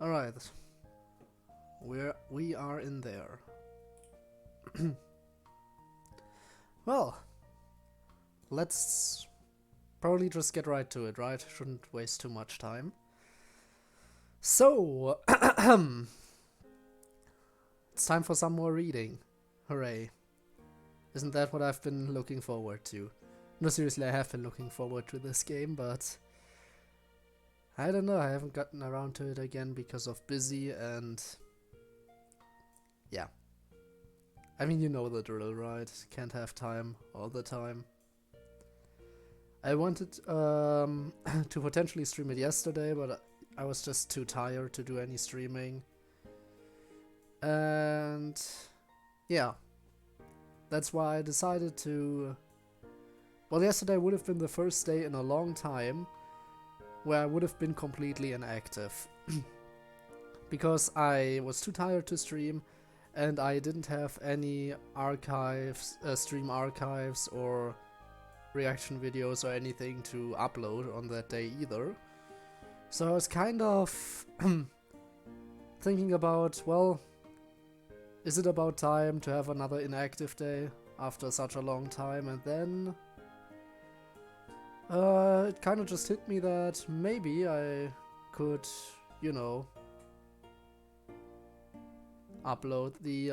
Alright. We are in there. Well, let's probably just get right to it, right? Shouldn't waste too much time. So, it's time for some more reading. Hooray. Isn't that what I've been looking forward to? No, seriously, I have been looking forward to this game, but I don't know, I haven't gotten around to it again because of busy and yeah. I mean, you know the drill, right? Can't have time all the time. I wanted to potentially stream it yesterday, but I was just too tired to do any streaming. And yeah, that's why I decided to... Well, yesterday would have been the first day in a long time where I would have been completely inactive. Because I was too tired to stream, and I didn't have any archives, stream archives or reaction videos or anything to upload on that day either. So I was kind of thinking about, well, is it about time to have another inactive day after such a long time? And then it kind of just hit me that maybe I could, you know, upload the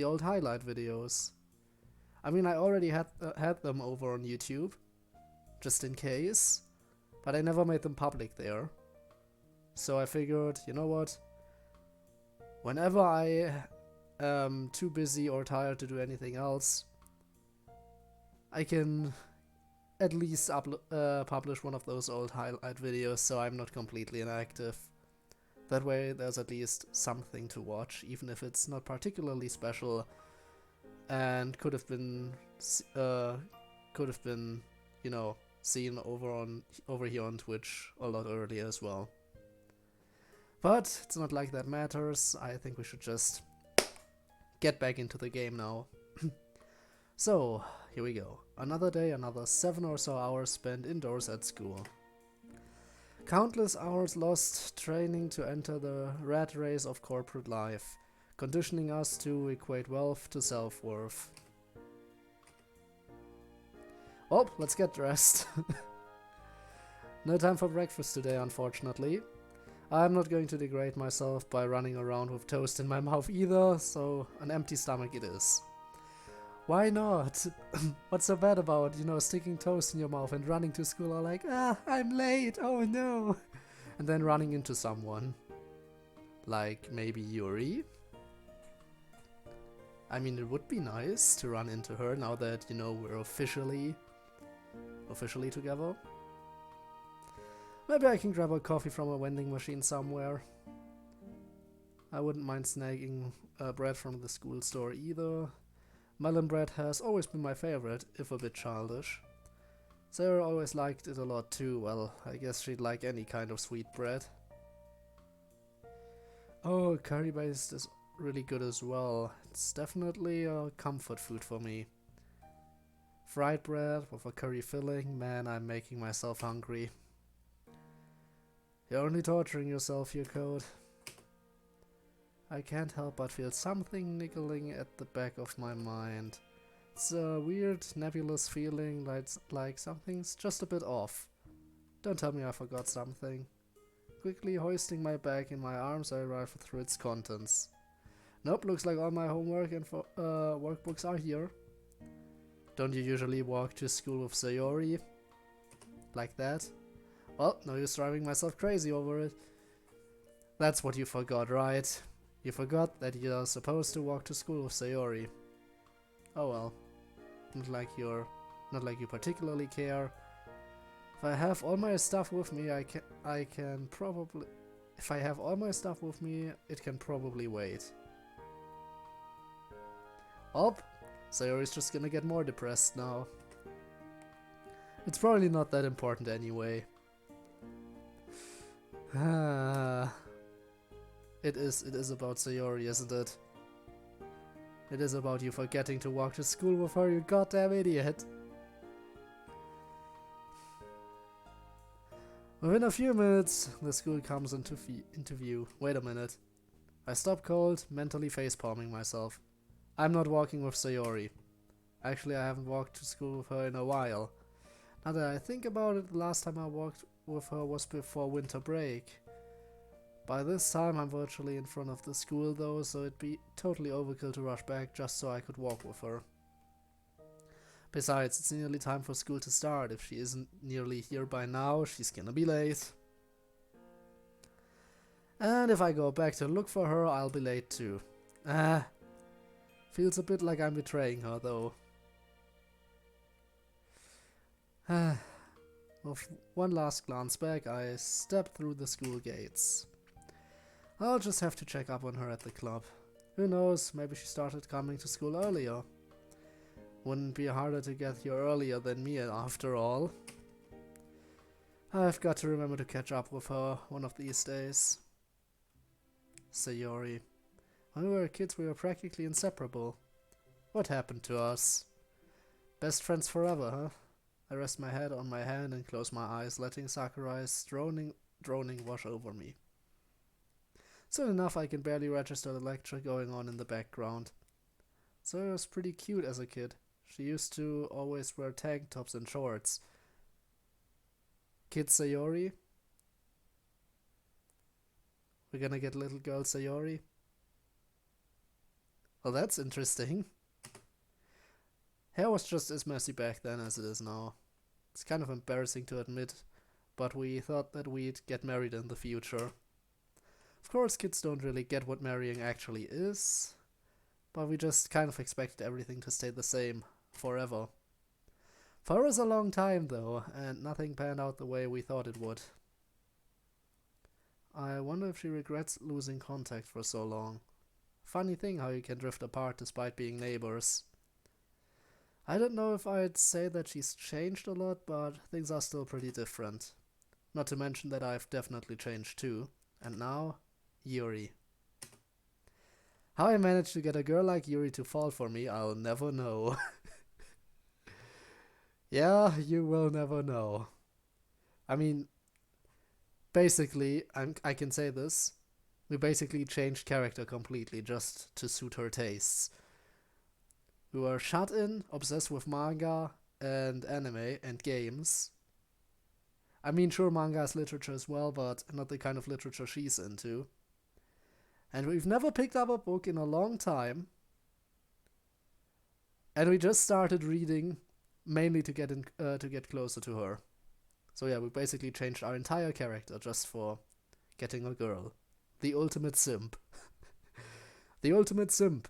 old highlight videos. I mean, I already had them over on YouTube, just in case, but I never made them public there. So I figured, you know what? Whenever I am too busy or tired to do anything else, I can at least publish one of those old highlight videos, so I'm not completely inactive. That way there's at least something to watch, even if it's not particularly special and could have been you know, seen over here on Twitch a lot earlier as well. But it's not like that matters. I think we should just get back into the game now. So, here we go. Another day, another 7 or so hours spent indoors at school. Countless hours lost training to enter the rat race of corporate life, conditioning us to equate wealth to self-worth. Oh, let's get dressed. No time for breakfast today, unfortunately. I'm not going to degrade myself by running around with toast in my mouth either, so an empty stomach it is. Why not? What's so bad about, you know, sticking toast in your mouth and running to school or like, I'm late, oh no, and then running into someone. Like maybe Yuri? I mean, it would be nice to run into her now that, you know, we're officially together. Maybe I can grab a coffee from a vending machine somewhere. I wouldn't mind snagging bread from the school store either. Melon bread has always been my favorite, if a bit childish. Sarah always liked it a lot too. Well, I guess she'd like any kind of sweet bread. Oh, curry based is really good as well. It's definitely a comfort food for me. Fried bread with a curry filling, man, I'm making myself hungry. You're only torturing yourself here, Code. I can't help but feel something niggling at the back of my mind. It's a weird, nebulous feeling, like something's just a bit off. Don't tell me I forgot something. Quickly hoisting my bag in my arms, I rifle through its contents. Nope, looks like all my homework and workbooks are here. Don't you usually walk to school with Sayori? Like that? Well, no use driving myself crazy over it. That's what you forgot, right? You forgot that you're supposed to walk to school with Sayori. Oh well. Not like you particularly care. If I have all my stuff with me, I can probably... If I have all my stuff with me, it can probably wait. Oh, Sayori's just gonna get more depressed now. It's probably not that important anyway. It is about Sayori, isn't it? It is about you forgetting to walk to school with her, you goddamn idiot. Within a few minutes, the school comes into view. Wait a minute. I stop cold, mentally facepalming myself. I'm not walking with Sayori. Actually, I haven't walked to school with her in a while. Now that I think about it, the last time I walked with her was before winter break. By this time, I'm virtually in front of the school though, so it'd be totally overkill to rush back just so I could walk with her. Besides, it's nearly time for school to start. If she isn't nearly here by now, she's gonna be late. And if I go back to look for her, I'll be late too. Feels a bit like I'm betraying her though. With one last glance back, I step through the school gates. I'll just have to check up on her at the club. Who knows, maybe she started coming to school earlier. Wouldn't be harder to get here earlier than me after all. I've got to remember to catch up with her one of these days. Sayori. When we were kids we were practically inseparable. What happened to us? Best friends forever, huh? I rest my head on my hand and close my eyes, letting Sakurai's droning wash over me. Soon enough I can barely register the lecture going on in the background. Sayori was pretty cute as a kid. She used to always wear tank tops and shorts. Kid Sayori? We're gonna get little girl Sayori? Well, that's interesting. Hair was just as messy back then as it is now. It's kind of embarrassing to admit, but we thought that we'd get married in the future. Of course, kids don't really get what marrying actually is, but we just kind of expected everything to stay the same forever. For us a long time though, and nothing panned out the way we thought it would. I wonder if she regrets losing contact for so long. Funny thing how you can drift apart despite being neighbors. I don't know if I'd say that she's changed a lot, but things are still pretty different. Not to mention that I've definitely changed too. And now, Yuri. How I managed to get a girl like Yuri to fall for me, I'll never know. Yeah, you will never know. I mean, basically, I can say this. We basically changed character completely just to suit her tastes. We were shut in, obsessed with manga and anime and games. I mean, sure, manga is literature as well, but not the kind of literature she's into. And we've never picked up a book in a long time. And we just started reading mainly to get closer to her. So yeah, we basically changed our entire character just for getting a girl. The ultimate simp. The ultimate simp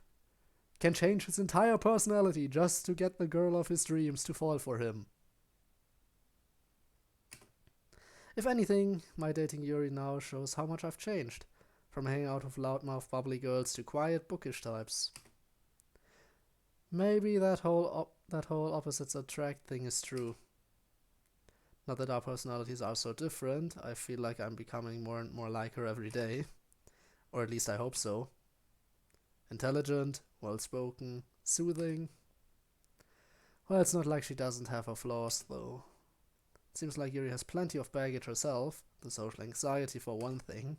can change his entire personality just to get the girl of his dreams to fall for him. If anything, my dating Yuri now shows how much I've changed, from hanging out with loudmouth bubbly girls to quiet bookish types. Maybe that whole opposites attract thing is true. Not that our personalities are so different, I feel like I'm becoming more and more like her every day. Or at least I hope so. Intelligent, well-spoken, soothing. Well, it's not like she doesn't have her flaws, though. It seems like Yuri has plenty of baggage herself, the social anxiety for one thing.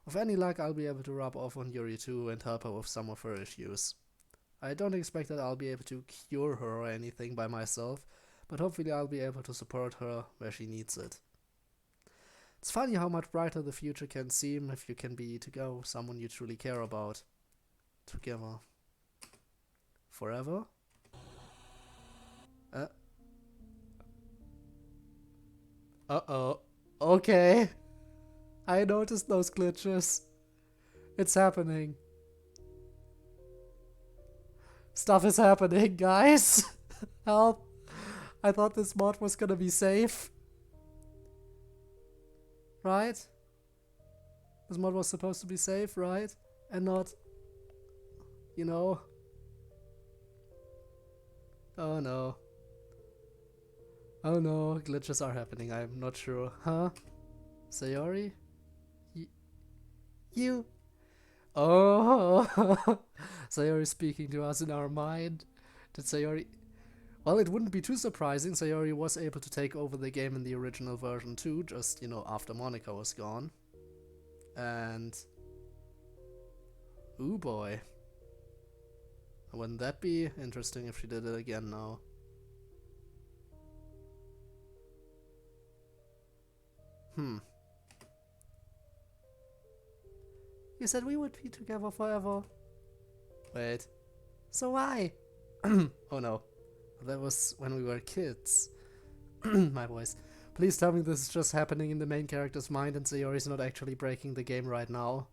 With any luck, I'll be able to rub off on Yuri too and help her with some of her issues. I don't expect that I'll be able to cure her or anything by myself, but hopefully I'll be able to support her where she needs it. It's funny how much brighter the future can seem if you can be together with someone you truly care about. Together. Forever? Uh-oh. Okay. I noticed those glitches. It's happening. Stuff is happening, guys. Help. I thought this mod was gonna be safe. Right? This mod was supposed to be safe, right? And not, you know. Oh no. Oh no, glitches are happening, I'm not sure. Huh? Sayori? You? Oh! Sayori speaking to us in our mind. Did Sayori... Well, it wouldn't be too surprising, Sayori was able to take over the game in the original version too, just, you know, after Monica was gone. And... ooh boy. Wouldn't that be interesting if she did it again now? You said we would be together forever. Wait. So why? Oh no. That was when we were kids. My voice. Please tell me this is just happening in the main character's mind and Sayori's not actually breaking the game right now.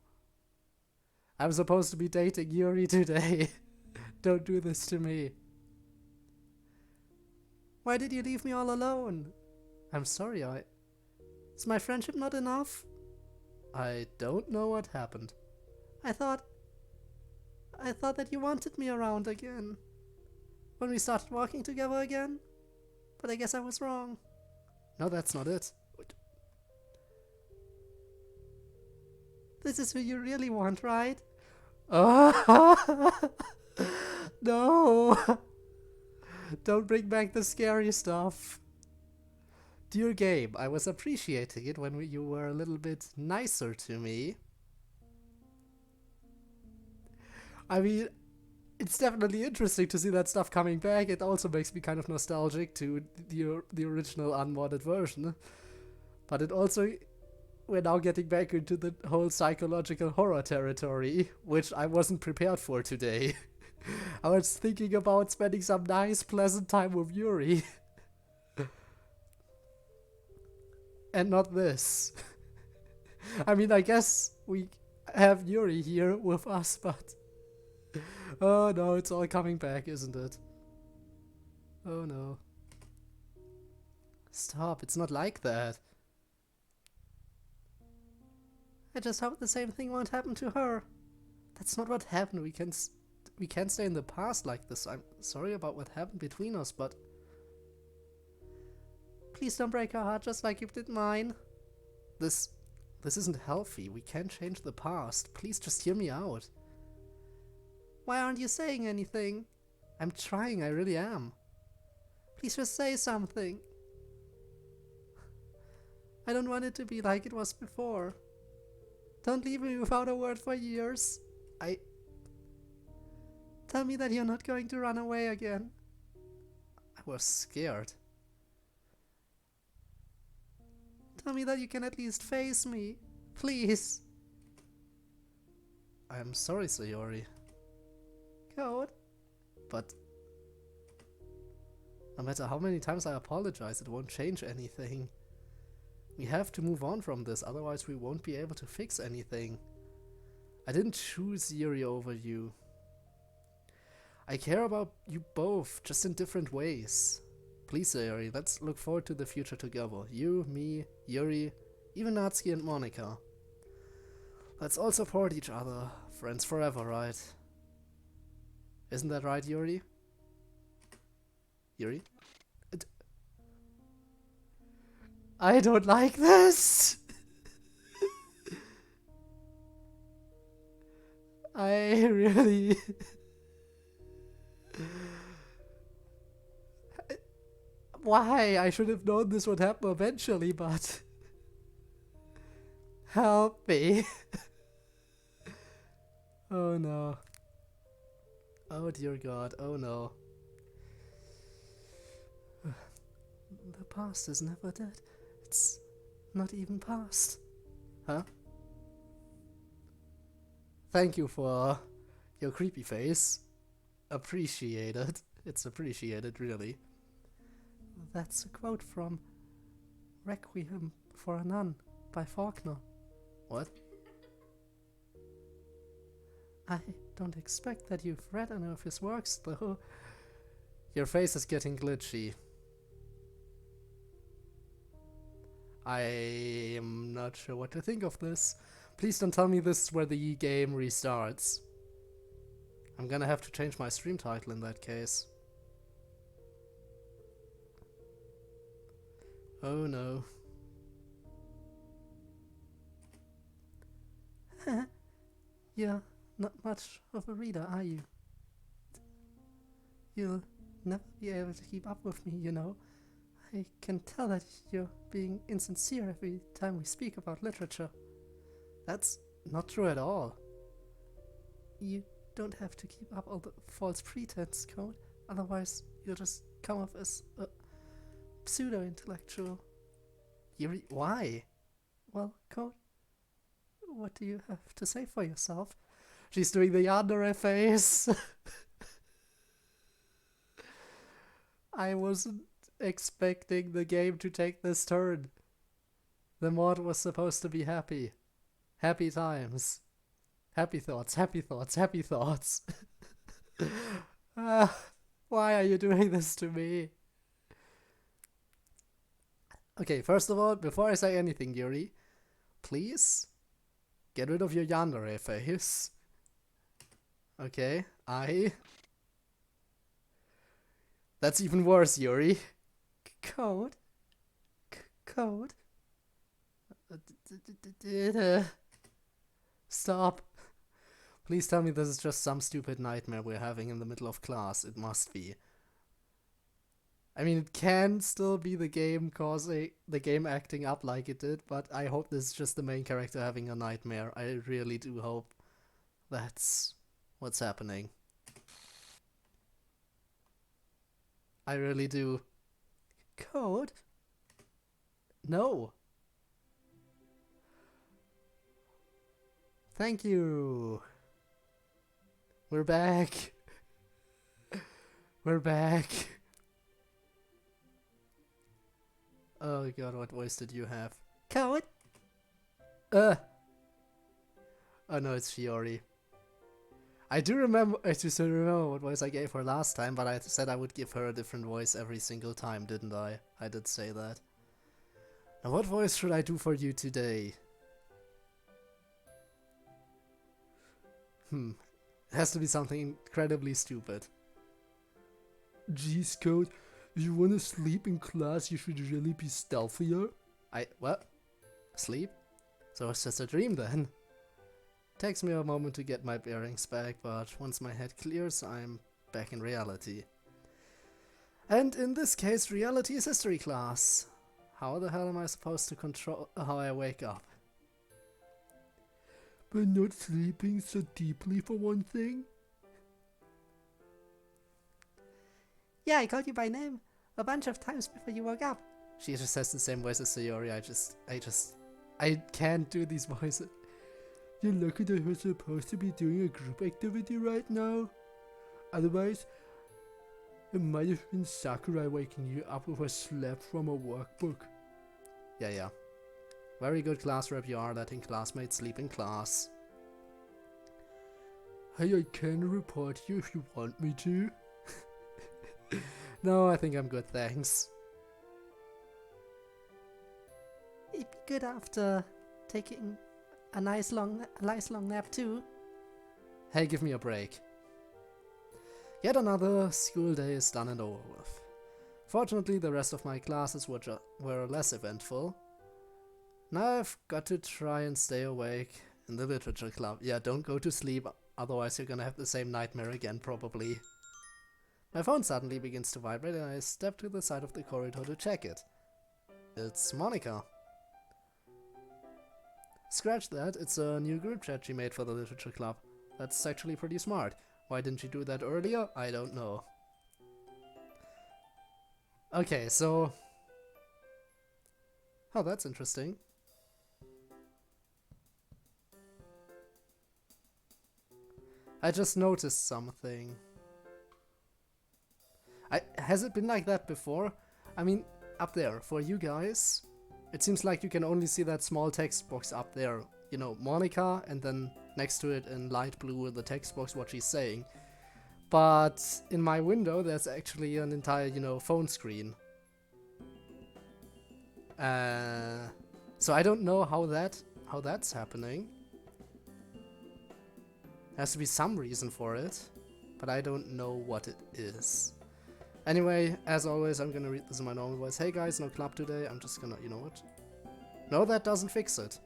I'm supposed to be dating Yuri today. Don't do this to me. Why did you leave me all alone? I'm sorry, Is my friendship not enough? I don't know what happened. I thought that you wanted me around again. When we started walking together again? But I guess I was wrong. No, that's not it. Wait. This is who you really want, right? Oh, no. Don't bring back the scary stuff. Dear Gabe, I was appreciating it when you were a little bit nicer to me. I mean, it's definitely interesting to see that stuff coming back. It also makes me kind of nostalgic to the original unmodded version. But it also... we're now getting back into the whole psychological horror territory, which I wasn't prepared for today. I was thinking about spending some nice, pleasant time with Yuri. And not this. I mean, I guess we have Yuri here with us, but... oh no, it's all coming back, isn't it? Oh no. Stop, it's not like that. I just hope the same thing won't happen to her. That's not what happened. We can't stay in the past like this. I'm sorry about what happened between us, but... please don't break her heart just like you did mine. This isn't healthy. We can't change the past. Please just hear me out. Why aren't you saying anything? I'm trying, I really am. Please just say something. I don't want it to be like it was before. Don't leave me without a word for years. Tell me that you're not going to run away again. I was scared. Tell me that you can at least face me. Please. I'm sorry, Sayori. Code? But... no matter how many times I apologize, it won't change anything. We have to move on from this, otherwise we won't be able to fix anything. I didn't choose Yuri over you. I care about you both, just in different ways. Please, Yuri, let's look forward to the future together. You, me, Yuri, even Natsuki and Monica. Let's all support each other. Friends forever, right? Isn't that right, Yuri? Yuri? I don't like this! I really... why? I should have known this would happen eventually, but... help me. Oh no. Oh dear God, oh no. The past is never dead. It's not even past. Huh? Thank you for your creepy face. Appreciated. It's appreciated, really. That's a quote from Requiem for a Nun by Faulkner. What? I don't expect that you've read any of his works, though. Your face is getting glitchy. I am not sure what to think of this. Please don't tell me this is where the game restarts. I'm gonna have to change my stream title in that case. Oh no. You're not much of a reader, are you? You'll never be able to keep up with me, you know. I can tell that you're being insincere every time we speak about literature. That's not true at all. You don't have to keep up all the false pretense, Code. Otherwise, you'll just come off as a pseudo-intellectual. Yuri, why? Well, Code, what do you have to say for yourself? She's doing the yandere face. I wasn't expecting the game to take this turn. The mod was supposed to be happy. Happy times. Happy thoughts, happy thoughts, happy thoughts. Why are you doing this to me? Okay, first of all, before I say anything, Yuri, please get rid of your yandere face. Okay, That's even worse, Yuri. Code? Code? Stop. Please tell me this is just some stupid nightmare we're having in the middle of class. It must be. I mean, it can still be the game causing the game acting up like it did, but I hope this is just the main character having a nightmare. I really do hope that's what's happening. I really do. Code? No. Thank you. We're back. We're back. Oh god, what voice did you have? Code? Oh no, it's Yuri. I just remember what voice I gave her last time, but I said I would give her a different voice every single time, didn't I? I did say that. Now what voice should I do for you today? It has to be something incredibly stupid. Jeez, Code, if you want to sleep in class, you should really be stealthier. What? Sleep? So it's just a dream then. Takes me a moment to get my bearings back, but once my head clears, I'm back in reality. And in this case, reality is history class. How the hell am I supposed to control how I wake up? By not sleeping so deeply for one thing? Yeah, I called you by name a bunch of times before you woke up. She just has the same voice as Sayori. I can't do these voices. You're lucky that we're supposed to be doing a group activity right now. Otherwise, it might have been Sakurai waking you up with a slap from a workbook. Yeah. Very good class rep you are, letting classmates sleep in class. Hey, I can report you if you want me to. No, I think I'm good, thanks. It'd be good after taking a nice long nap too. Hey, give me a break. Yet another school day is done and over with. Fortunately, the rest of my classes were less eventful. Now I've got to try and stay awake in the literature club. Yeah, don't go to sleep, otherwise you're gonna have the same nightmare again, probably. My phone suddenly begins to vibrate and I step to the side of the corridor to check it. It's Monica. Scratch that, it's a new group chat she made for the literature club. That's actually pretty smart. Why didn't she do that earlier? I don't know. Okay, so... Oh, that's interesting. I just noticed something. Has it been like that before? I mean, up there, for you guys, it seems like you can only see that small text box up there. You know, Monica, and then next to it in light blue the text box what she's saying. But in my window there's actually an entire, you know, phone screen. So I don't know how that's happening. Has to be some reason for it, but I don't know what it is. Anyway, as always, I'm gonna read this in my normal voice. Hey guys, no club today. I'm just gonna, you know what? No, that doesn't fix it.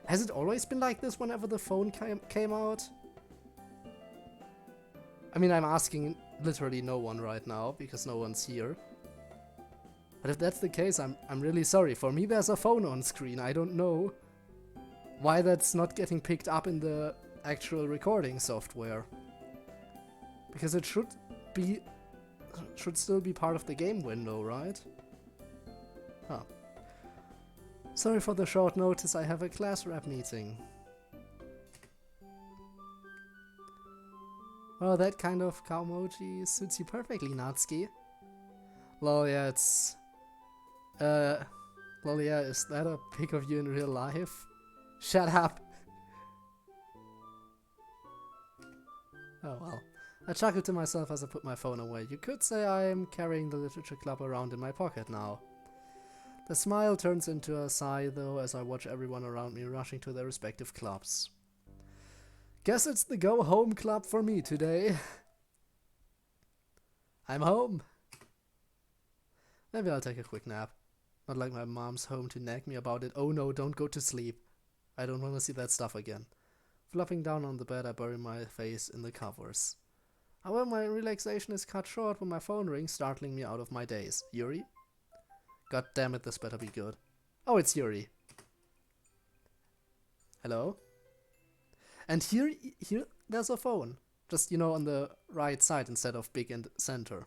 Has it always been like this whenever the phone came out? I mean, I'm asking literally no one right now because no one's here. But if that's the case, I'm really sorry. For me, there's a phone on screen. I don't know why that's not getting picked up in the actual recording software. Because it should still be part of the game window, right? Huh. Sorry for the short notice, I have a class rep meeting. Well, that kind of cow emoji suits you perfectly, Natsuki. Lol, yeah, it's... lol, yeah, is that a pic of you in real life? Shut up! Oh well. I chuckled to myself as I put my phone away. You could say I am carrying the literature club around in my pocket now. The smile turns into a sigh, though, as I watch everyone around me rushing to their respective clubs. Guess it's the go-home club for me today. I'm home. Maybe I'll take a quick nap. Not like my mom's home to nag me about it. Oh no, don't go to sleep. I don't want to see that stuff again. Flopping down on the bed, I bury my face in the covers. However, my relaxation is cut short when my phone rings, startling me out of my daze. Yuri? God damn it, this better be good. Oh, it's Yuri. Hello? And here there's a phone. Just, you know, on the right side instead of big and center.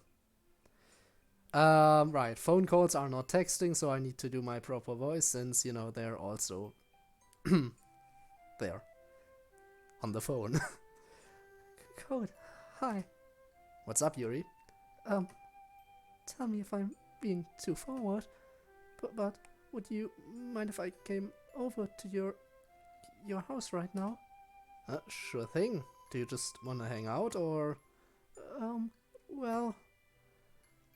Right, phone calls are not texting, so I need to do my proper voice since, you know, they're also there. On the phone. Code, hi. What's up, Yuri? Tell me if I'm being too forward, but would you mind if I came over to your house right now? Sure thing. Do you just want to hang out, or? Well,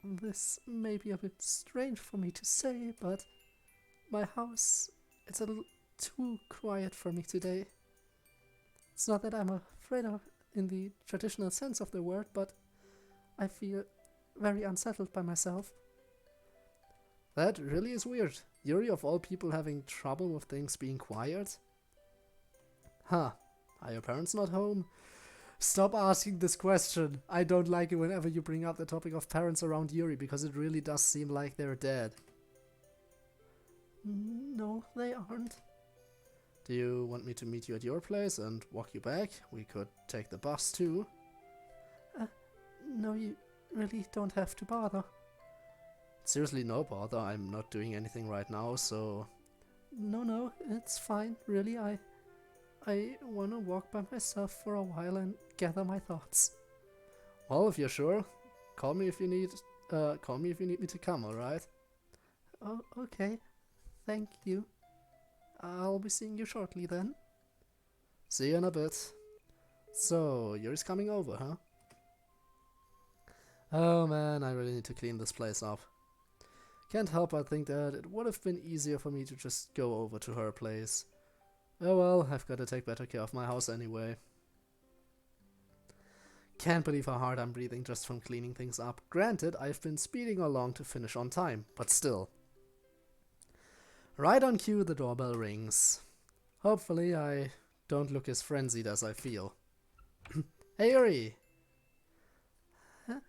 this may be a bit strange for me to say, but my house, it's a little too quiet for me today. It's not that I'm afraid of in the traditional sense of the word, but I feel very unsettled by myself. That really is weird. Yuri, of all people, having trouble with things being quiet? Huh. Are your parents not home? Stop asking this question. I don't like it whenever you bring up the topic of parents around Yuri, because it really does seem like they're dead. No, they aren't. Do you want me to meet you at your place and walk you back? We could take the bus too. No, you really don't have to bother. Seriously, no bother. I'm not doing anything right now, so... No, it's fine. Really, I want to walk by myself for a while and gather my thoughts. Well, if you're sure, call me if you need me to come, alright? Oh, okay. Thank you. I'll be seeing you shortly then. See you in a bit. So, Yuri's coming over, huh? Oh man, I really need to clean this place up. Can't help but think that it would have been easier for me to just go over to her place. Oh well, I've got to take better care of my house anyway. Can't believe how hard I'm breathing just from cleaning things up. Granted, I've been speeding along to finish on time, but still. Right on cue, the doorbell rings. Hopefully I don't look as frenzied as I feel. Hey Yuri!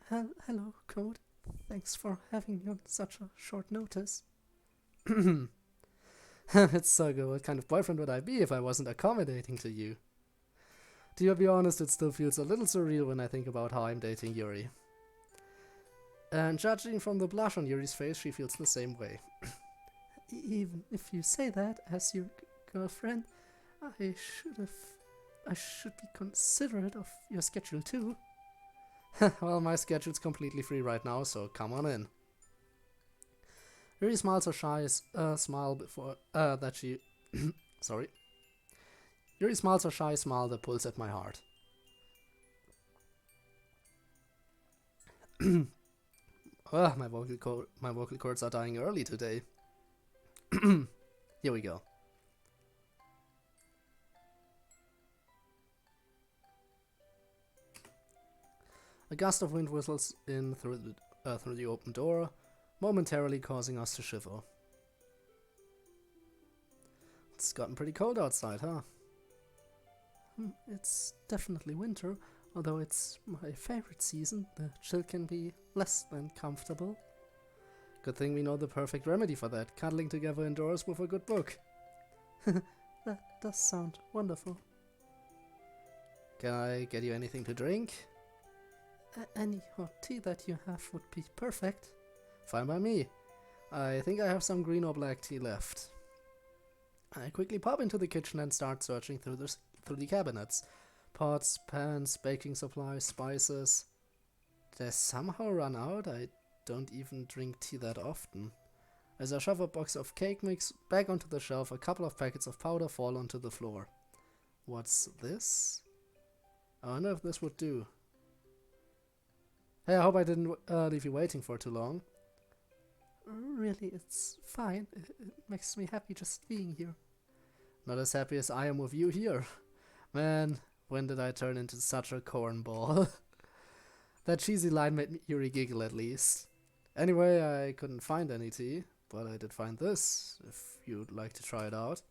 Hello, Code. Thanks for having me on such a short notice. It's so good. What kind of boyfriend would I be if I wasn't accommodating to you? To be honest, it still feels a little surreal when I think about how I'm dating Yuri. And judging from the blush on Yuri's face, she feels the same way. Even if you say that, as your girlfriend, I should be considerate of your schedule too. Well, my schedule's completely free right now, so come on in. Yuri smiles her shy smile before that she... Sorry. Yuri smiles her shy smile that pulls at my heart. My vocal cords are dying early today. Here we go. A gust of wind whistles in through the open door, momentarily causing us to shiver. It's gotten pretty cold outside, huh? It's definitely winter. Although it's my favorite season, the chill can be less than comfortable. Good thing we know the perfect remedy for that, cuddling together indoors with a good book. That does sound wonderful. Can I get you anything to drink? Any hot tea that you have would be perfect. Fine by me. I think I have some green or black tea left. I quickly pop into the kitchen and start searching through the cabinets. Pots, pans, baking supplies, spices. Did I somehow run out? I don't even drink tea that often. As I shove a box of cake mix back onto the shelf, a couple of packets of powder fall onto the floor. What's this? I wonder if this would do. Hey, I hope I didn't leave you waiting for too long. Really, it's fine. It makes me happy just being here. Not as happy as I am with you here. Man, when did I turn into such a cornball? That cheesy line made Yuri giggle at least. Anyway, I couldn't find any tea, but I did find this, if you'd like to try it out.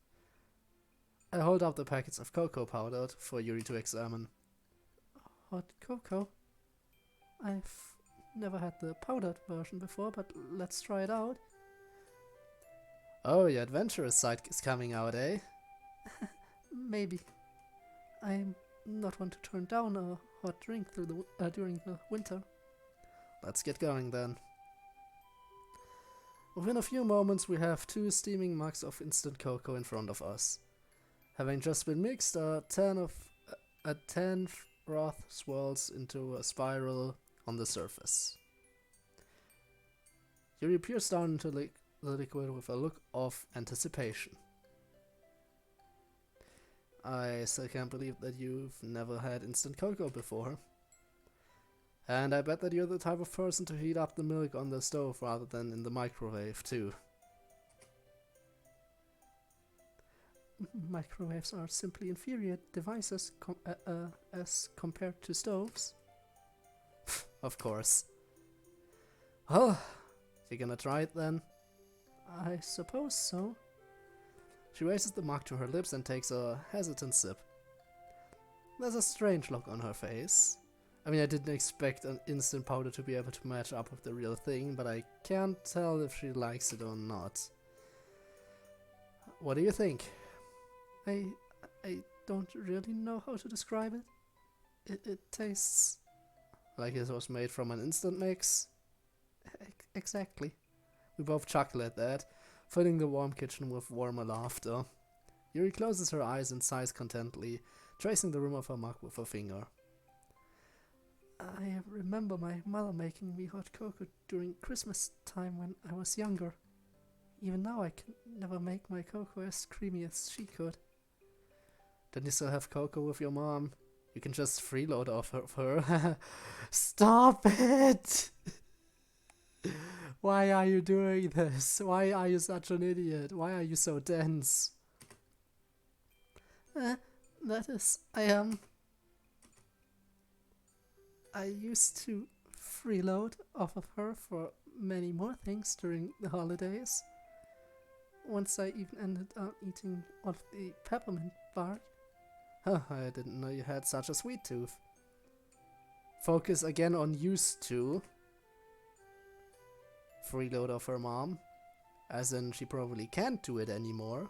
I hold up the packets of cocoa powder for Yuri to examine. Hot cocoa? I've never had the powdered version before, but let's try it out. Oh, your adventurous side is coming out, eh? Maybe. I'm not one to turn down a hot drink during the winter. Let's get going then. Within a few moments we have 2 steaming mugs of instant cocoa in front of us. Having just been mixed, a 10 froth swirls into a spiral on the surface. Yuri peers down into the liquid with a look of anticipation. I still can't believe that you've never had instant cocoa before. And I bet that you're the type of person to heat up the milk on the stove rather than in the microwave too. Microwaves are simply inferior devices as compared to stoves. Of course. Well, you're gonna try it then? I suppose so. She raises the mug to her lips and takes a hesitant sip. There's a strange look on her face. I mean, I didn't expect an instant powder to be able to match up with the real thing, but I can't tell if she likes it or not. What do you think? I don't really know how to describe it. It tastes like it was made from an instant mix. Exactly. We both chuckle at that, filling the warm kitchen with warmer laughter. Yuri closes her eyes and sighs contentedly, tracing the rim of her mug with her finger. I remember my mother making me hot cocoa during Christmas time when I was younger. Even now I can never make my cocoa as creamy as she could. Then you still have cocoa with your mom. You can just freeload off of her. Stop it! Why are you doing this? Why are you such an idiot? Why are you so dense? That is, I used to freeload off of her for many more things during the holidays. Once I even ended up eating all of the peppermint bark. Huh, I didn't know you had such a sweet tooth. Focus again on used to. Freeload of her mom. As in, she probably can't do it anymore.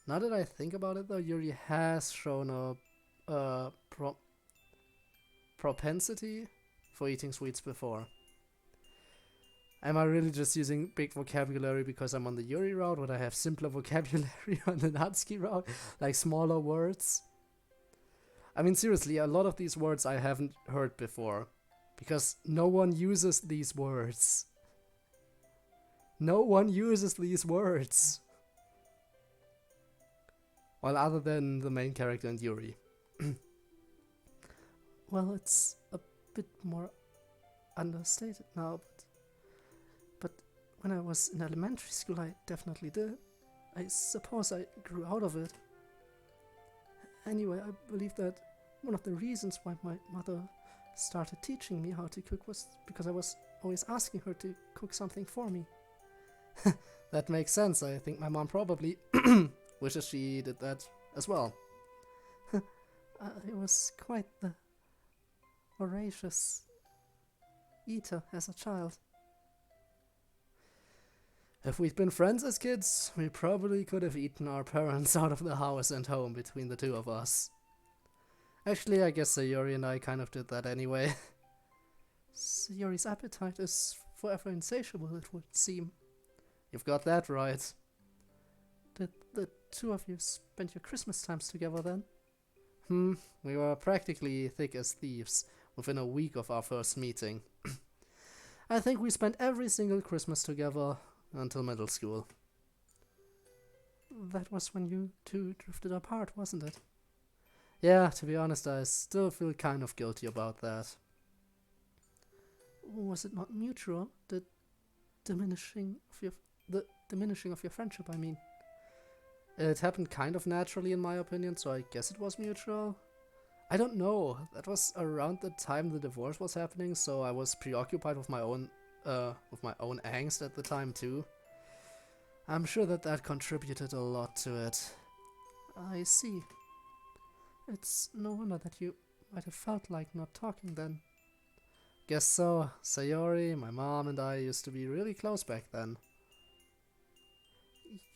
Now that I think about it though, Yuri has shown a propensity for eating sweets before. Am I really just using big vocabulary because I'm on the Yuri route? Would I have simpler vocabulary on the Natsuki route? Like smaller words? I mean, seriously, a lot of these words I haven't heard before. Because no one uses these words. No one uses these words. Well, other than the main character and Yuri. Well, it's a bit more understated now, but when I was in elementary school, I definitely did. I suppose I grew out of it. Anyway, I believe that one of the reasons why my mother started teaching me how to cook was because I was always asking her to cook something for me. That makes sense. I think my mom probably wishes she did that as well. I was quite the voracious eater as a child. If we'd been friends as kids, we probably could have eaten our parents out of the house and home between the two of us. Actually, I guess Yuri and I kind of did that anyway. Yuri's appetite is forever insatiable, it would seem. You've got that right. Did the two of you spend your Christmas times together then? We were practically thick as thieves within a week of our first meeting. I think we spent every single Christmas together until middle school. That was when you two drifted apart, wasn't it? Yeah, to be honest, I still feel kind of guilty about that. Was it not mutual? The diminishing of your friendship, I mean. It happened kind of naturally in my opinion, so I guess it was mutual. I don't know. That was around the time the divorce was happening, so I was preoccupied with my own angst at the time too. I'm sure that contributed a lot to it. I see. It's no wonder that you might have felt like not talking then. Guess so. Sayori, my mom, and I used to be really close back then.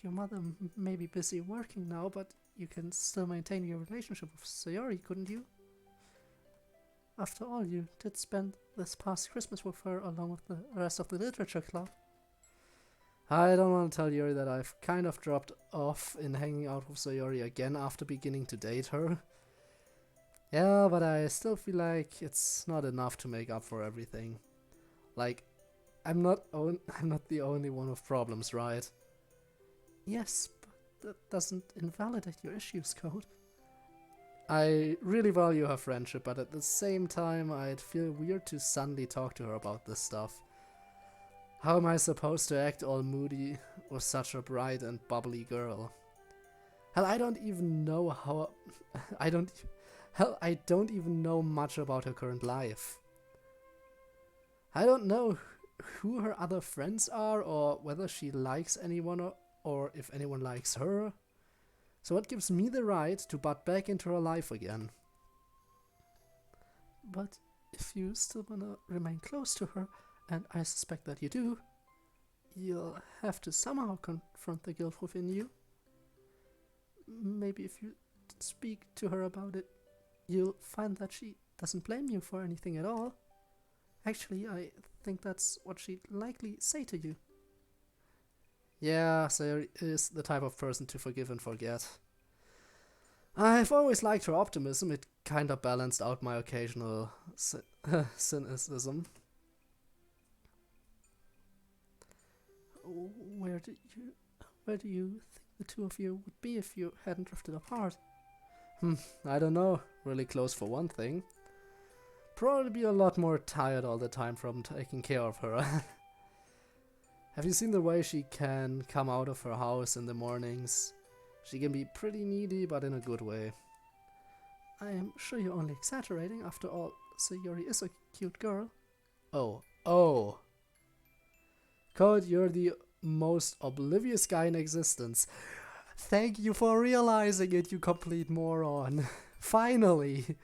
Your mother may be busy working now, but you can still maintain your relationship with Sayori, couldn't you? After all, you did spend this past Christmas with her along with the rest of the literature club. I don't want to tell Yuri that I've kind of dropped off in hanging out with Sayori again after beginning to date her. Yeah, but I still feel like it's not enough to make up for everything. Like, I'm not the only one with problems, right? Yes, but that doesn't invalidate your issues, Code. I really value her friendship, but at the same time, I'd feel weird to suddenly talk to her about this stuff. How am I supposed to act all moody with such a bright and bubbly girl? Hell, I don't even know I don't even know much about her current life. I don't know who her other friends are, or whether she likes anyone, or if anyone likes her. So what gives me the right to butt back into her life again? But if you still wanna remain close to her, and I suspect that you do, you'll have to somehow confront the guilt within you. Maybe if you speak to her about it, you'll find that she doesn't blame you for anything at all. Actually, I think that's what she'd likely say to you. Yeah, Sayori is the type of person to forgive and forget. I've always liked her optimism. It kinda balanced out my occasional cynicism. Where do you think the two of you would be if you hadn't drifted apart? I don't know. Really close for one thing. Probably be a lot more tired all the time from taking care of her. Have you seen the way she can come out of her house in the mornings? She can be pretty needy, but in a good way. I'm sure you're only exaggerating. After all, Sayori is a cute girl. Oh. Code, you're the most oblivious guy in existence. Thank you for realizing it, you complete moron. Finally.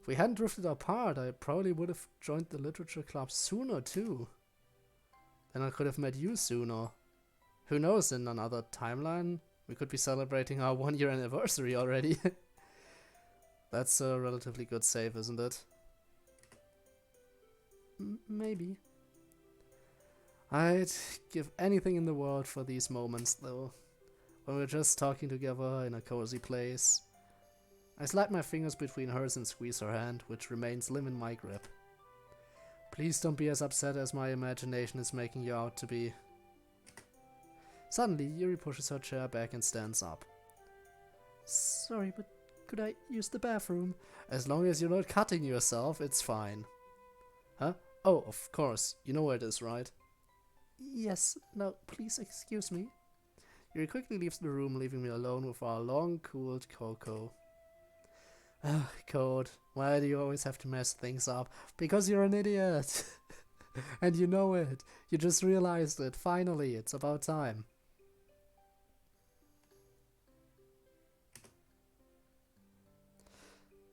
If we hadn't drifted apart, I probably would have joined the literature club sooner too. Then I could have met you sooner. Who knows, in another timeline, we could be celebrating our 1-year anniversary already. That's a relatively good save, isn't it? Maybe. I'd give anything in the world for these moments, though. When we're just talking together in a cozy place. I slide my fingers between hers and squeeze her hand, which remains limp in my grip. Please don't be as upset as my imagination is making you out to be. Suddenly, Yuri pushes her chair back and stands up. Sorry, but could I use the bathroom? As long as you're not cutting yourself, it's fine. Huh? Oh, of course. You know where it is, right? Yes. Now, please excuse me. Yuri quickly leaves the room, leaving me alone with our long-cooled cocoa. Ugh, Code, why do you always have to mess things up? Because you're an idiot. And you know it. You just realized it. Finally, it's about time.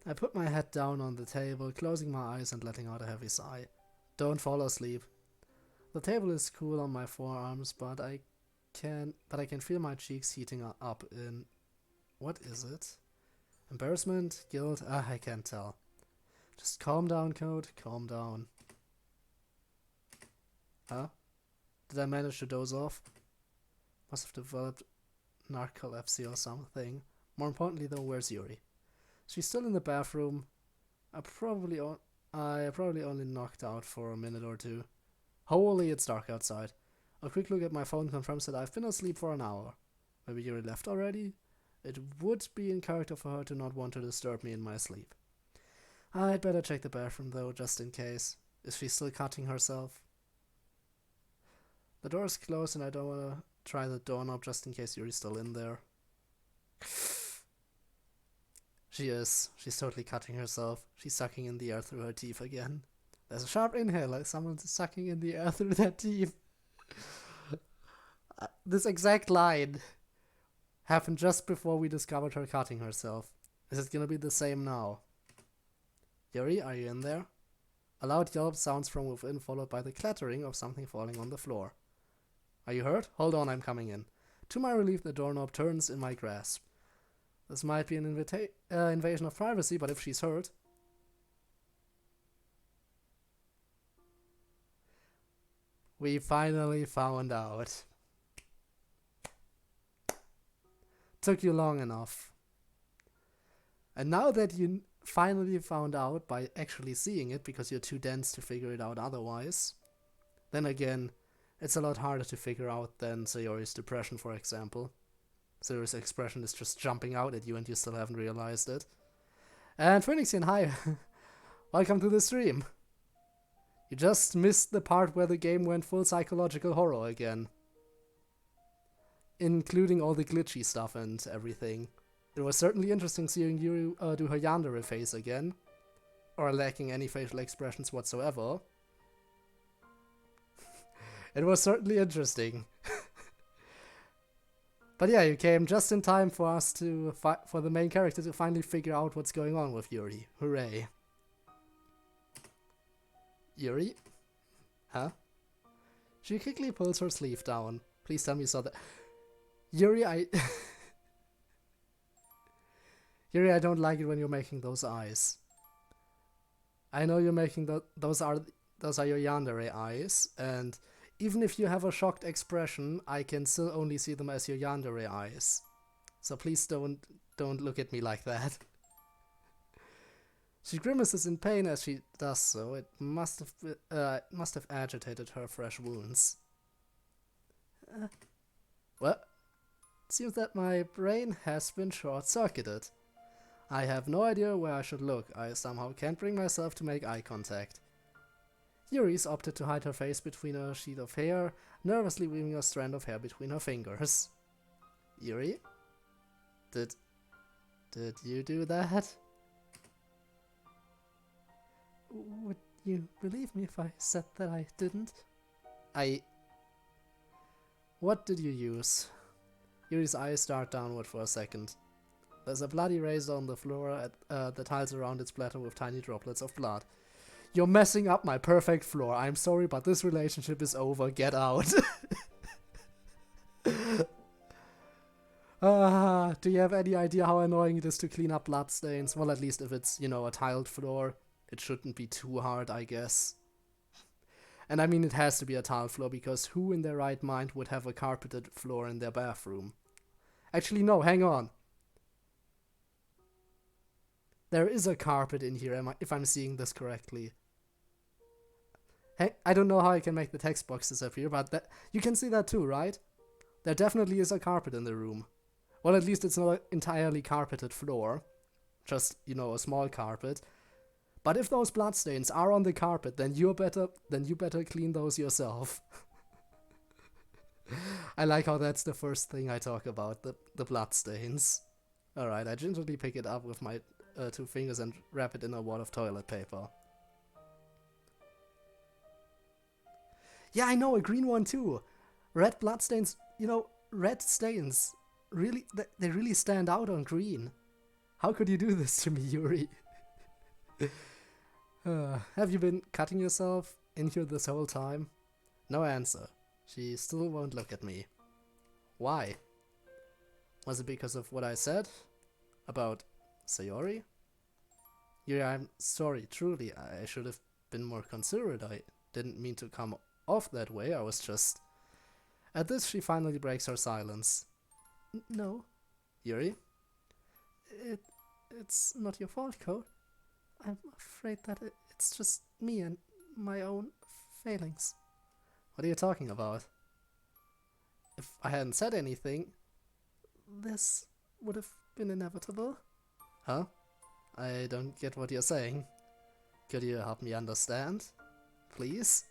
I put my head down on the table, closing my eyes and letting out a heavy sigh. Don't fall asleep. The table is cool on my forearms, but I can feel my cheeks heating up in... What is it? Embarrassment? Guilt? I can't tell. Just calm down, Code. Calm down. Huh? Did I manage to doze off? Must have developed narcolepsy or something. More importantly though, where's Yuri? She's still in the bathroom. I probably only knocked out for a minute or two. Holy, it's dark outside. A quick look at my phone confirms that I've been asleep for an hour. Maybe Yuri left already? It would be in character for her to not want to disturb me in my sleep. I'd better check the bathroom though, just in case. Is she still cutting herself? The door's closed and I don't want to try the doorknob just in case Yuri's still in there. She is. She's totally cutting herself. She's sucking in the air through her teeth again. There's a sharp inhale, like someone's sucking in the air through their teeth. This exact line happened just before we discovered her cutting herself. Is it gonna be the same now? Yuri, are you in there? A loud yelp sounds from within, followed by the clattering of something falling on the floor. Are you hurt? Hold on, I'm coming in. To my relief, the doorknob turns in my grasp. This might be an invasion of privacy, but if she's hurt... We finally found out. Took you long enough. And now that you finally found out by actually seeing it, because you're too dense to figure it out otherwise, then again, it's a lot harder to figure out than Sayori's depression, for example. Sayori's expression is just jumping out at you and you still haven't realized it. And Phoenixian, hi! Welcome to the stream! You just missed the part where the game went full psychological horror again. Including all the glitchy stuff and everything. It was certainly interesting seeing Yuri do her yandere face again. Or lacking any facial expressions whatsoever. It was certainly interesting. But yeah, you came just in time for us to for the main character to finally figure out what's going on with Yuri. Hooray. Yuri? Huh? She quickly pulls her sleeve down. Please tell me you saw that. Yuri, Yuri, I don't like it when you're making those eyes. I know you're making those are your yandere eyes, and even if you have a shocked expression, I can still only see them as your yandere eyes. So please don't look at me like that. She grimaces in pain as she does so. It must have agitated her fresh wounds. What? It seems that my brain has been short-circuited. I have no idea where I should look. I somehow can't bring myself to make eye contact. Yuri's opted to hide her face between a sheet of hair, nervously weaving a strand of hair between her fingers. Yuri? Did you do that? Would you believe me if I said that I didn't? What did you use? Yuri's eyes dart downward for a second. There's a bloody razor on the floor, the tiles around it splatter with tiny droplets of blood. You're messing up my perfect floor. I'm sorry, but this relationship is over. Get out. Do you have any idea how annoying it is to clean up bloodstains? Well, at least if it's, you know, a tiled floor. It shouldn't be too hard, I guess. And I mean, it has to be a tiled floor, because who in their right mind would have a carpeted floor in their bathroom? Actually, no, hang on. There is a carpet in here, if I'm seeing this correctly. Hey, I don't know how I can make the text box disappear, but you can see that too, right? There definitely is a carpet in the room. Well, at least it's not an entirely carpeted floor. Just, you know, a small carpet. But if those bloodstains are on the carpet, then you better clean those yourself. I like how that's the first thing I talk about, the bloodstains. Alright, I gingerly pick it up with my 2 fingers and wrap it in a wad of toilet paper. Yeah, I know, a green one too. Red bloodstains, you know, red stains, really, they really stand out on green. How could you do this to me, Yuri? Have you been cutting yourself in here this whole time? No answer. She still won't look at me. Why? Was it because of what I said? About Sayori? Yeah, I'm sorry, truly. I should have been more considerate. I didn't mean to come off that way. I was just... At this, she finally breaks her silence. No. Yuri? It's not your fault, Code. I'm afraid that it's just me and my own failings. What are you talking about? If I hadn't said anything, this would have been inevitable. Huh? I don't get what you're saying. Could you help me understand? Please?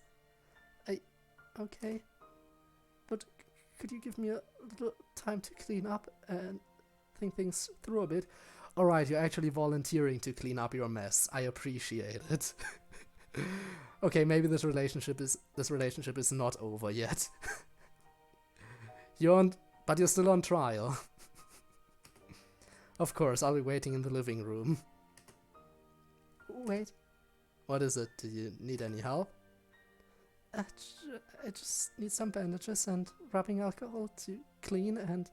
Okay. But could you give me a little time to clean up and think things through a bit? Alright, you're actually volunteering to clean up your mess. I appreciate it. Okay, maybe this relationship is not over yet. But you're still on trial. Of course, I'll be waiting in the living room. Wait. What is it? Do you need any help? I just need some bandages and rubbing alcohol to clean and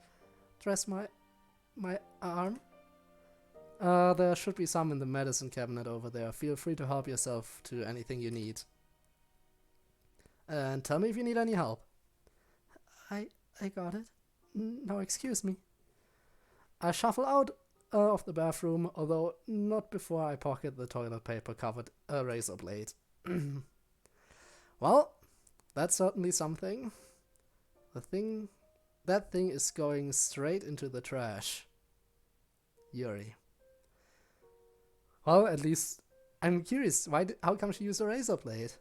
dress my arm. There should be some in the medicine cabinet over there. Feel free to help yourself to anything you need. And tell me if you need any help. I got it. Now excuse me. I shuffle out of the bathroom, although not before I pocket the toilet paper covered razor blade. Well, that's certainly something. That thing is going straight into the trash. Yuri. Well, at least I'm curious. How come she used a razor blade?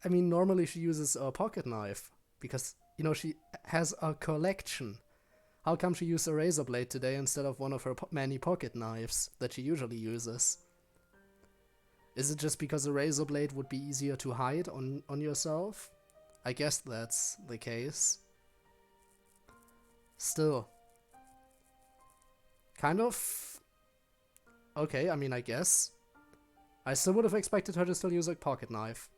I mean, normally she uses a pocket knife because, you know, she has a collection. How come she used a razor blade today instead of one of her many pocket knives that she usually uses? Is it just because a razor blade would be easier to hide on yourself? I guess that's the case. Still. Kind of... Okay, I mean, I guess. I still would have expected her to still use a pocket knife.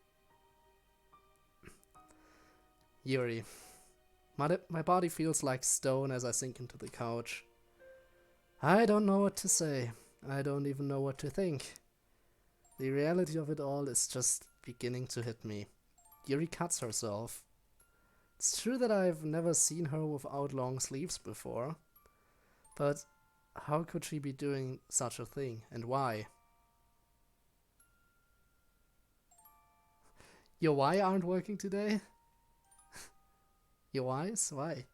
Yuri. My body feels like stone as I sink into the couch. I don't know what to say. I don't even know what to think. The reality of it all is just beginning to hit me. Yuri cuts herself. It's true that I've never seen her without long sleeves before. But how could she be doing such a thing, and why? Your why aren't working today? Your whys? Why?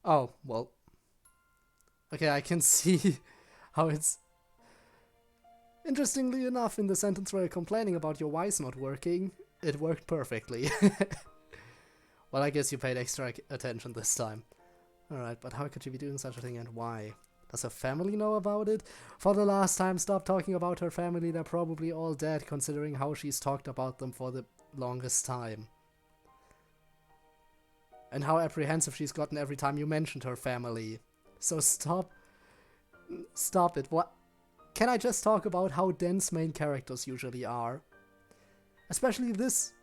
Oh, well. Okay, I can see how it's... Interestingly enough, in the sentence where you're complaining about your whys not working, it worked perfectly. Well, I guess you paid extra attention this time. Alright, but how could she be doing such a thing, and why? Does her family know about it? For the last time, stop talking about her family. They're probably all dead, considering how she's talked about them for the longest time. And how apprehensive she's gotten every time you mentioned her family. So stop it. What? Can I just talk about how dense main characters usually are? Especially this...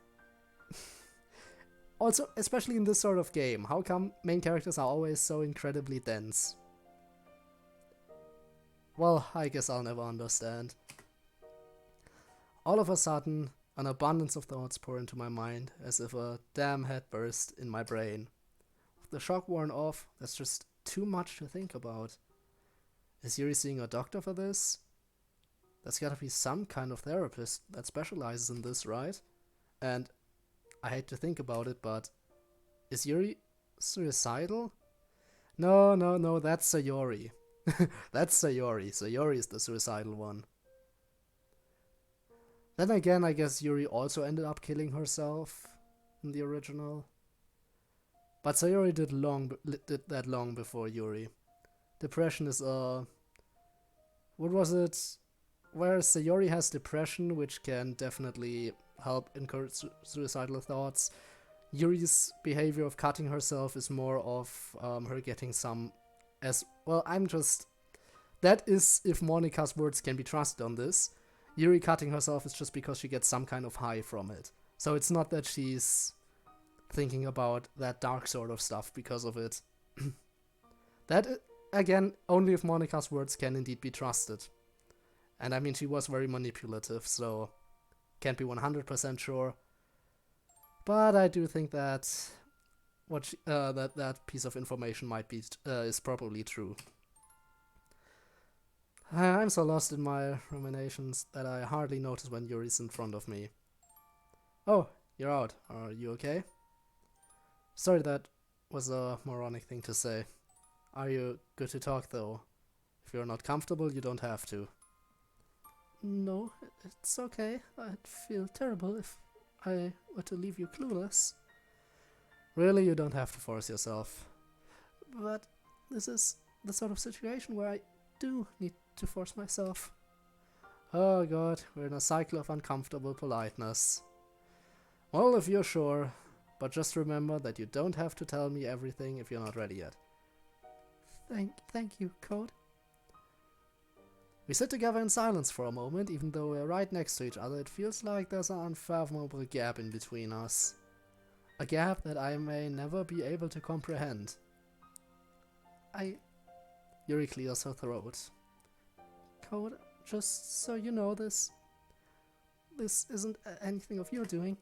Also, especially in this sort of game. How come main characters are always so incredibly dense? Well, I guess I'll never understand. All of a sudden, an abundance of thoughts pour into my mind, as if a dam had burst in my brain. With the shock worn off, there's just too much to think about. Is Yuri seeing a doctor for this? There's gotta be some kind of therapist that specializes in this, right? And I hate to think about it, but is Yuri suicidal? No, that's Sayori. That's Sayori. Sayori is the suicidal one. Then again, I guess Yuri also ended up killing herself in the original. But Sayori did that long before Yuri. Depression is what was it? Whereas Sayori has depression, which can definitely help encourage suicidal thoughts, Yuri's behavior of cutting herself is more of her getting some... Well, I'm just That is if Monika's words can be trusted on this. Yuri cutting herself is just because she gets some kind of high from it. So it's not that she's thinking about that dark sort of stuff because of it. That, again, only if Monika's words can indeed be trusted. And I mean, she was very manipulative, so can't be 100% sure. But I do think that that piece of information might be is probably true. I'm so lost in my ruminations that I hardly notice when Yuri's in front of me. Oh, you're out. Are you okay? Sorry, that was a moronic thing to say. Are you good to talk, though? If you're not comfortable, you don't have to. No, it's okay. I'd feel terrible if I were to leave you clueless. Really, you don't have to force yourself. But this is the sort of situation where I do need to force myself. Oh god, we're in a cycle of uncomfortable politeness. Well, if you're sure, but just remember that you don't have to tell me everything if you're not ready yet. Thank you, Code. We sit together in silence for a moment, even though we're right next to each other. It feels like there's an unfathomable gap in between us. A gap that I may never be able to comprehend. Yuri clears her throat. Code, just so you know, this isn't anything of your doing.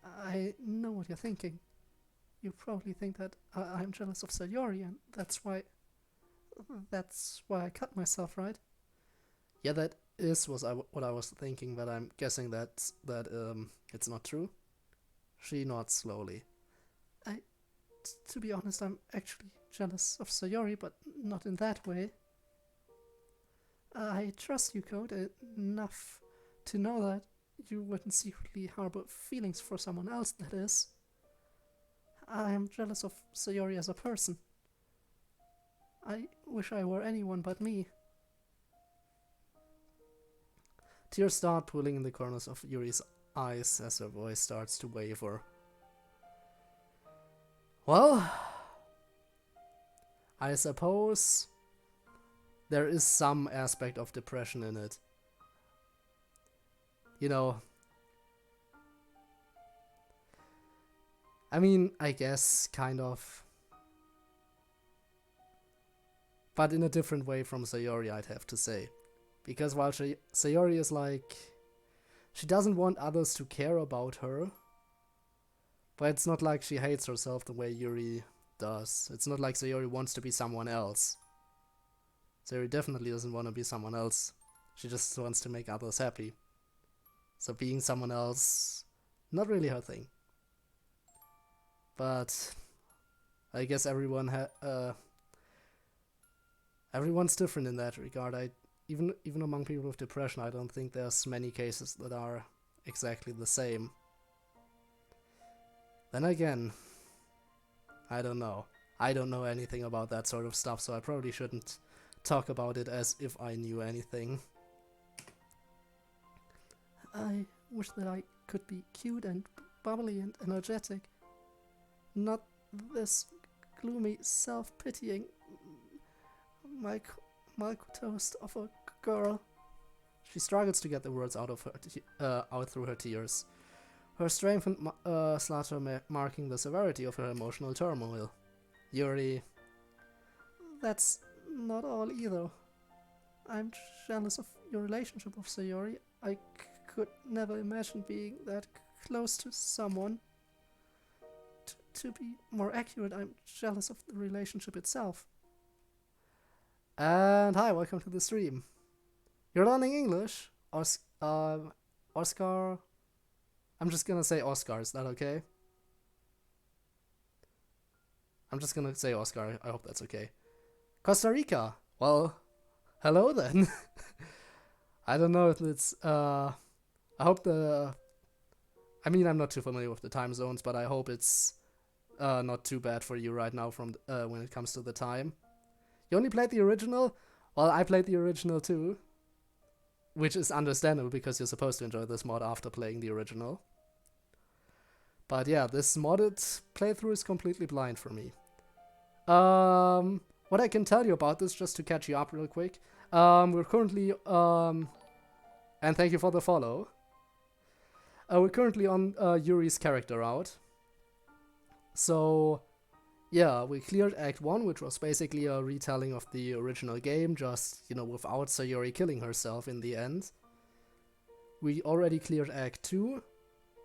I know what you're thinking. You probably think that I'm jealous of Sayori, and that's why I cut myself, right? Yeah, that is what I was thinking, but I'm guessing that it's not true. She nods slowly. To be honest, I'm actually jealous of Sayori, but not in that way. I trust you, Code, enough to know that you wouldn't secretly harbor feelings for someone else, that is. I am jealous of Sayori as a person. I wish I were anyone but me. Tears start pooling in the corners of Yuri's eyes as her voice starts to waver. Well, I suppose there is some aspect of depression in it. You know, I mean, I guess, kind of. But in a different way from Sayori, I'd have to say. Because while Sayori is like, she doesn't want others to care about her, but it's not like she hates herself the way Yuri does. It's not like Sayori wants to be someone else. Sayori definitely doesn't want to be someone else. She just wants to make others happy. So being someone else, not really her thing. But I guess everyone's different in that regard. Even among people with depression, I don't think there's many cases that are exactly the same. Then again, I don't know. I don't know anything about that sort of stuff, so I probably shouldn't talk about it as if I knew anything. I wish that I could be cute and bubbly and energetic. Not this gloomy, self-pitying milquetoast of a girl. She struggles to get the words out through her tears. Her strengthened slaughter marking the severity of her emotional turmoil. Yuri. That's not all either. I'm jealous of your relationship with Sayori. I could never imagine being that close to someone. To be more accurate, I'm jealous of the relationship itself. And hi, welcome to the stream. You're learning English? Oscar? I'm just gonna say Oscar, is that okay? I'm just gonna say Oscar, I hope that's okay. Costa Rica? Well, hello then. I don't know if it's, I hope I mean, I'm not too familiar with the time zones, but I hope it's not too bad for you right now from when it comes to the time. You only played the original? Well, I played the original too. Which is understandable because you're supposed to enjoy this mod after playing the original. But yeah, this modded playthrough is completely blind for me. What I can tell you about this, just to catch you up real quick, We're currently and thank you for the follow. We're currently on Yuri's character route. So yeah, we cleared Act 1, which was basically a retelling of the original game, just, you know, without Sayori killing herself in the end. We already cleared Act 2,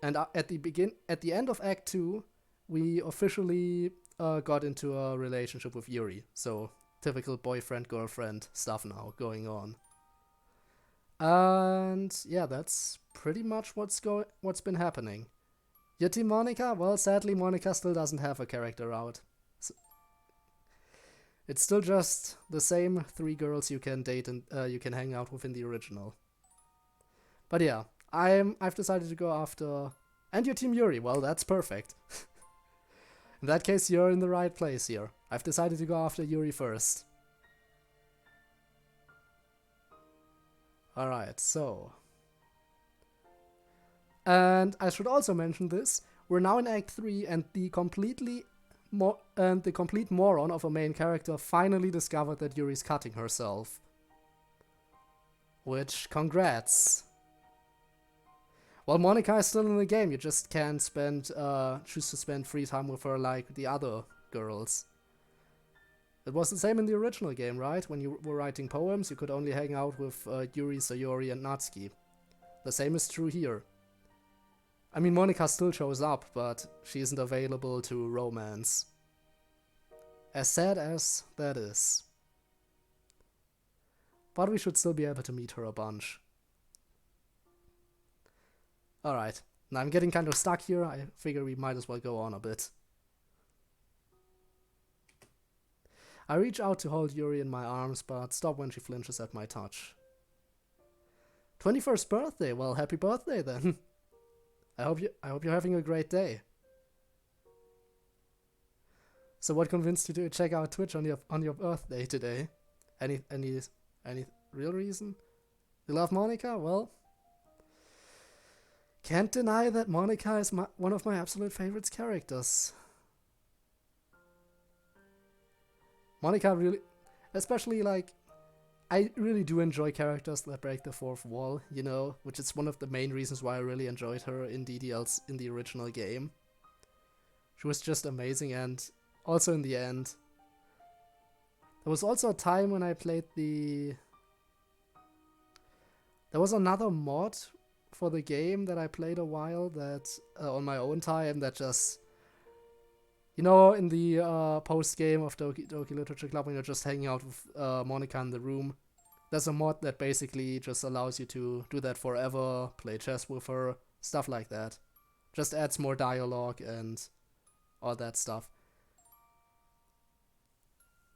and at the end of Act 2, we officially got into a relationship with Yuri. So typical boyfriend-girlfriend stuff now going on. And yeah, that's pretty much what's been happening. Your team Monica? Well, sadly, Monica still doesn't have a character out. So it's still just the same 3 girls you can date and you can hang out with in the original. But yeah, I've decided to go after... And your team Yuri, well, that's perfect. In that case, you're in the right place here. I've decided to go after Yuri first. Alright, so... And I should also mention this, we're now in Act 3 and the complete moron of a main character finally discovered that Yuri's cutting herself. Which, congrats. Well, Monica is still in the game, you just can't choose to spend free time with her like the other girls. It was the same in the original game, right? When you were writing poems, you could only hang out with Yuri, Sayori, and Natsuki. The same is true here. I mean, Monica still shows up, but she isn't available to romance. As sad as that is. But we should still be able to meet her a bunch. Alright, now I'm getting kind of stuck here, I figure we might as well go on a bit. I reach out to hold Yuri in my arms, but stop when she flinches at my touch. 21st birthday, well, happy birthday then. I hope you're having a great day. So what convinced you to check out Twitch on your birthday today? Any real reason? You love Monica? Well, can't deny that Monica is one of my absolute favorites characters. Monica really, especially like, I really do enjoy characters that break the fourth wall, you know, which is one of the main reasons why I really enjoyed her in DDLs in the original game. She was just amazing, and also in the end, there was also a time when I played there was another mod for the game that I played a while that, on my own time, that just, you know, in the post-game of Doki Literature Club, when you're just hanging out with Monica in the room, there's a mod that basically just allows you to do that forever, play chess with her, stuff like that. Just adds more dialogue and all that stuff.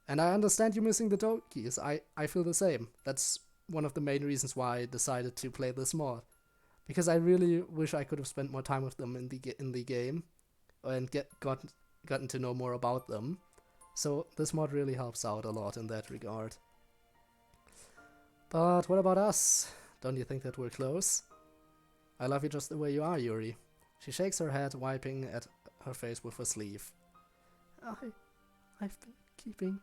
And I understand you missing the Dokis. I feel the same. That's one of the main reasons why I decided to play this mod. Because I really wish I could have spent more time with them in the game and gotten to know more about them. So this mod really helps out a lot in that regard. But what about us? Don't you think that we're close? I love you just the way you are, Yuri. She shakes her head, wiping at her face with her sleeve. I've been keeping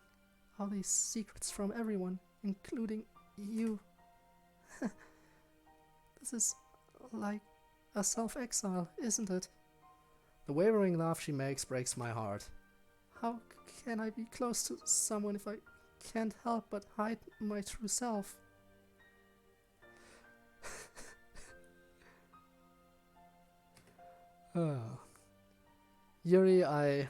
all these secrets from everyone, including you. This is like a self-exile, isn't it? The wavering laugh she makes breaks my heart. How can I be close to someone if I can't help but hide my true self? Oh. Yuri, I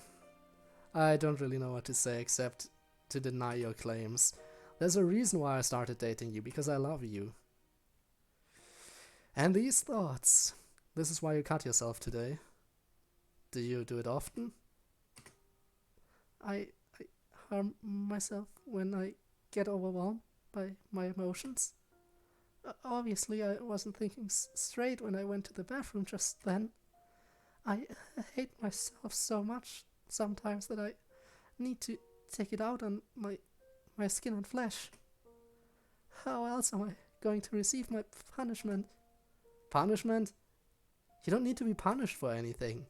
don't really know what to say except to deny your claims. There's a reason why I started dating you, because I love you. And these thoughts. This is why you cut yourself today. Do you do it often? I harm myself when I get overwhelmed by my emotions. Obviously, I wasn't thinking straight when I went to the bathroom just then. I hate myself so much sometimes that I need to take it out on my skin and flesh. How else am I going to receive my punishment? Punishment? You don't need to be punished for anything.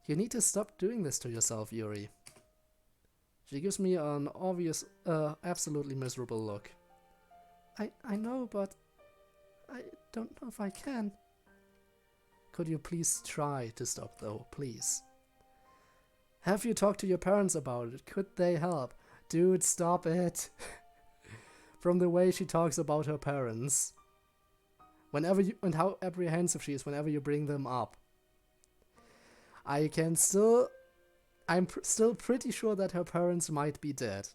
You need to stop doing this to yourself, Yuri. She gives me an obvious, absolutely miserable look. I know, but I don't know if I can. Could you please try to stop, though, please? Have you talked to your parents about it? Could they help? Dude, stop it. From the way she talks about her parents. Whenever you, and how apprehensive she is whenever you bring them up. I'm still pretty sure that her parents might be dead.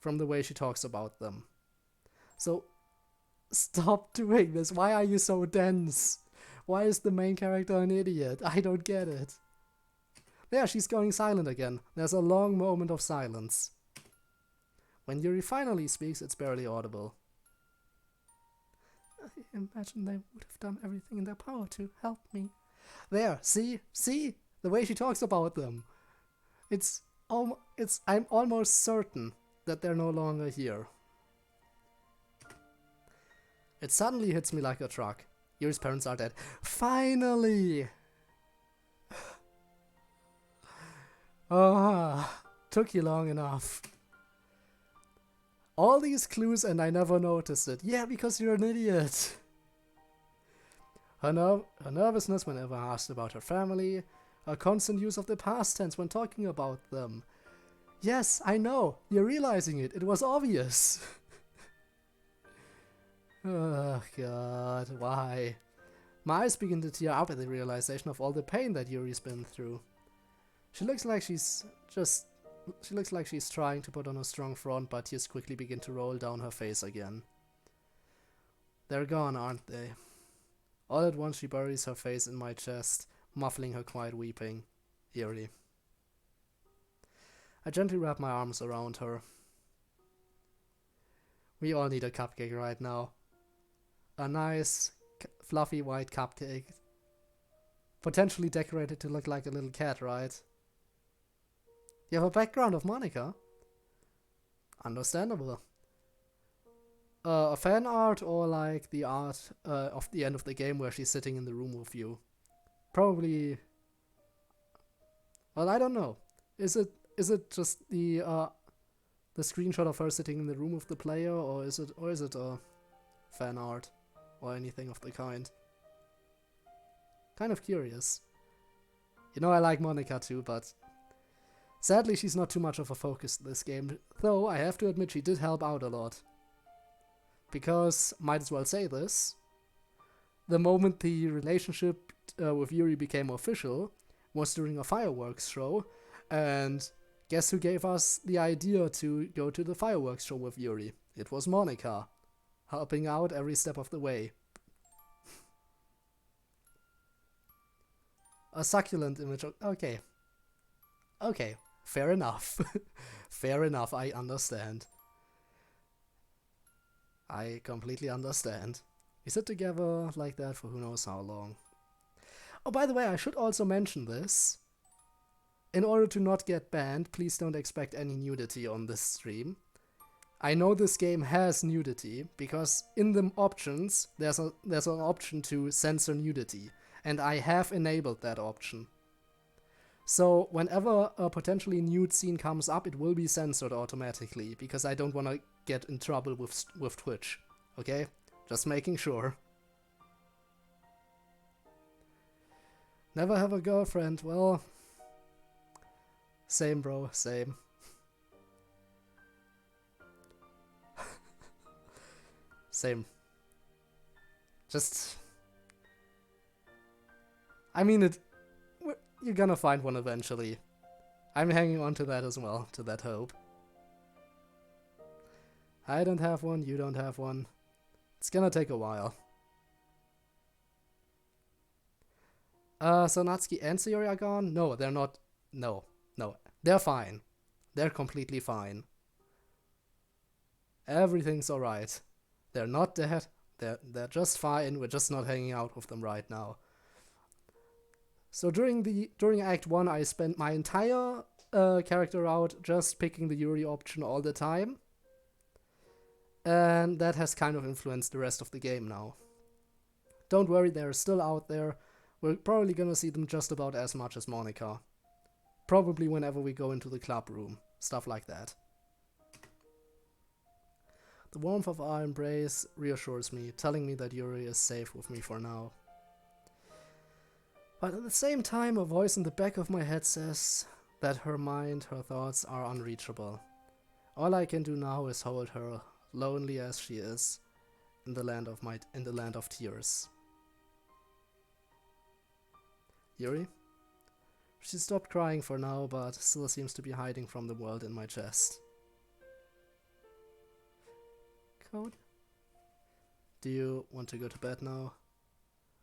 From the way she talks about them. So, stop doing this. Why are you so dense? Why is the main character an idiot? I don't get it. There, she's going silent again. There's a long moment of silence. When Yuri finally speaks, it's barely audible. I imagine they would have done everything in their power to help me. There, see? See? The way she talks about them. I'm almost certain that they're no longer here. It suddenly hits me like a truck. Yuri's parents are dead. Finally! Took you long enough. All these clues and I never noticed it. Yeah, because you're an idiot. Her nervousness whenever asked about her family. Her constant use of the past tense when talking about them. Yes, I know. You're realizing it. It was obvious. Oh god, why? My eyes begin to tear up at the realization of all the pain that Yuri's been through. She looks like she's trying to put on a strong front, but tears quickly begin to roll down her face again. They're gone, aren't they? All at once she buries her face in my chest, muffling her quiet weeping. Yuri. I gently wrap my arms around her. We all need a cupcake right now. A nice, fluffy white cupcake. Potentially decorated to look like a little cat, right? You have a background of Monica? Understandable. A fan art or like the art of the end of the game where she's sitting in the room with you? Probably... Well, I don't know. Is it just the screenshot of her sitting in the room with the player, or is it a fan art or anything of the kind? Kind of curious. You know I like Monica too, but sadly she's not too much of a focus in this game, though I have to admit she did help out a lot. Because, might as well say this, the moment the relationship with Yuri became official was during a fireworks show, and guess who gave us the idea to go to the fireworks show with Yuri? It was Monica, helping out every step of the way. A succulent image of... Okay. Okay, fair enough. Fair enough, I understand. I completely understand. We sit together like that for who knows how long. Oh, by the way, I should also mention this. In order to not get banned, please don't expect any nudity on this stream. I know this game has nudity, because in the options, there's an option to censor nudity, and I have enabled that option. So whenever a potentially nude scene comes up, it will be censored automatically, because I don't want to get in trouble with Twitch. Okay? Just making sure. Never have a girlfriend. Well, same bro, same. Same. Just... I mean, you're gonna find one eventually. I'm hanging on to that as well, to that hope. I don't have one, you don't have one. It's gonna take a while. So Natsuki and Sayori are gone? No, they're not. No. They're fine. They're completely fine. Everything's alright. They're not dead. They're just fine. We're just not hanging out with them right now. So during Act 1, I spent my entire character route just picking the Yuri option all the time. And that has kind of influenced the rest of the game now. Don't worry, they're still out there. We're probably gonna see them just about as much as Monica. Probably whenever we go into the club room. Stuff like that. The warmth of our embrace reassures me, telling me that Yuri is safe with me for now. But at the same time, a voice in the back of my head says that her mind, her thoughts are unreachable. All I can do now is hold her, lonely as she is, in the land of tears. Yuri? She stopped crying for now, but still seems to be hiding from the world in my chest. Code? Do you want to go to bed now?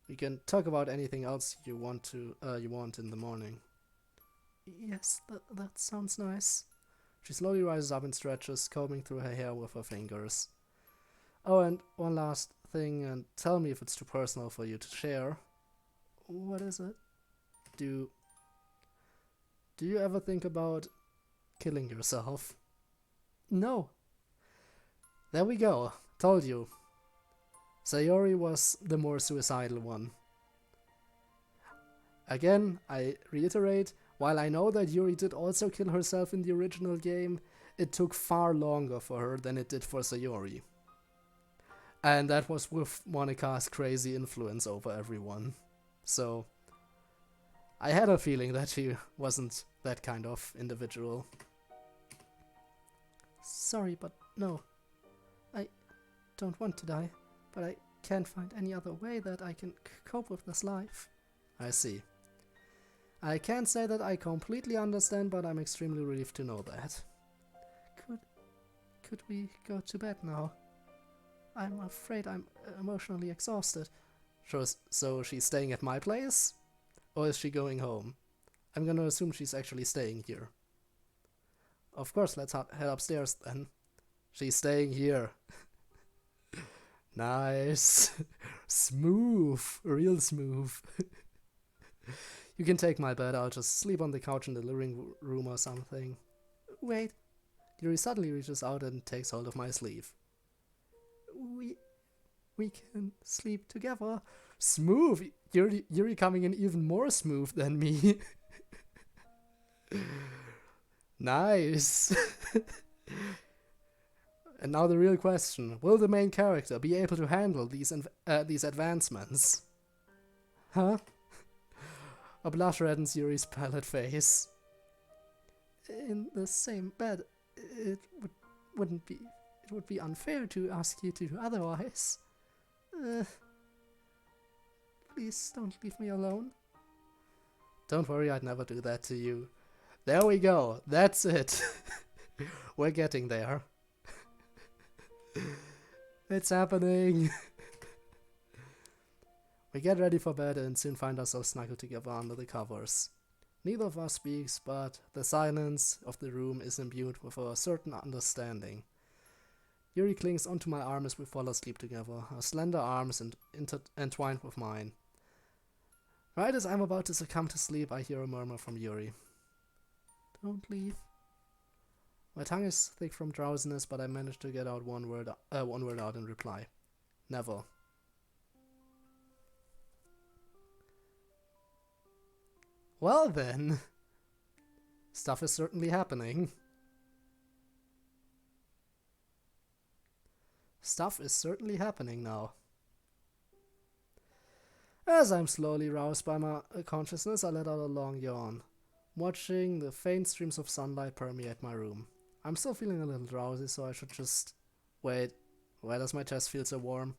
We can talk about anything else you want in the morning. Yes, that sounds nice. She slowly rises up and stretches, combing through her hair with her fingers. Oh, and one last thing, and tell me if it's too personal for you to share. What is it? Do you ever think about killing yourself? No. There we go. Told you. Sayori was the more suicidal one. Again, I reiterate, while I know that Yuri did also kill herself in the original game, it took far longer for her than it did for Sayori. And that was with Monika's crazy influence over everyone. So, I had a feeling that she wasn't that kind of individual. Sorry, but no. I don't want to die, but I can't find any other way that I can cope with this life. I see. I can't say that I completely understand, but I'm extremely relieved to know that. Could we go to bed now? I'm afraid I'm emotionally exhausted. So she's staying at my place? Or is she going home? I'm gonna assume she's actually staying here. Of course, let's head upstairs then. She's staying here. Nice. Smooth. Real smooth. You can take my bed, I'll just sleep on the couch in the living room or something. Wait. Yuri suddenly reaches out and takes hold of my sleeve. We can sleep together. Smooth! Yuri coming in even more smooth than me. Nice. And now the real question. Will the main character be able to handle these advancements? Huh? A blush reddens Yuri's pallid face. In the same bed, it would be unfair to ask you to do otherwise. Please don't leave me alone. Don't worry, I'd never do that to you. There we go. That's it. We're getting there. It's happening. We get ready for bed and soon find ourselves snuggled together under the covers. Neither of us speaks, but the silence of the room is imbued with a certain understanding. Yuri clings onto my arm as we fall asleep together, her slender arms entwined with mine. Right as I'm about to succumb to sleep, I hear a murmur from Yuri. Don't leave. My tongue is thick from drowsiness, but I manage to get out one word out in reply. Never. Well then. Stuff is certainly happening. Stuff is certainly happening now. As I'm slowly roused by my consciousness, I let out a long yawn, watching the faint streams of sunlight permeate my room. I'm still feeling a little drowsy, so I should just... Wait, why does my chest feel so warm?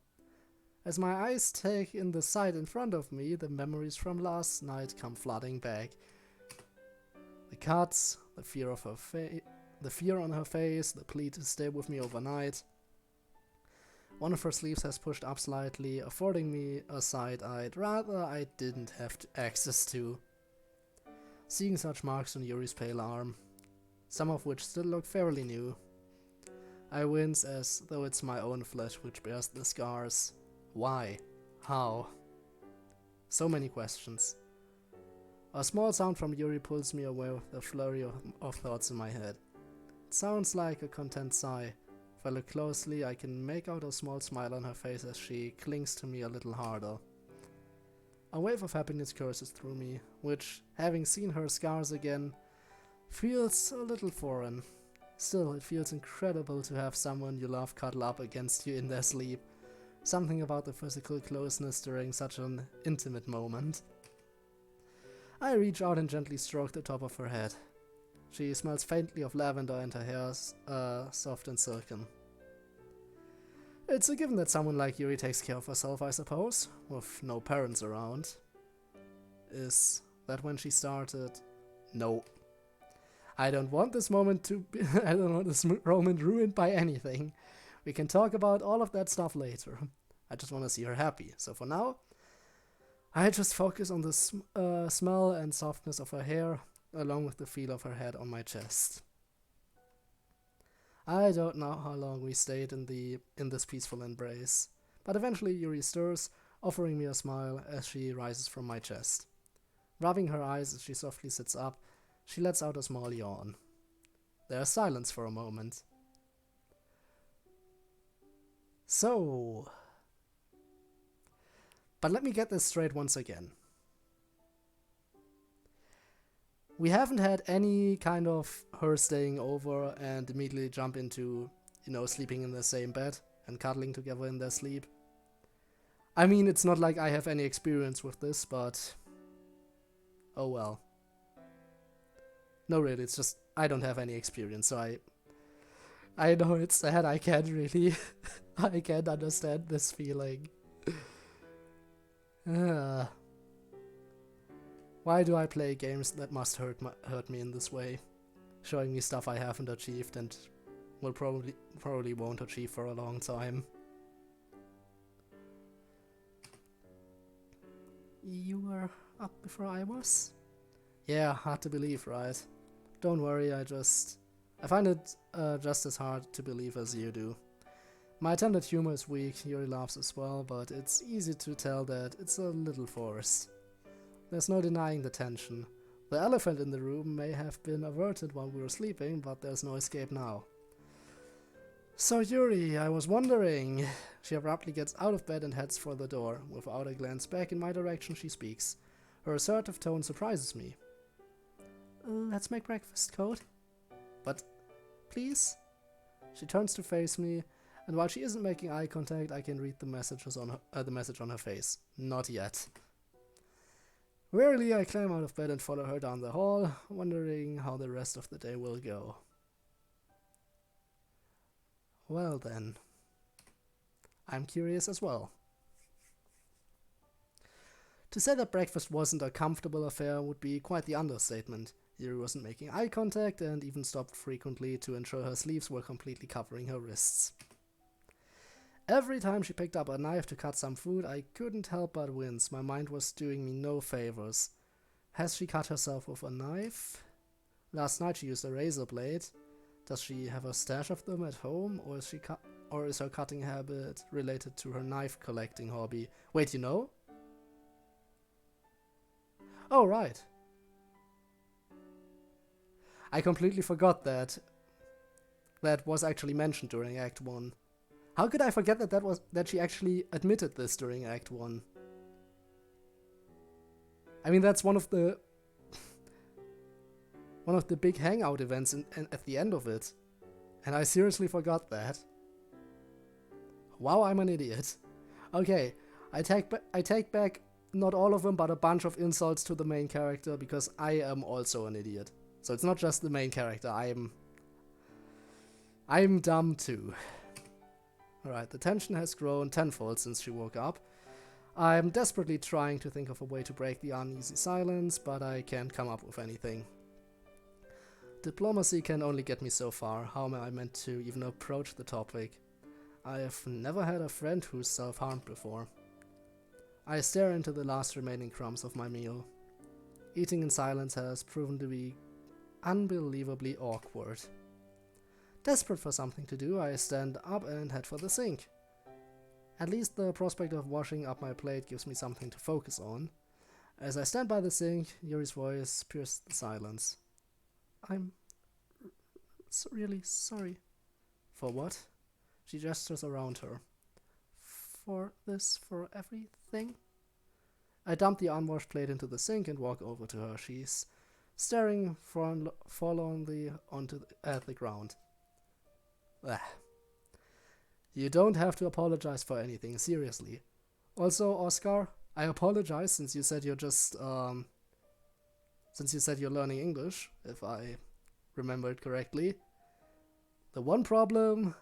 As my eyes take in the sight in front of me, the memories from last night come flooding back. The cuts, the fear on her face, the plea to stay with me overnight. One of her sleeves has pushed up slightly, affording me a side I'd rather I didn't have access to. Seeing such marks on Yuri's pale arm, some of which still look fairly new, I wince as though it's my own flesh which bears the scars. Why? How? So many questions. A small sound from Yuri pulls me away with a flurry of thoughts in my head. It sounds like a content sigh. If I look closely, I can make out a small smile on her face as she clings to me a little harder. A wave of happiness courses through me, which, having seen her scars again, feels a little foreign. Still, it feels incredible to have someone you love cuddle up against you in their sleep. Something about the physical closeness during such an intimate moment. I reach out and gently stroke the top of her head. She smells faintly of lavender and her hair is soft and silken. It's a given that someone like Yuri takes care of herself, I suppose, with no parents around. Is that when she started? No. I don't want this moment to be I don't want this moment ruined by anything. We can talk about all of that stuff later. I just want to see her happy. So for now, I just focus on the smell and softness of her hair, along with the feel of her head on my chest. I don't know how long we stayed in this peaceful embrace, but eventually Yuri stirs, offering me a smile as she rises from my chest. Rubbing her eyes as she softly sits up, she lets out a small yawn. There is silence for a moment. So... But let me get this straight once again. We haven't had any kind of her staying over and immediately jump into, sleeping in the same bed and cuddling together in their sleep. I mean, it's not like I have any experience with this, but... oh well. No, really, it's just I don't have any experience, so I know it's sad, I can't really... I can't understand this feeling. Why do I play games that must hurt me in this way? Showing me stuff I haven't achieved and will probably won't achieve for a long time. You were up before I was? Yeah, hard to believe, right? Don't worry, I find it just as hard to believe as you do. My attempted humor is weak, Yuri laughs as well, but it's easy to tell that it's a little forced. There's no denying the tension. The elephant in the room may have been averted while we were sleeping, but there's no escape now. So Yuri, I was wondering... She abruptly gets out of bed and heads for the door. Without a glance back in my direction, she speaks. Her assertive tone surprises me. Let's make breakfast, Code. But, please? She turns to face me, and while she isn't making eye contact, I can read the message on her face. Not yet. Wearily, I climb out of bed and follow her down the hall, wondering how the rest of the day will go. Well then. I'm curious as well. To say that breakfast wasn't a comfortable affair would be quite the understatement. Yuri wasn't making eye contact and even stopped frequently to ensure her sleeves were completely covering her wrists. Every time she picked up a knife to cut some food, I couldn't help but wince. My mind was doing me no favors. Has she cut herself with a knife? Last night she used a razor blade. Does she have a stash of them at home, or is her cutting habit related to her knife collecting hobby? Wait, you know? Oh, right. I completely forgot that was actually mentioned during Act 1. How could I forget that she actually admitted this during Act 1? I mean, that's one of the big hangout events at the end of it. And I seriously forgot that. Wow, I'm an idiot. Okay, I take back not all of them, but a bunch of insults to the main character, because I am also an idiot. So it's not just the main character, I'm dumb too. Alright, the tension has grown tenfold since she woke up. I'm desperately trying to think of a way to break the uneasy silence, but I can't come up with anything. Diplomacy can only get me so far. How am I meant to even approach the topic? I have never had a friend who's self-harmed before. I stare into the last remaining crumbs of my meal. Eating in silence has proven to be unbelievably awkward. Desperate for something to do, I stand up and head for the sink. At least the prospect of washing up my plate gives me something to focus on. As I stand by the sink, Yuri's voice pierces the silence. I'm really sorry. For what? She gestures around her. For everything? I dump the unwashed plate into the sink and walk over to her. She's staring forlornly at the ground. Ah. You don't have to apologize for anything, seriously. Also, Oscar, I apologize since you said you're learning English, if I remember it correctly. The one problem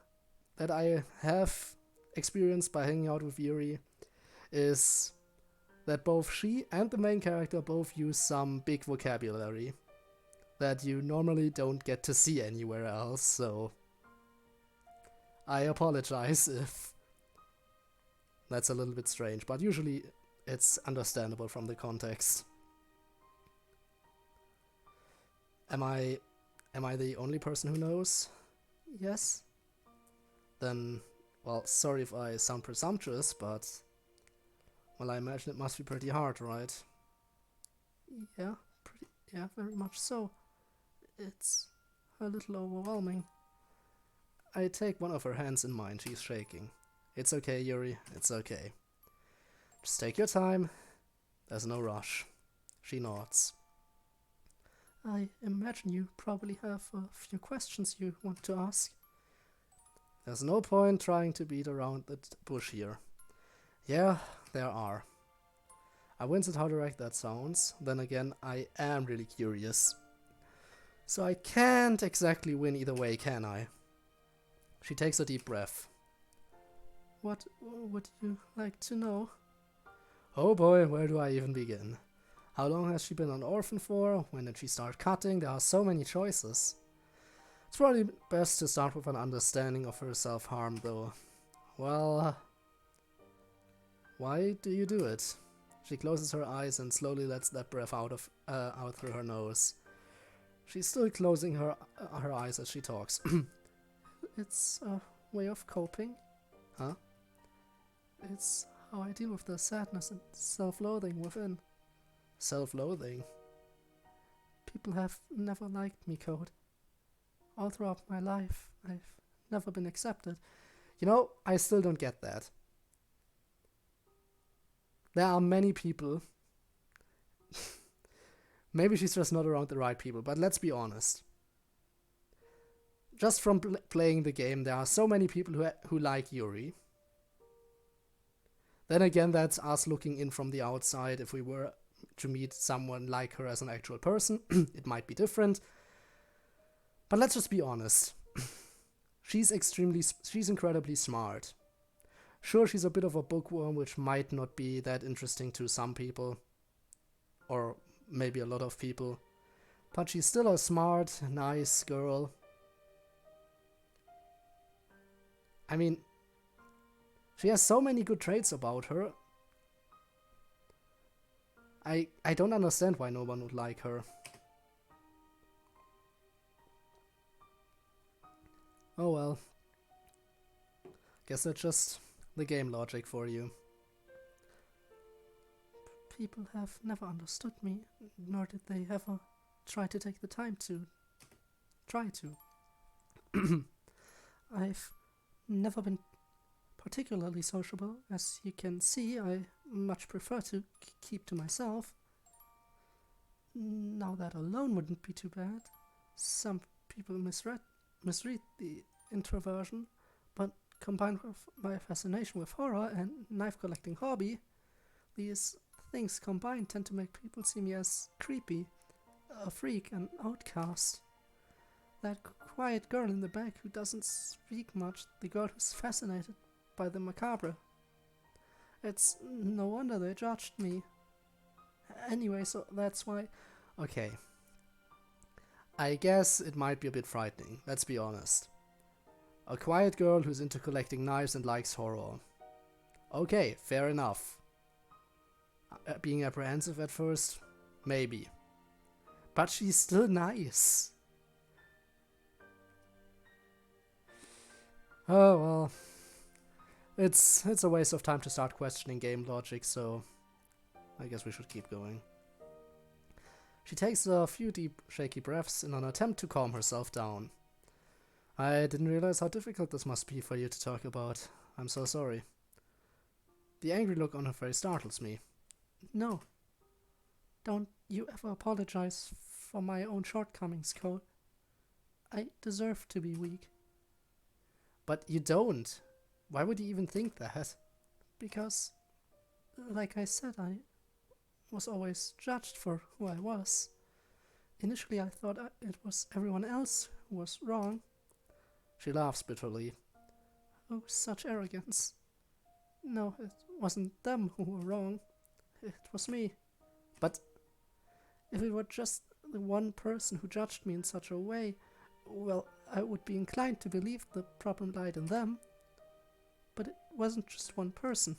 that I have experienced by hanging out with Yuri is that both she and the main character both use some big vocabulary that you normally don't get to see anywhere else, so I apologize if that's a little bit strange, but usually it's understandable from the context. Am I the only person who knows? Yes? Then, well, sorry if I sound presumptuous, but, well, I imagine it must be pretty hard, right? Yeah, very much so. It's a little overwhelming. I take one of her hands in mine, she's shaking. It's okay, Yuri, it's okay. Just take your time, there's no rush. She nods. I imagine you probably have a few questions you want to ask. There's no point trying to beat around the bush here. Yeah, there are. I wince at how direct that sounds. Then again, I am really curious. So I can't exactly win either way, can I? She takes a deep breath. What would you like to know? Oh boy, where do I even begin? How long has she been an orphan for? When did she start cutting? There are so many choices. It's probably best to start with an understanding of her self-harm, though. Well, why do you do it? She closes her eyes and slowly lets that breath out through her nose. She's still closing her eyes as she talks. It's a way of coping. Huh? It's how I deal with the sadness and self-loathing within. Self-loathing? People have never liked me, Code. All throughout my life, I've never been accepted. You know, I still don't get that. There are many people. Maybe she's just not around the right people, but let's be honest. Just from playing the game, there are so many people who like Yuri. Then again, that's us looking in from the outside. If we were to meet someone like her as an actual person, it might be different. But let's just be honest. She's incredibly smart. Sure, she's a bit of a bookworm, which might not be that interesting to some people. Or maybe a lot of people. But she's still a smart, nice girl. I mean, she has so many good traits about her. I don't understand why no one would like her. Oh well. Guess that's just the game logic for you. People have never understood me, nor did they ever try to take the time to try to. I've never been particularly sociable. As you can see, I much prefer to keep to myself. Now that alone wouldn't be too bad. Some people misread the introversion, but combined with my fascination with horror and knife collecting hobby, these things combined tend to make people see me as creepy, a freak, an outcast. That quiet girl in the back who doesn't speak much, the girl who's fascinated by the macabre. It's no wonder they judged me. Anyway, so that's why... Okay. I guess it might be a bit frightening, let's be honest. A quiet girl who's into collecting knives and likes horror. Okay, fair enough. Being apprehensive at first? Maybe. But she's still nice. Oh well. It's a waste of time to start questioning game logic, so I guess we should keep going. She takes a few deep, shaky breaths in an attempt to calm herself down. I didn't realize how difficult this must be for you to talk about. I'm so sorry. The angry look on her face startles me. No. Don't you ever apologize for my own shortcomings, Code. I deserve to be weak. But you don't. Why would you even think that? Because, like I said, I was always judged for who I was. Initially, I thought it was everyone else who was wrong. She laughs bitterly. Oh, such arrogance. No, it wasn't them who were wrong. It was me. But if it were just the one person who judged me in such a way, well, I would be inclined to believe the problem lied in them. But it wasn't just one person.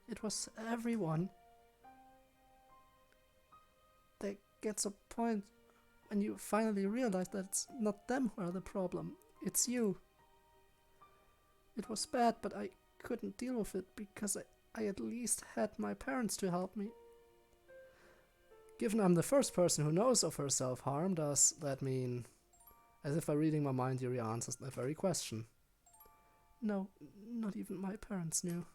It was everyone. There gets a point when you finally realize that it's not them who are the problem. It's you. It was bad, but I couldn't deal with it because I at least had my parents to help me. Given I'm the first person who knows of her self-harm, does that mean... As if by reading my mind, Yuri answers that very question. No, not even my parents knew.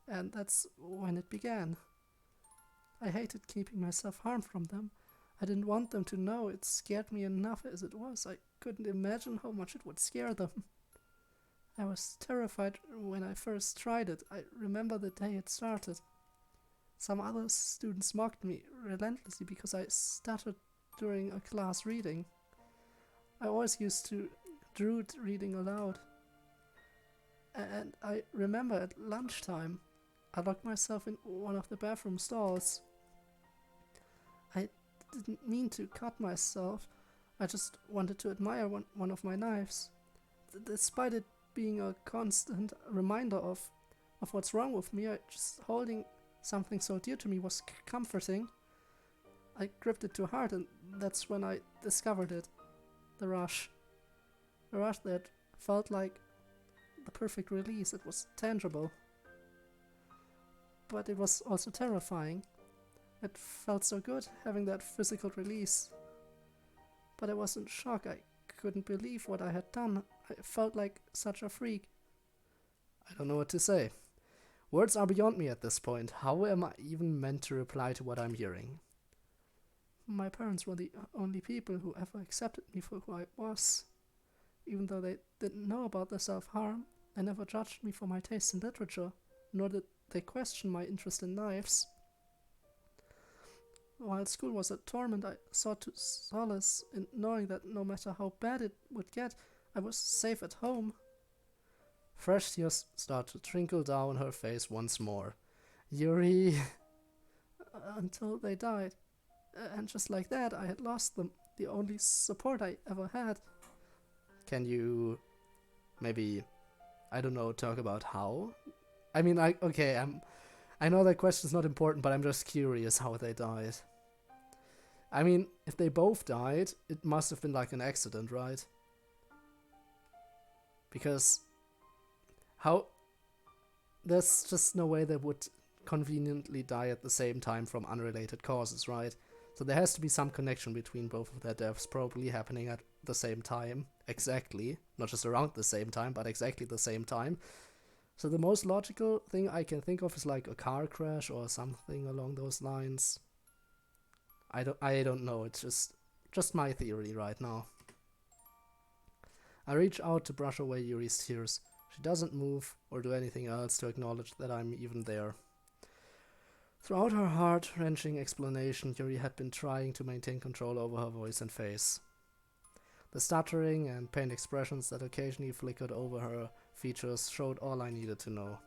And that's when it began. I hated keeping my self-harm from them. I didn't want them to know. It scared me enough as it was. I couldn't imagine how much it would scare them. I was terrified when I first tried it. I remember the day it started. Some other students mocked me relentlessly because I stuttered during a class reading. I always used to drool reading aloud. And I remember at lunchtime, I locked myself in one of the bathroom stalls. I didn't mean to cut myself. I just wanted to admire one of my knives. Despite it being a constant reminder of what's wrong with me, just holding something so dear to me was comforting. I gripped it too hard, and that's when I discovered it. The rush. The rush that felt like the perfect release. It was tangible. But it was also terrifying. It felt so good, having that physical release. But I was in shock. I couldn't believe what I had done. I felt like such a freak. I don't know what to say. Words are beyond me at this point. How am I even meant to reply to what I'm hearing? My parents were the only people who ever accepted me for who I was. Even though they didn't know about the self-harm, they never judged me for my taste in literature, nor did they question my interest in knives. While school was a torment, I sought to solace in knowing that no matter how bad it would get, I was safe at home. Fresh tears start to trickle down her face once more. Yuri... Until they died. And just like that, I had lost them, the only support I ever had. Can you maybe, I don't know, talk about how? I mean, I know that question's not important, but I'm just curious how they died. I mean, if they both died, it must have been like an accident, right? Because there's just no way they would conveniently die at the same time from unrelated causes, right? So there has to be some connection between both of their deaths, probably happening at the same time, exactly. Not just around the same time, but exactly the same time. So the most logical thing I can think of is like a car crash or something along those lines. I don't know, it's just my theory right now. I reach out to brush away Yuri's tears. She doesn't move or do anything else to acknowledge that I'm even there. Throughout her heart-wrenching explanation, Yuri had been trying to maintain control over her voice and face. The stuttering and pained expressions that occasionally flickered over her features showed all I needed to know.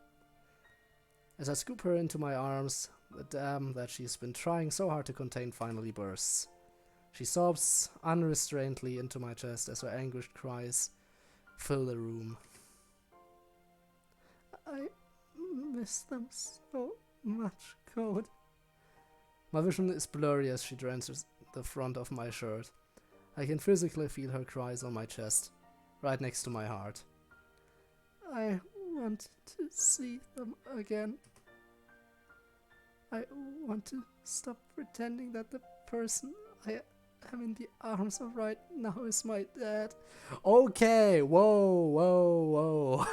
As I scoop her into my arms, the dam that she's been trying so hard to contain finally bursts. She sobs unrestrainedly into my chest as her anguished cries fill the room. I miss them so much, Code. My vision is blurry as she drenches the front of my shirt. I can physically feel her cries on my chest, right next to my heart. I want to see them again. I want to stop pretending that the person I am in the arms of right now is my dad. Okay, whoa.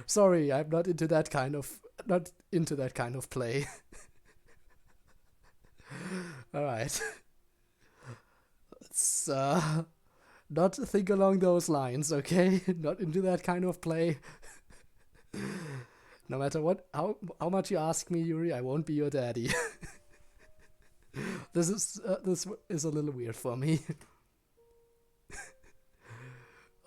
Sorry, I'm not into that kind of play. Alright. Let's not think along those lines, okay? Not into that kind of play. No matter how much you ask me, Yuri, I won't be your daddy. This is a little weird for me.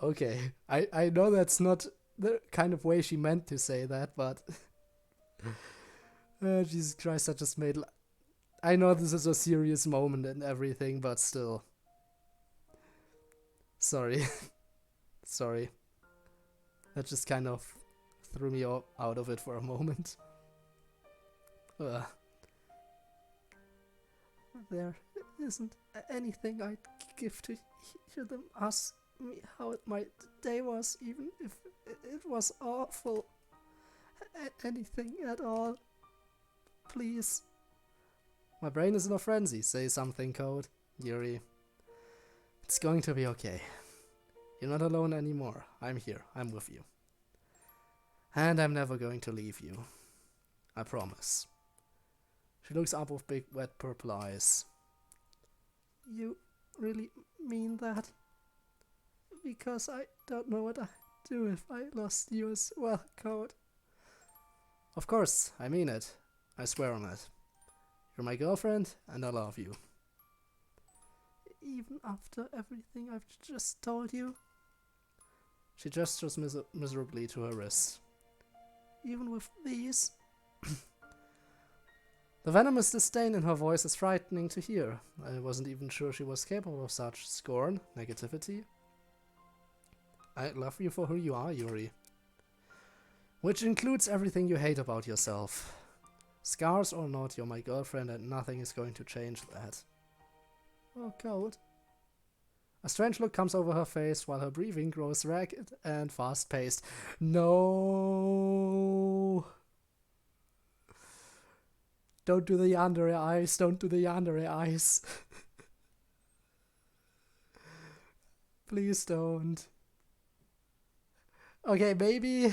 Okay, I know that's not the kind of way she meant to say that, but Jesus Christ, I just made. I know this is a serious moment and everything, but still. Sorry. Sorry. That just kind of threw me out of it for a moment. There isn't anything I'd give to hear them ask me how my day was, even if it was awful. Anything at all. Please. My brain is in a frenzy. Say something, Code. Yuri. It's going to be okay. You're not alone anymore. I'm here. I'm with you. And I'm never going to leave you. I promise. She looks up with big, wet purple eyes. You really mean that? Because I don't know what I'd do if I lost you as well, Code. Of course, I mean it. I swear on it. You're my girlfriend, and I love you. Even after everything I've just told you? She gestures miserably to her wrist. Even with these? The venomous disdain in her voice is frightening to hear. I wasn't even sure she was capable of such scorn, negativity. I love you for who you are, Yuri. Which includes everything you hate about yourself. Scars or not, you're my girlfriend and nothing is going to change that. Oh, Code. A strange look comes over her face while her breathing grows ragged and fast-paced. No! Don't do the yandere eyes, don't do the yandere eyes. Please don't. Okay, maybe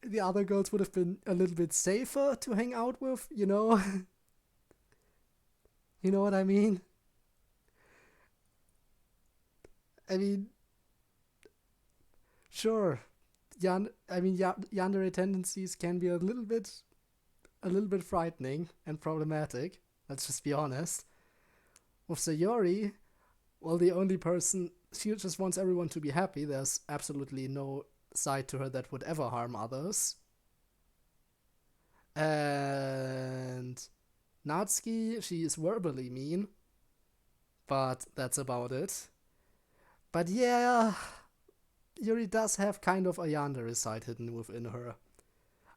the other girls would have been a little bit safer to hang out with, you know? You know what I mean? I mean, sure. Yandere tendencies can be a little bit frightening and problematic. Let's just be honest. With Sayori, well, the only person, she just wants everyone to be happy. There's absolutely no side to her that would ever harm others. And Natsuki, she is verbally mean, but that's about it. But yeah, Yuri does have kind of a yandere side hidden within her.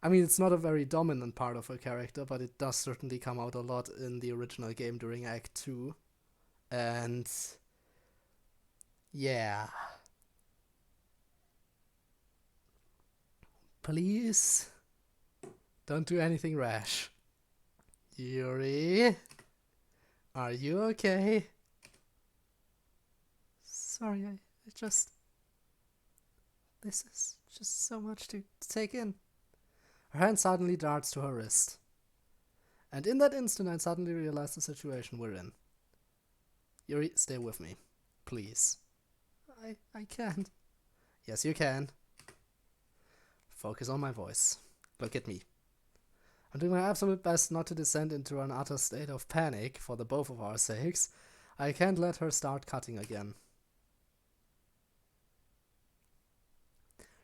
I mean, it's not a very dominant part of her character, but it does certainly come out a lot in the original game during Act 2. And yeah. Please don't do anything rash. Yuri, are you okay? Sorry, I just... This is just so much to take in. Her hand suddenly darts to her wrist. And in that instant, I suddenly realize the situation we're in. Yuri, stay with me. Please. I can't. Yes, you can. Focus on my voice. Look at me. I'm doing my absolute best not to descend into an utter state of panic for the both of our sakes. I can't let her start cutting again.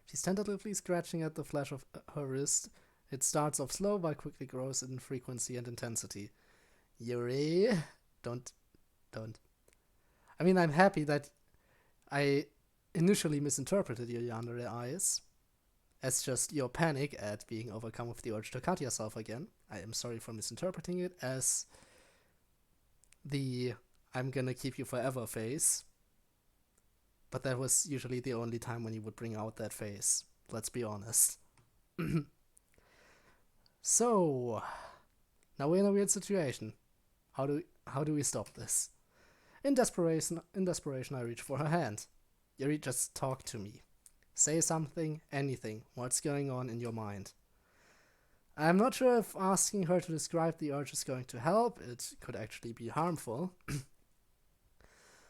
She's tentatively scratching at the flesh of her wrist. It starts off slow but quickly grows in frequency and intensity. Yuri, don't. I mean, I'm happy that I initially misinterpreted your yandere eyes as just your panic at being overcome with the urge to cut yourself again. I am sorry for misinterpreting it as the I'm gonna keep you forever face. But that was usually the only time when you would bring out that face. Let's be honest. So, now we're in a weird situation. How do we stop this? In desperation, I reach for her hand. Yuri, just talk to me. Say something, anything. What's going on in your mind? I'm not sure if asking her to describe the urge is going to help. It could actually be harmful.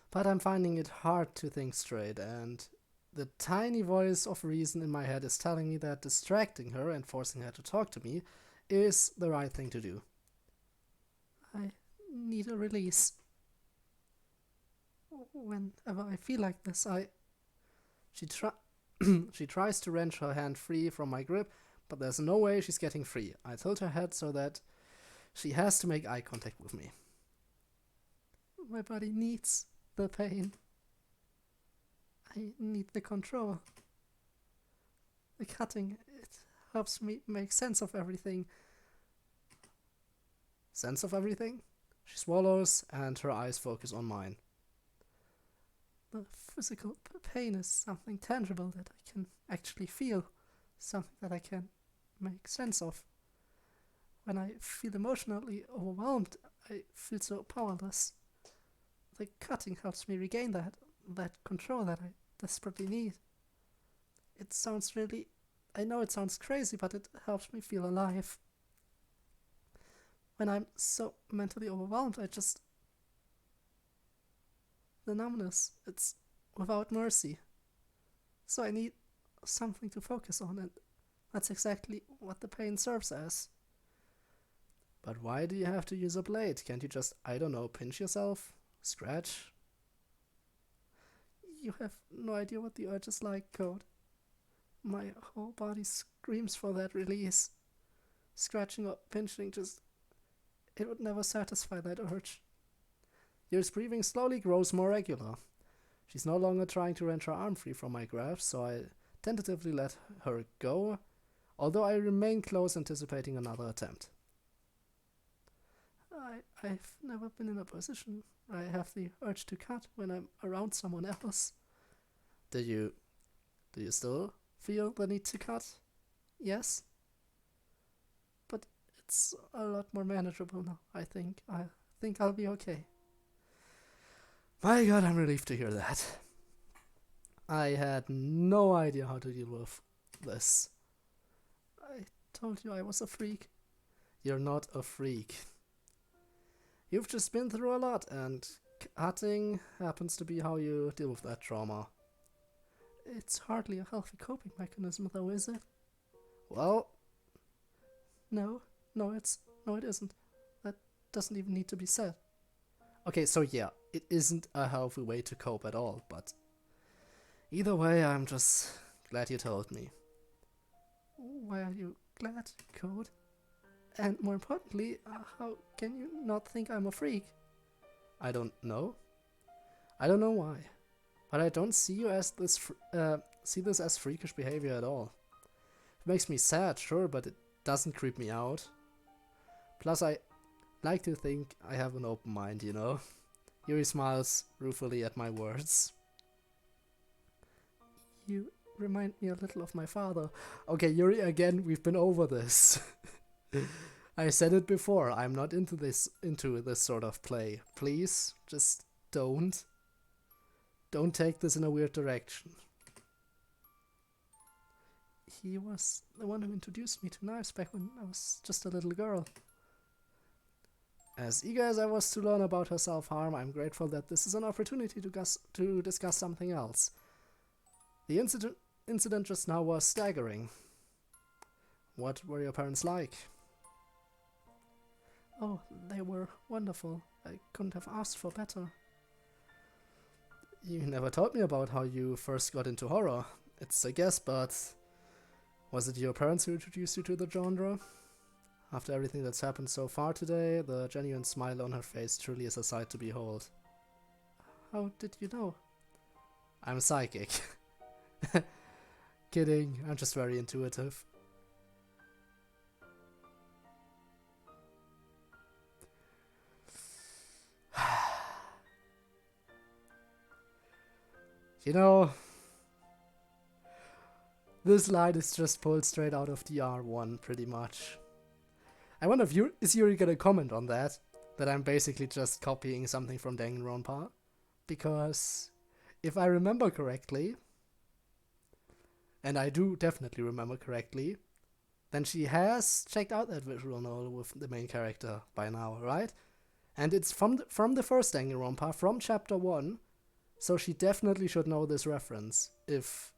But I'm finding it hard to think straight, and the tiny voice of reason in my head is telling me that distracting her and forcing her to talk to me is the right thing to do. I need a release. Whenever I feel like this, She tries to wrench her hand free from my grip, but there's no way she's getting free. I tilt her head so that she has to make eye contact with me. My body needs the pain. I need the control. The cutting, it helps me make sense of everything. Sense of everything? She swallows and her eyes focus on mine. The physical pain is something tangible that I can actually feel, something that I can make sense of. When I feel emotionally overwhelmed, I feel so powerless. The cutting helps me regain that control that I desperately need. I know it sounds crazy, but it helps me feel alive. When I'm so mentally overwhelmed, the numbness, it's without mercy. So I need something to focus on, and that's exactly what the pain serves as. But why do you have to use a blade? Can't you just, I don't know, pinch yourself? Scratch? You have no idea what the urge is like, Code. My whole body screams for that release. Scratching or pinching it would never satisfy that urge. Yuri's breathing slowly grows more regular. She's no longer trying to wrench her arm free from my grasp, so I tentatively let her go, although I remain close, anticipating another attempt. I've never been in a position where I have the urge to cut when I'm around someone else. Do you still feel the need to cut? Yes? But it's a lot more manageable now, I think. I think I'll be okay. My god, I'm relieved to hear that. I had no idea how to deal with this. I told you I was a freak. You're not a freak. You've just been through a lot, and cutting happens to be how you deal with that trauma. It's hardly a healthy coping mechanism, though, is it? Well... No, it isn't. That doesn't even need to be said. Okay, so yeah, it isn't a healthy way to cope at all, but... Either way, I'm just glad you told me. Why are you glad, Code? And more importantly, how can you not think I'm a freak? I don't know. I don't know why. But I don't see you as see this as freakish behavior at all. It makes me sad, sure, but it doesn't creep me out. Plus, I like to think I have an open mind, you know? Yuri smiles ruefully at my words. You remind me a little of my father. Okay, Yuri, again, we've been over this. I said it before, I'm not into this sort of play. Please, just don't. Don't take this in a weird direction. He was the one who introduced me to knives back when I was just a little girl. As eager as I was to learn about her self-harm, I'm grateful that this is an opportunity to discuss something else. The incident just now was staggering. What were your parents like? Oh, they were wonderful. I couldn't have asked for better. You never told me about how you first got into horror. It's a guess, but... Was it your parents who introduced you to the genre? After everything that's happened so far today, the genuine smile on her face truly is a sight to behold. How did you know? I'm psychic. Kidding, I'm just very intuitive. You know, this line is just pulled straight out of the R1, pretty much. I wonder if is Yuri gonna comment on that? That I'm basically just copying something from Danganronpa? Because if I remember correctly, and I do definitely remember correctly, then she has checked out that visual novel with the main character by now, right? And it's from the first Danganronpa, from chapter 1, so she definitely should know this reference if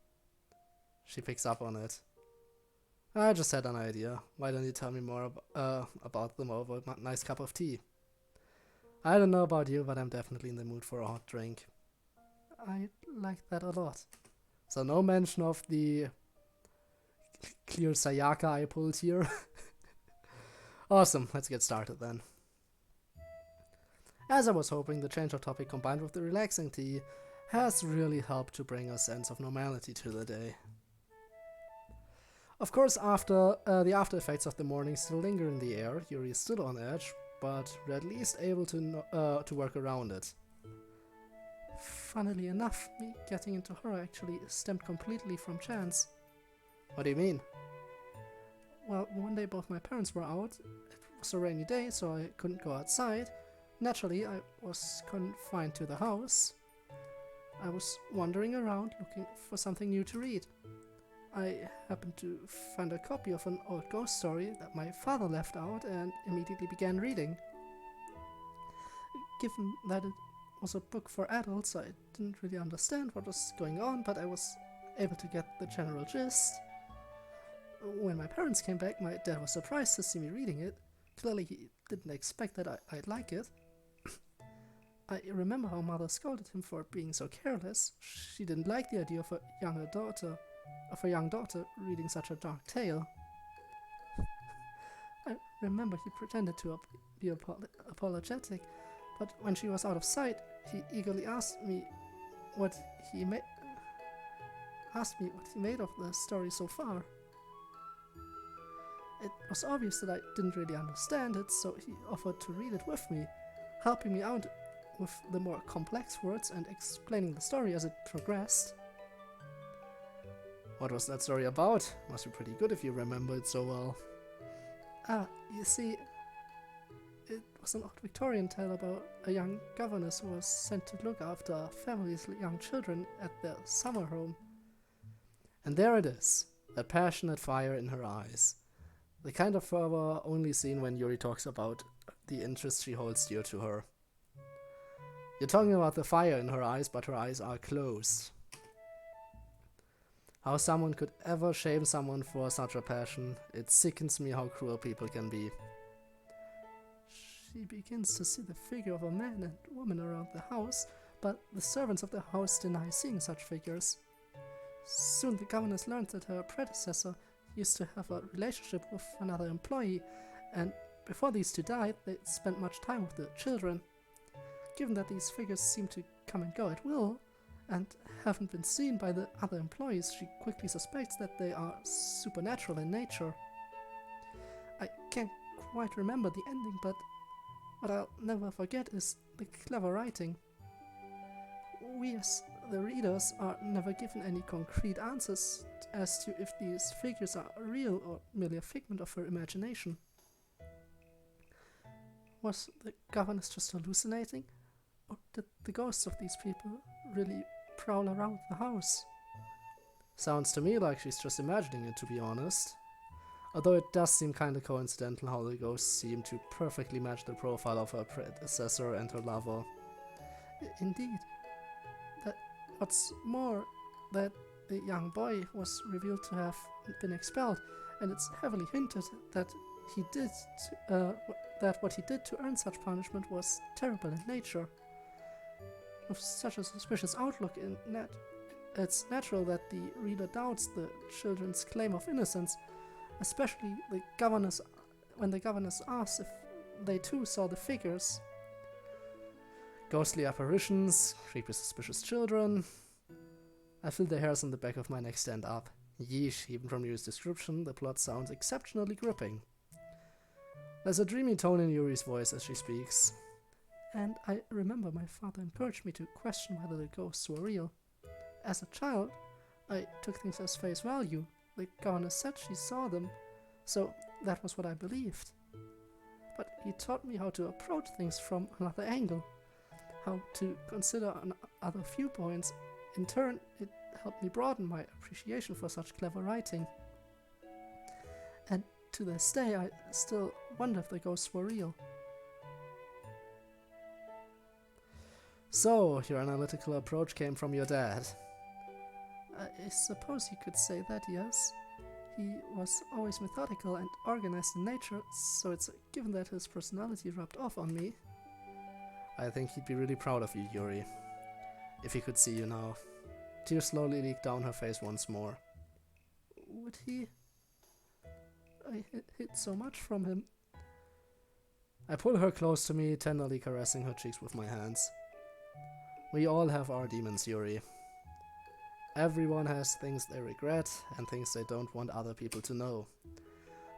she picks up on it. I just had an idea. Why don't you tell me more about them over a nice cup of tea? I don't know about you, but I'm definitely in the mood for a hot drink. I like that a lot. So no mention of the clear Sayaka I pulled here. Awesome, let's get started then. As I was hoping, the change of topic combined with the relaxing tea has really helped to bring a sense of normality to the day. Of course, after the after effects of the morning still linger in the air, Yuri is still on edge, but we're at least able to work around it. Funnily enough, me getting into horror actually stemmed completely from chance. What do you mean? Well, one day both my parents were out. It was a rainy day, so I couldn't go outside. Naturally, I was confined to the house. I was wandering around looking for something new to read. I happened to find a copy of an old ghost story that my father left out and immediately began reading. Given that it was a book for adults, I didn't really understand what was going on, but I was able to get the general gist. When my parents came back, my dad was surprised to see me reading it. Clearly he didn't expect that I'd like it. I remember how mother scolded him for being so careless. She didn't like the idea of a young daughter reading such a dark tale. I remember he pretended to be apologetic, but when she was out of sight, he eagerly asked me what he made of the story so far. It was obvious that I didn't really understand it, so he offered to read it with me, helping me out with the more complex words and explaining the story as it progressed. What was that story about? Must be pretty good if you remember it so well. You see, it was an old Victorian tale about a young governess who was sent to look after a family's young children at their summer home. And there it is, that passionate fire in her eyes. The kind of fervor only seen when Yuri talks about the interest she holds dear to her. You're talking about the fire in her eyes, but her eyes are closed. How someone could ever shame someone for such a passion, it sickens me how cruel people can be. She begins to see the figure of a man and woman around the house, but the servants of the house deny seeing such figures. Soon the governess learned that her predecessor used to have a relationship with another employee, and before these two died, they spent much time with the children. Given that these figures seem to come and go at will, and haven't been seen by the other employees, she quickly suspects that they are supernatural in nature. I can't quite remember the ending, but what I'll never forget is the clever writing. We as the readers are never given any concrete answers as to if these figures are real or merely a figment of her imagination. Was the governess just hallucinating? Or did the ghosts of these people really prowl around the house? Sounds to me like she's just imagining it, to be honest. Although it does seem kinda coincidental how the ghosts seem to perfectly match the profile of her predecessor and her lover. Indeed. What's more, that the young boy was revealed to have been expelled, and it's heavily hinted that what he did to earn such punishment was terrible in nature. With such a suspicious outlook it's natural that the reader doubts the children's claim of innocence, especially when the governess asks if they too saw the figures. Ghostly apparitions, creepy suspicious children. I feel the hairs on the back of my neck stand up. Yeesh, even from Yuri's description, the plot sounds exceptionally gripping. There's a dreamy tone in Yuri's voice as she speaks. And I remember my father encouraged me to question whether the ghosts were real. As a child, I took things as face value. The governess said she saw them, so that was what I believed. But he taught me how to approach things from another angle, how to consider other viewpoints. In turn, it helped me broaden my appreciation for such clever writing. And to this day, I still wonder if the ghosts were real. So, your analytical approach came from your dad. I suppose you could say that, yes. He was always methodical and organized in nature, so it's a given that his personality rubbed off on me. I think he'd be really proud of you, Yuri. If he could see you now. Tears slowly leaked down her face once more. Would he? I hid so much from him. I pull her close to me, tenderly caressing her cheeks with my hands. We all have our demons, Yuri. Everyone has things they regret and things they don't want other people to know.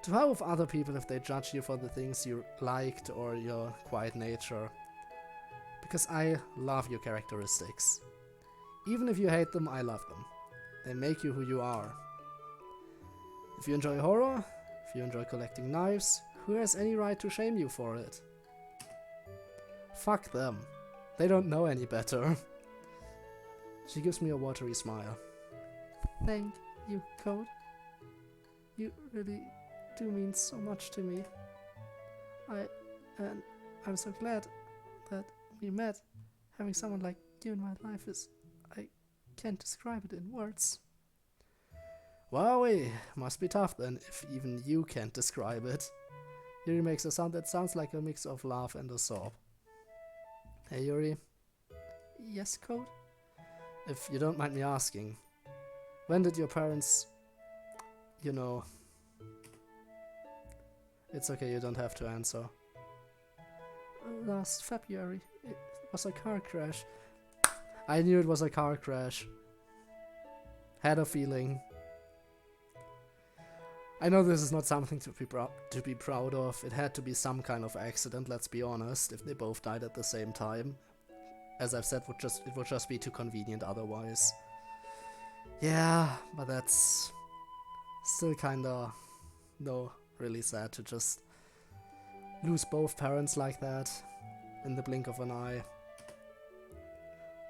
To hell with other people if they judge you for the things you liked or your quiet nature. Because I love your characteristics. Even if you hate them, I love them. They make you who you are. If you enjoy horror, if you enjoy collecting knives, who has any right to shame you for it? Fuck them. They don't know any better. She gives me a watery smile. Thank you, Code. You really do mean so much to me. I'm so glad that we met. Having someone like you in my life is... I can't describe it in words. Wowee, must be tough then, if even you can't describe it. Yuri makes a sound that sounds like a mix of laugh and a sob. Hey Yuri. Yes, Code? If you don't mind me asking, when did your parents, you know... It's okay, you don't have to answer. Last February. It was a car crash. I knew it was a car crash. Had a feeling. I know this is not something to be proud of. It had to be some kind of accident, let's be honest, if they both died at the same time. As I've said, it would just be too convenient otherwise. Yeah, but that's still kinda, no, really sad to just lose both parents like that in the blink of an eye.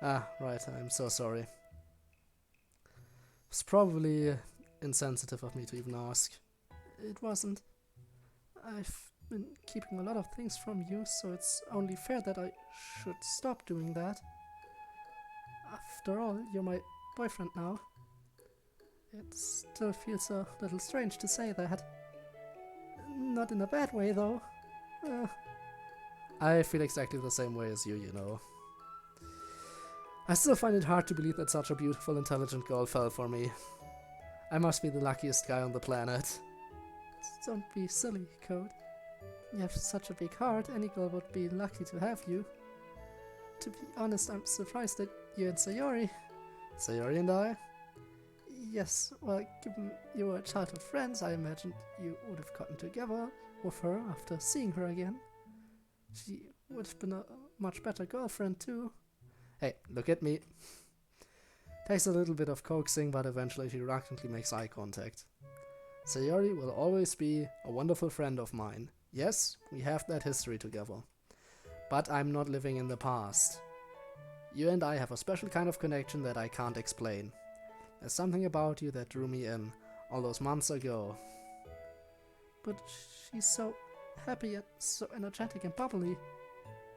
Ah, right, I'm so sorry. It's probably insensitive of me to even ask. It wasn't. I've been keeping a lot of things from you, so it's only fair that I should stop doing that. After all, you're my boyfriend now. It still feels a little strange to say that. Not in a bad way, though. I feel exactly the same way as you know. I still find it hard to believe that such a beautiful, intelligent girl fell for me. I must be the luckiest guy on the planet. Don't be silly, Code. You have such a big heart, any girl would be lucky to have you. To be honest, I'm surprised that you and Sayori... Sayori and I? Yes, well, given you were childhood friends, I imagined you would have gotten together with her after seeing her again. She would have been a much better girlfriend too. Hey, look at me. Takes a little bit of coaxing, but eventually she reluctantly makes eye contact. Sayori will always be a wonderful friend of mine. Yes, we have that history together. But I'm not living in the past. You and I have a special kind of connection that I can't explain. There's something about you that drew me in all those months ago. But she's so happy and so energetic and bubbly.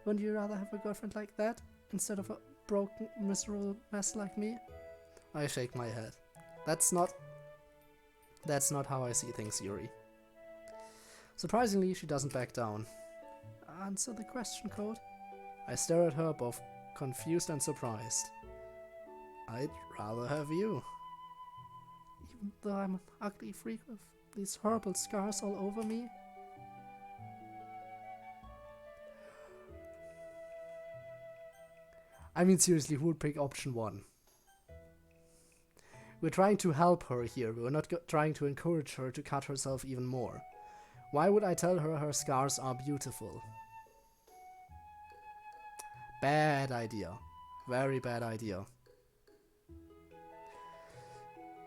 Wouldn't you rather have a girlfriend like that instead of a broken, miserable mess like me? I shake my head. That's not how I see things, Yuri. Surprisingly, she doesn't back down. Answer the question, Code. I stare at her, both confused and surprised. I'd rather have you. Even though I'm an ugly freak with these horrible scars all over me? I mean, seriously, who would pick option 1? We're trying to help her here. We're not trying to encourage her to cut herself even more. Why would I tell her scars are beautiful? Bad idea. Very bad idea.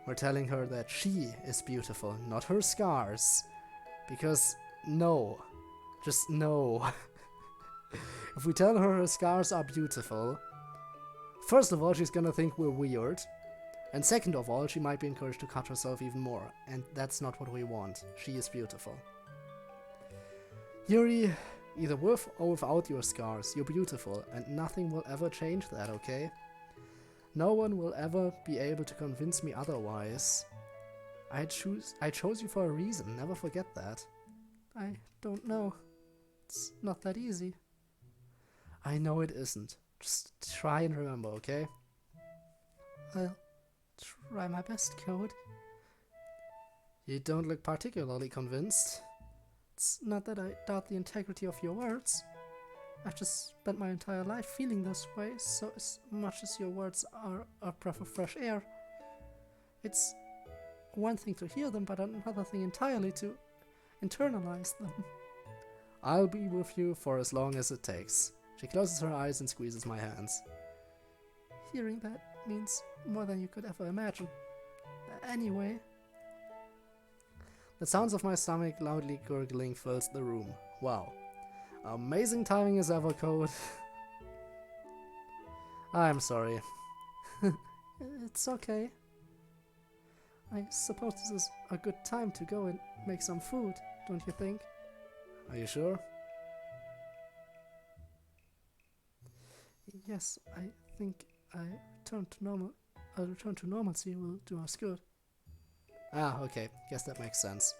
We're telling her that she is beautiful, not her scars. Because, no. Just no. If we tell her scars are beautiful, first of all, she's gonna think we're weird. And second of all, she might be encouraged to cut herself even more, and that's not what we want. She is beautiful. Yuri, either with or without your scars, you're beautiful, and nothing will ever change that, okay? No one will ever be able to convince me otherwise. I chose you for a reason, never forget that. I don't know. It's not that easy. I know it isn't. Just try and remember, okay? I'll try my best, Code. You don't look particularly convinced. It's not that I doubt the integrity of your words. I've just spent my entire life feeling this way, so as much as your words are a breath of fresh air, it's one thing to hear them, but another thing entirely to internalize them. I'll be with you for as long as it takes. She closes her eyes and squeezes my hands. Hearing that means more than you could ever imagine. Anyway. The sounds of my stomach loudly gurgling fills the room. Wow. Amazing timing as ever, Code. I'm sorry. It's okay. I suppose this is a good time to go and make some food, don't you think? Are you sure? Yes, I think a return to normalcy will do us good. Ah, okay. Guess that makes sense.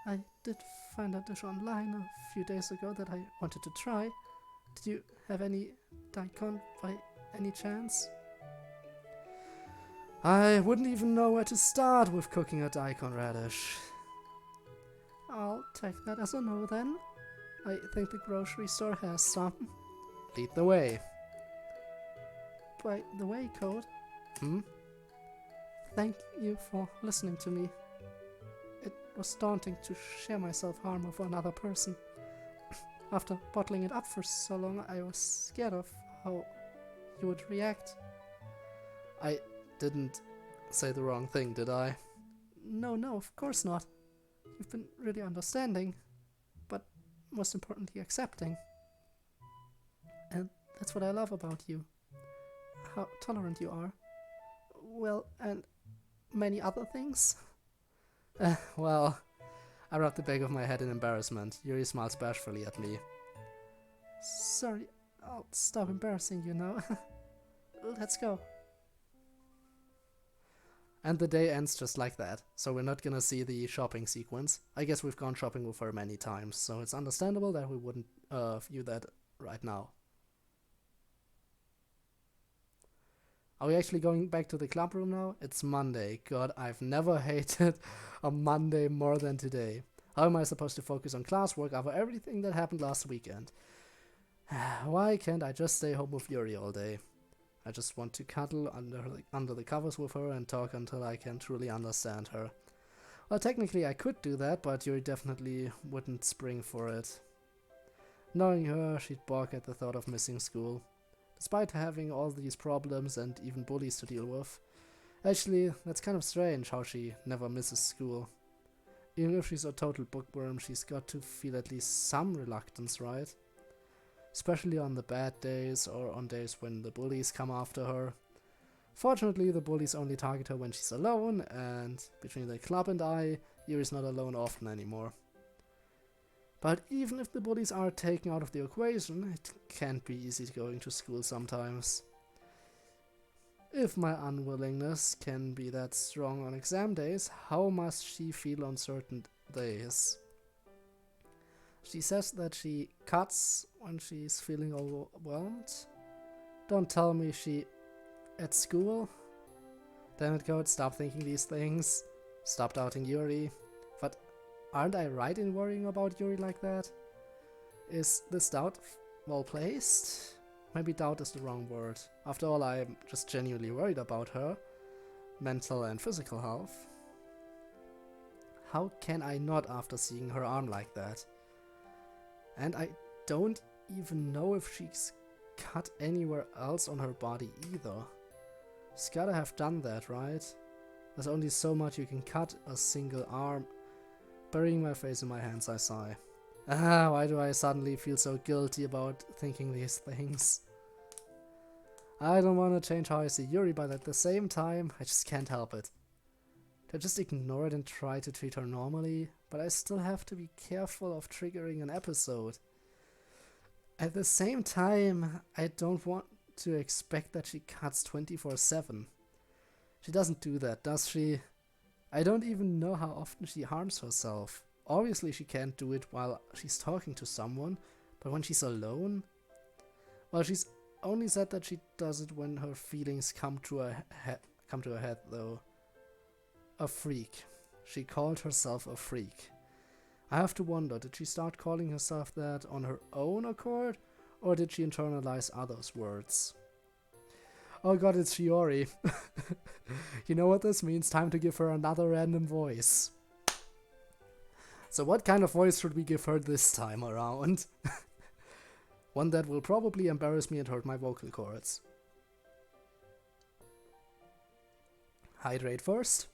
I did find a dish online a few days ago that I wanted to try. Did you have any daikon by any chance? I wouldn't even know where to start with cooking a daikon radish. I'll take that as a no then. I think the grocery store has some. Lead the way. By the way, Code. Thank you for listening to me. It was daunting to share my self-harm with another person. After bottling it up for so long, I was scared of how you would react. I didn't say the wrong thing, did I? No, of course not. You've been really understanding, but most importantly accepting. And that's what I love about you. How tolerant you are. Well, and many other things. Well, I rubbed the back of my head in embarrassment. Yuri smiles bashfully at me. Sorry, I'll stop embarrassing you now. Let's go. And the day ends just like that, so we're not gonna see the shopping sequence. I guess we've gone shopping with her many times, so it's understandable that we wouldn't view that right now. Are we actually going back to the club room now? It's Monday. God, I've never hated a Monday more than today. How am I supposed to focus on classwork after everything that happened last weekend? Why can't I just stay home with Yuri all day? I just want to cuddle under the covers with her and talk until I can truly understand her. Well, technically I could do that, but Yuri definitely wouldn't spring for it. Knowing her, she'd balk at the thought of missing school. Despite having all these problems and even bullies to deal with. Actually, that's kind of strange how she never misses school. Even if she's a total bookworm, she's got to feel at least some reluctance, right? Especially on the bad days or on days when the bullies come after her. Fortunately, the bullies only target her when she's alone, and between the club and I, Yuri's not alone often anymore. But even if the bullies are taken out of the equation, it can't be easy going to school sometimes. If my unwillingness can be that strong on exam days, how must she feel on certain days? She says that she cuts when she's feeling overwhelmed. Don't tell me she... at school? Damn it, Code, stop thinking these things. Stop doubting Yuri. But aren't I right in worrying about Yuri like that? Is this doubt well placed? Maybe doubt is the wrong word. After all, I'm just genuinely worried about her mental and physical health. How can I not after seeing her arm like that? And I don't even know if she's cut anywhere else on her body either. She's gotta have done that, right? There's only so much you can cut a single arm. Burying my face in my hands, I sigh. Why do I suddenly feel so guilty about thinking these things? I don't want to change how I see Yuri, but at the same time, I just can't help it. I just ignore it and try to treat her normally, but I still have to be careful of triggering an episode. At the same time, I don't want to expect that she cuts 24/7. She doesn't do that, does she? I don't even know how often she harms herself. Obviously she can't do it while she's talking to someone, but when she's alone? Well, she's only said that she does it when her feelings come to her head, though. A freak. She called herself a freak. I have to wonder, did she start calling herself that on her own accord, or did she internalize others' words? Oh god, it's Yuri. You know what this means? Time to give her another random voice. So what kind of voice should we give her this time around? One that will probably embarrass me and hurt my vocal cords. Hydrate first.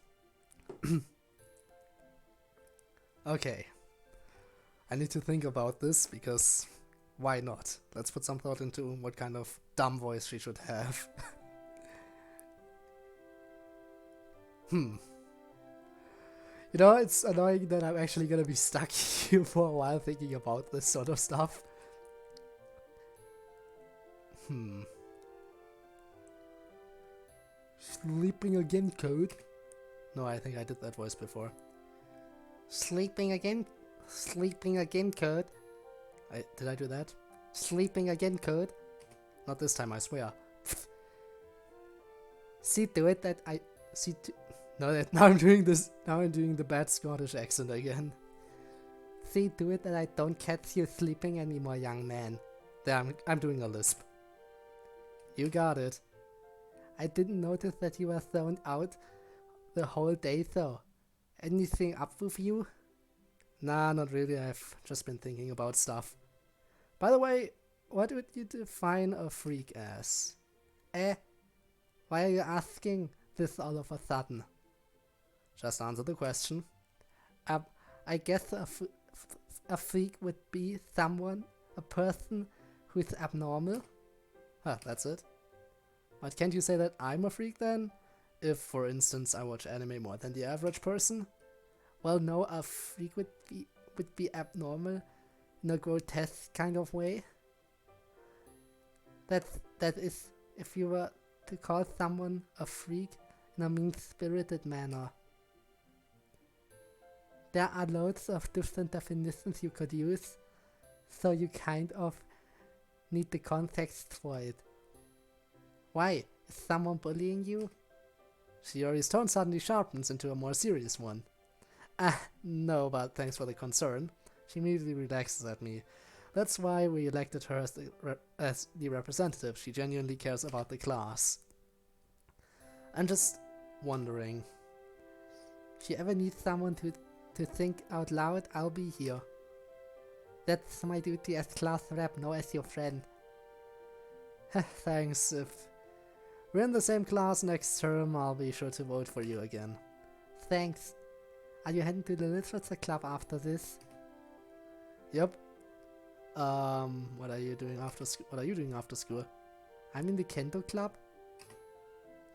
Okay. I need to think about this because why not? Let's put some thought into what kind of dumb voice she should have. You know, it's annoying that I'm actually gonna be stuck here for a while thinking about this sort of stuff. Sleeping again, Code? No, I think I did that voice before. Sleeping again, Code? Did I do that? Sleeping again, Code? Not this time, I swear. See to it that I... See to... No, now I'm doing this... Now I'm doing the bad Scottish accent again. See to it that I don't catch you sleeping anymore, young man. There, I'm doing a lisp. You got it. I didn't notice that you were thrown out the whole day though. Anything up with you? Nah, not really. I've just been thinking about stuff. By the way, what would you define a freak as? Why are you asking this all of a sudden? Just answer the question. I guess a freak would be a person who's abnormal. Huh, that's it. But can't you say that I'm a freak then? If, for instance, I watch anime more than the average person? Well, no, a freak would be abnormal in a grotesque kind of way. That is, if you were to call someone a freak in a mean-spirited manner. There are loads of different definitions you could use, so you kind of need the context for it. Why? Is someone bullying you? Shiori's tone suddenly sharpens into a more serious one. No, but thanks for the concern. She immediately relaxes at me. That's why we elected her as the representative. She genuinely cares about the class. I'm just wondering. If you ever need someone to think out loud, I'll be here. That's my duty as class rep, no as your friend. Thanks. If we're in the same class next term, I'll be sure to vote for you again. Thanks. Are you heading to the literature club after this? Yep. What are you doing after school? I'm in the Kendo club?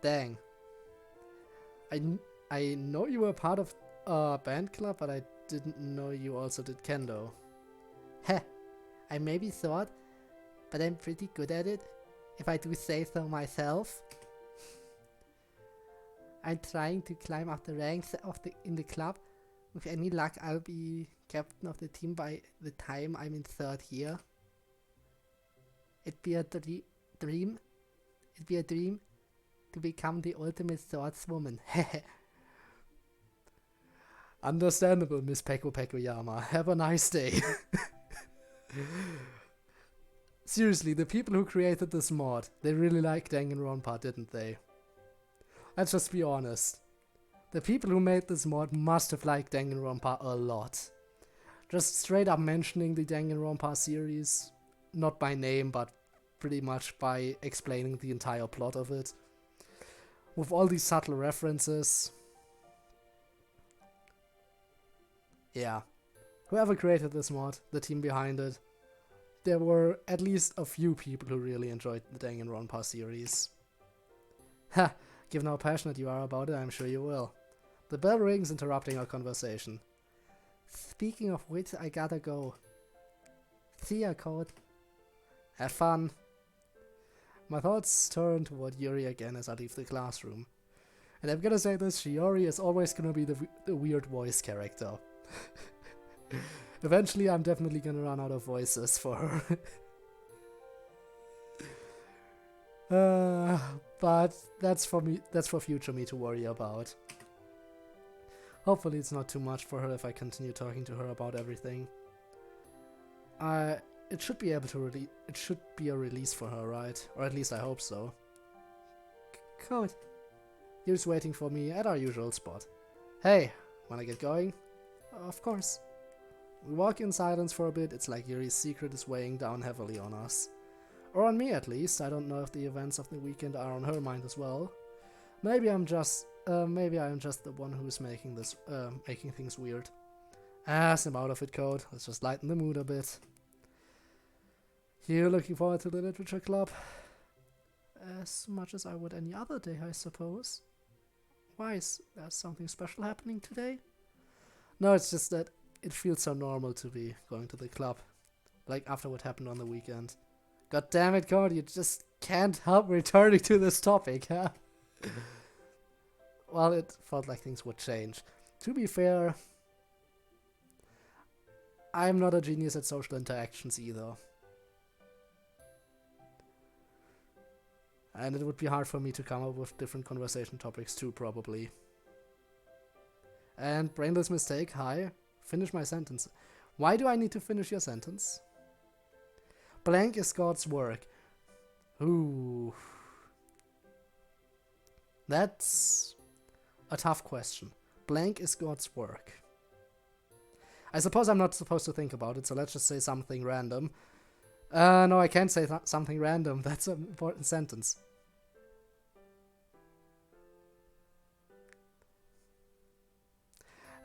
Dang. I know you were part of a band club, but I didn't know you also did Kendo. Heh. I maybe thought, but I'm pretty good at it, if I do say so myself. I'm trying to climb up the ranks in the club. With any luck, I'll be captain of the team by the time I'm in third year. It'd be a dream to become the ultimate swordswoman. Understandable, Miss Peko Pekoyama. Have a nice day. Seriously, the people who created this mod, they really liked Danganronpa, didn't they? Let's just be honest. The people who made this mod must have liked Danganronpa a lot. Just straight up mentioning the Danganronpa series, not by name, but pretty much by explaining the entire plot of it. With all these subtle references. Yeah. Whoever created this mod, the team behind it, there were at least a few people who really enjoyed the Danganronpa series. Ha! Given how passionate you are about it, I'm sure you will. The bell rings, interrupting our conversation. Speaking of which, I gotta go. See ya, Code. Have fun. My thoughts turn toward Yuri again as I leave the classroom. And I'm gonna say this, Yuri is always gonna be the weird voice character. Eventually, I'm definitely gonna run out of voices for her. But that's for me. That's for future me to worry about. Hopefully, it's not too much for her if I continue talking to her about everything. It should be able to it should be a release for her, right? Or at least I hope so. Code. Yuri's waiting for me at our usual spot. Hey, wanna get going? Of course. We walk in silence for a bit. It's like Yuri's secret is weighing down heavily on us. Or on me at least. I don't know if the events of the weekend are on her mind as well. Maybe I am just the one who's making things weird. Snap out of it, Code. Let's just lighten the mood a bit. You looking forward to the literature club? As much as I would any other day, I suppose. Why, is there something special happening today? No, it's just that it feels so normal to be going to the club. Like after what happened on the weekend. God damn it, Cody, you just can't help returning to this topic, huh? Well, it felt like things would change. To be fair, I'm not a genius at social interactions either. And it would be hard for me to come up with different conversation topics too, probably. And brainless mistake, hi. Finish my sentence. Why do I need to finish your sentence? Blank is God's work. Ooh. That's a tough question. Blank is God's work. I suppose I'm not supposed to think about it, so let's just say something random. No, I can't say something random. That's an important sentence.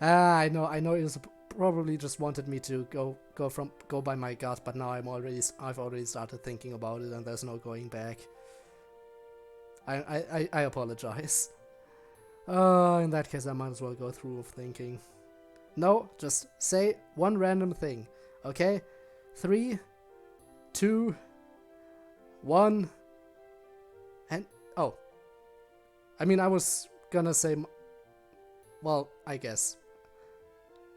I know you probably just wanted me to go by my gut, but now I've already started thinking about it and there's no going back. I apologize. In that case I might as well go through with thinking. No, just say one random thing, okay? 3, 2, 1, and oh. I mean, I was gonna say, well, I guess.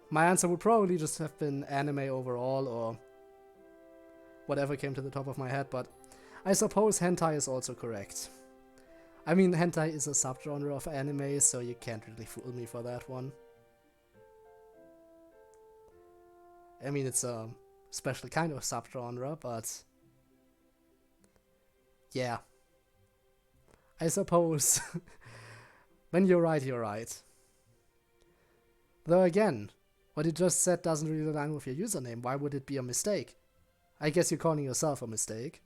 My answer would probably just have been anime overall, or whatever came to the top of my head, but I suppose hentai is also correct. I mean, hentai is a subgenre of anime, so you can't really fool me for that one. I mean, it's a special kind of subgenre, but yeah. I suppose. When you're right, you're right. Though again, what you just said doesn't really align with your username. Why would it be a mistake? I guess you're calling yourself a mistake.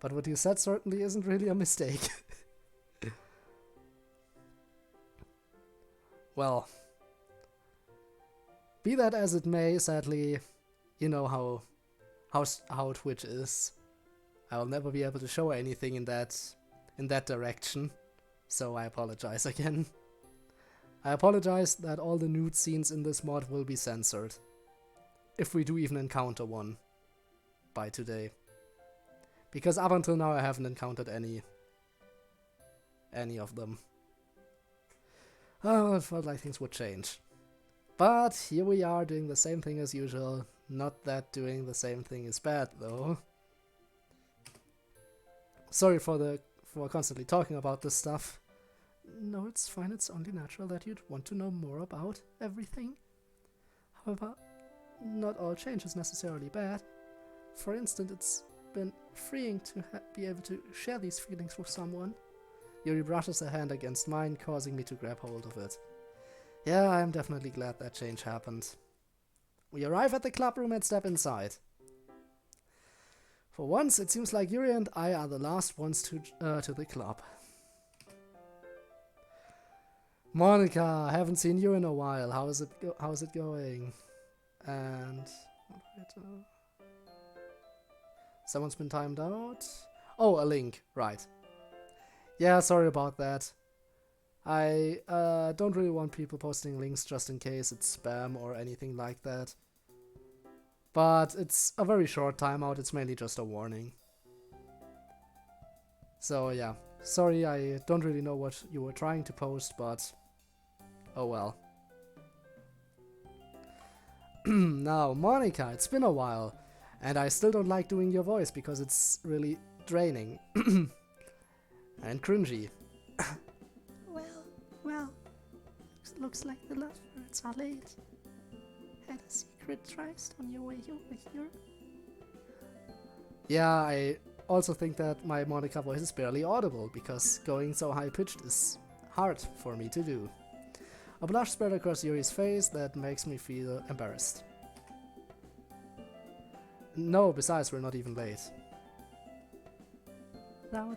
But what you said certainly isn't really a mistake. Well, be that as it may, sadly, you know how Twitch is. I will never be able to show anything in that direction. So I apologize again. I apologize that all the nude scenes in this mod will be censored. If we do even encounter one by today. Because up until now I haven't encountered any of them. Oh, it felt like things would change. But here we are doing the same thing as usual. Not that doing the same thing is bad though. Sorry for constantly talking about this stuff. No, it's fine. It's only natural that you'd want to know more about everything. However, not all change is necessarily bad. For instance, it's been freeing to be able to share these feelings with someone. Yuri brushes her hand against mine, causing me to grab hold of it. Yeah, I'm definitely glad that change happened. We arrive at the club room and step inside. For once, it seems like Yuri and I are the last ones to the club. Monica, I haven't seen you in a while. How's it going? And Someone's been timed out. Oh, a link. Right. Yeah, sorry about that. I don't really want people posting links just in case it's spam or anything like that. But it's a very short timeout, it's mainly just a warning. So yeah, sorry, I don't really know what you were trying to post, but oh well. Now, Monica, it's been a while, and I still don't like doing your voice because it's really draining and cringy. Well, looks like the lovebirds are late. Had a secret tryst on your way over here? Yeah, I also think that my Monica voice is barely audible because going so high-pitched is hard for me to do. A blush spread across Yuri's face that makes me feel embarrassed. No, besides, we're not even late. Thou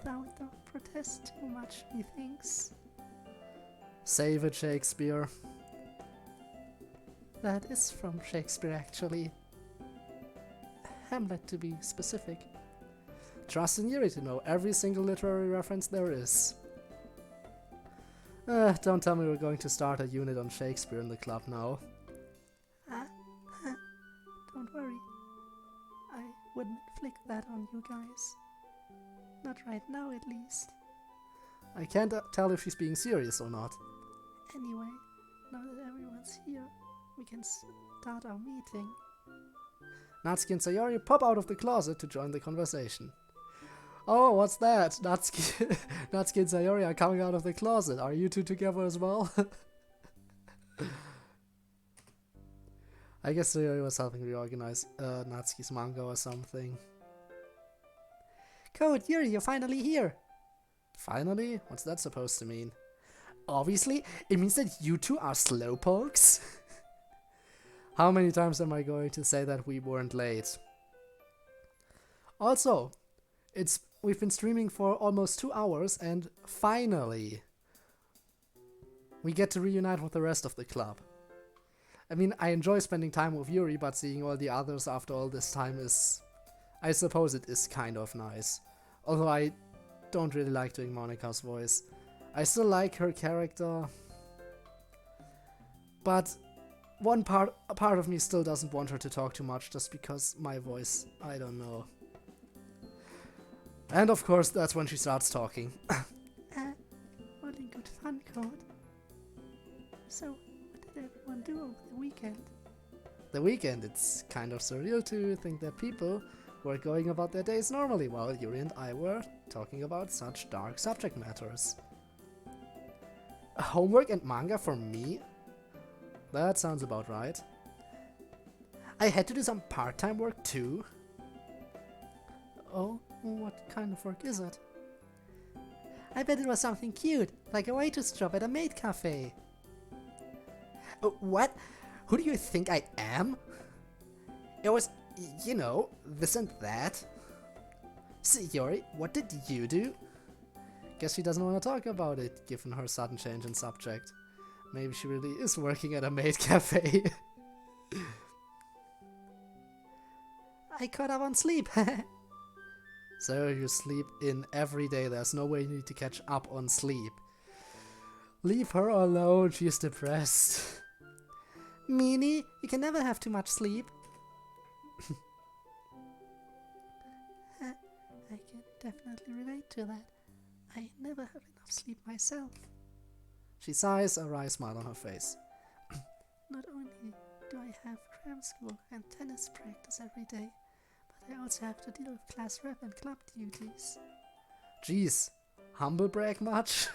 don't protest too much, methinks. Save it, Shakespeare. That is from Shakespeare, actually. Hamlet, to be specific. Trust in Yuri to know every single literary reference there is. Don't tell me we're going to start a unit on Shakespeare in the club now. Don't worry. I wouldn't inflict that on you guys. Not right now, at least. I can't tell if she's being serious or not. Anyway, now that everyone's here, we can start our meeting. Natsuki and Sayori pop out of the closet to join the conversation. Oh, what's that? Natsuki and Sayori are coming out of the closet. Are you two together as well? I guess Sayori was helping reorganize Natsuki's manga or something. Code, Yuri, you're finally here! Finally? What's that supposed to mean? Obviously, it means that you two are slowpokes. How many times am I going to say that we weren't late? Also, we've been streaming for almost 2 hours and finally we get to reunite with the rest of the club. I mean, I enjoy spending time with Yuri, but seeing all the others after all this time is... I suppose it is kind of nice. Although I don't really like doing Monica's voice. I still like her character, but a part of me still doesn't want her to talk too much just because my voice, I don't know. And of course, that's when she starts talking. All in good fun, Code. So, what did everyone do over the weekend? The weekend, it's kind of surreal to think that people were going about their days normally while Yuri and I were talking about such dark subject matters. Homework and manga for me? That sounds about right. I had to do some part-time work too. Oh, what kind of work is it? I bet it was something cute, like a waitress job at a maid cafe. What? Who do you think I am? It was, you know, this and that. See, Yuri, what did you do? Guess she doesn't want to talk about it, given her sudden change in subject. Maybe she really is working at a maid cafe. I caught up on sleep. So you sleep in every day, there's no way you need to catch up on sleep. Leave her alone, she's depressed. Meanie, you can never have too much sleep. I can definitely relate to that. I never have enough sleep myself. She sighs, a wry smile on her face. Not only do I have cram school and tennis practice every day, but I also have to deal with class rep and club duties. Jeez, humble brag much?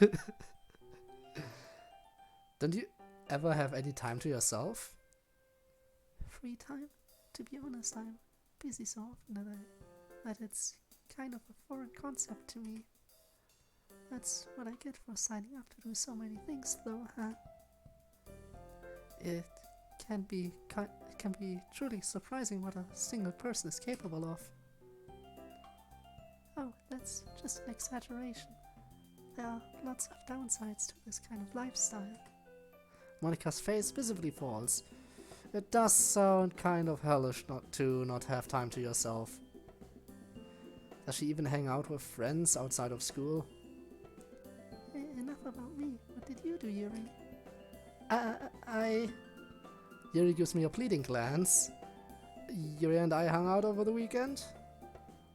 Don't you ever have any time to yourself? Free time? To be honest, I'm busy so often that it's kind of a foreign concept to me. That's what I get for signing up to do so many things, though, huh? It can be truly surprising what a single person is capable of. Oh, that's just an exaggeration. There are lots of downsides to this kind of lifestyle. Monica's face visibly falls. It does sound kind of hellish not to have time to yourself. Does she even hang out with friends outside of school? Enough about me. What did you do, Yuri? I... Yuri gives me a pleading glance. Yuri and I hung out over the weekend.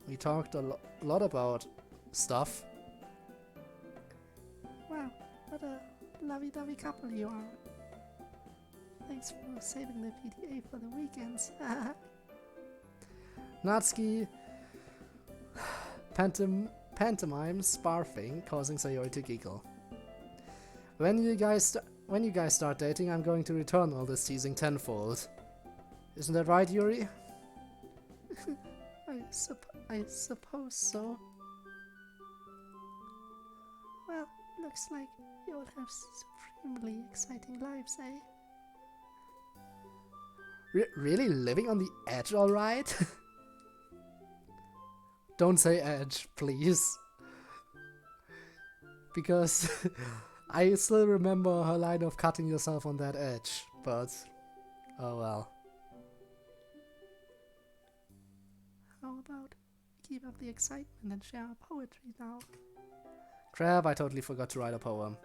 We talked a lot about stuff. Wow, what a lovey-dovey couple you are. Thanks for saving the PDA for the weekends. Natsuki pantomimes barfing, causing Sayori to giggle. When you guys start dating, I'm going to return all this teasing tenfold. Isn't that right, Yuri? I suppose so. Well, looks like you all have supremely exciting lives, eh? Really living on the edge, alright? Don't say edge, please. Because I still remember her line of cutting yourself on that edge, but oh well. How about keep up the excitement and share our poetry now? Crap, I totally forgot to write a poem.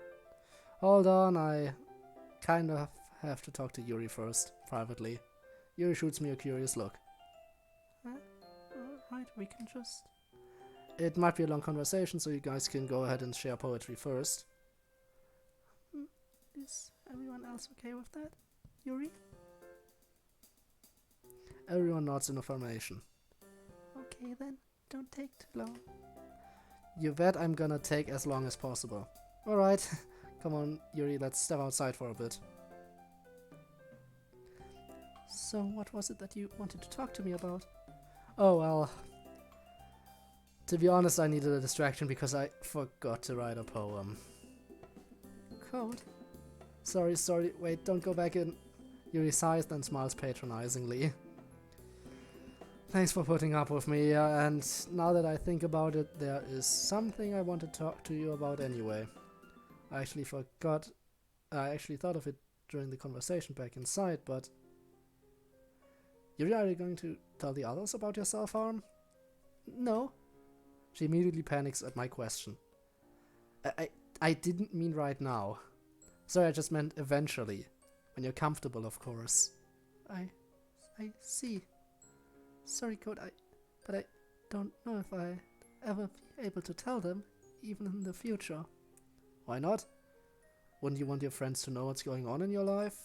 Hold on, I kind of have to talk to Yuri first, privately. Yuri shoots me a curious look. Right, we can just... It might be a long conversation, so you guys can go ahead and share poetry first. Is everyone else okay with that, Yuri? Everyone nods in affirmation. Okay then, don't take too long. You bet I'm gonna take as long as possible. Alright, come on Yuri, let's step outside for a bit. So what was it that you wanted to talk to me about? Oh well, to be honest I needed a distraction because I forgot to write a poem. Code? Sorry, wait, don't go back in. Yuri sighs and smiles patronizingly. Thanks for putting up with me, and now that I think about it, there is something I want to talk to you about anyway. I actually thought of it during the conversation back inside, but... Yuri, are you going to tell the others about your self-harm? No. She immediately panics at my question. I didn't mean right now. Sorry, I just meant eventually. When you're comfortable, of course. I see. Sorry, Code, but I don't know if I ever be able to tell them, even in the future. Why not? Wouldn't you want your friends to know what's going on in your life?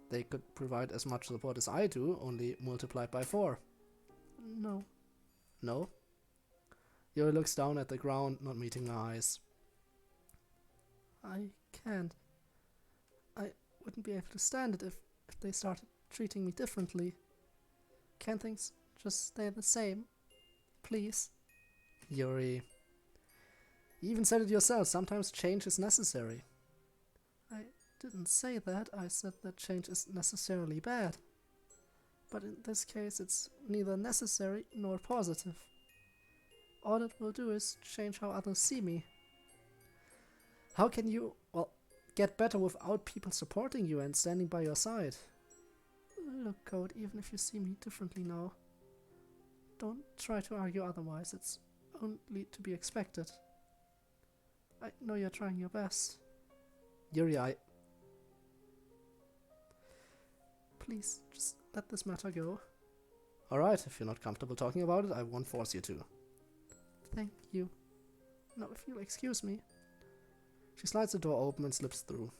They could provide as much support as I do, only multiplied by 4. No. No? Yuri looks down at the ground, not meeting my eyes. I can't. I wouldn't be able to stand it if they started treating me differently. Can't things just stay the same? Please? Yuri. You even said it yourself, sometimes change is necessary. I didn't say that, I said that change is necessarily bad. But in this case it's neither necessary nor positive. All it will do is change how others see me. How can you, get better without people supporting you and standing by your side? Look, Code, even if you see me differently now, don't try to argue otherwise, it's only to be expected. I know you're trying your best. Yuri, Please, just let this matter go. Alright, if you're not comfortable talking about it, I won't force you to. Thank you. Now, if you'll excuse me. She slides the door open and slips through.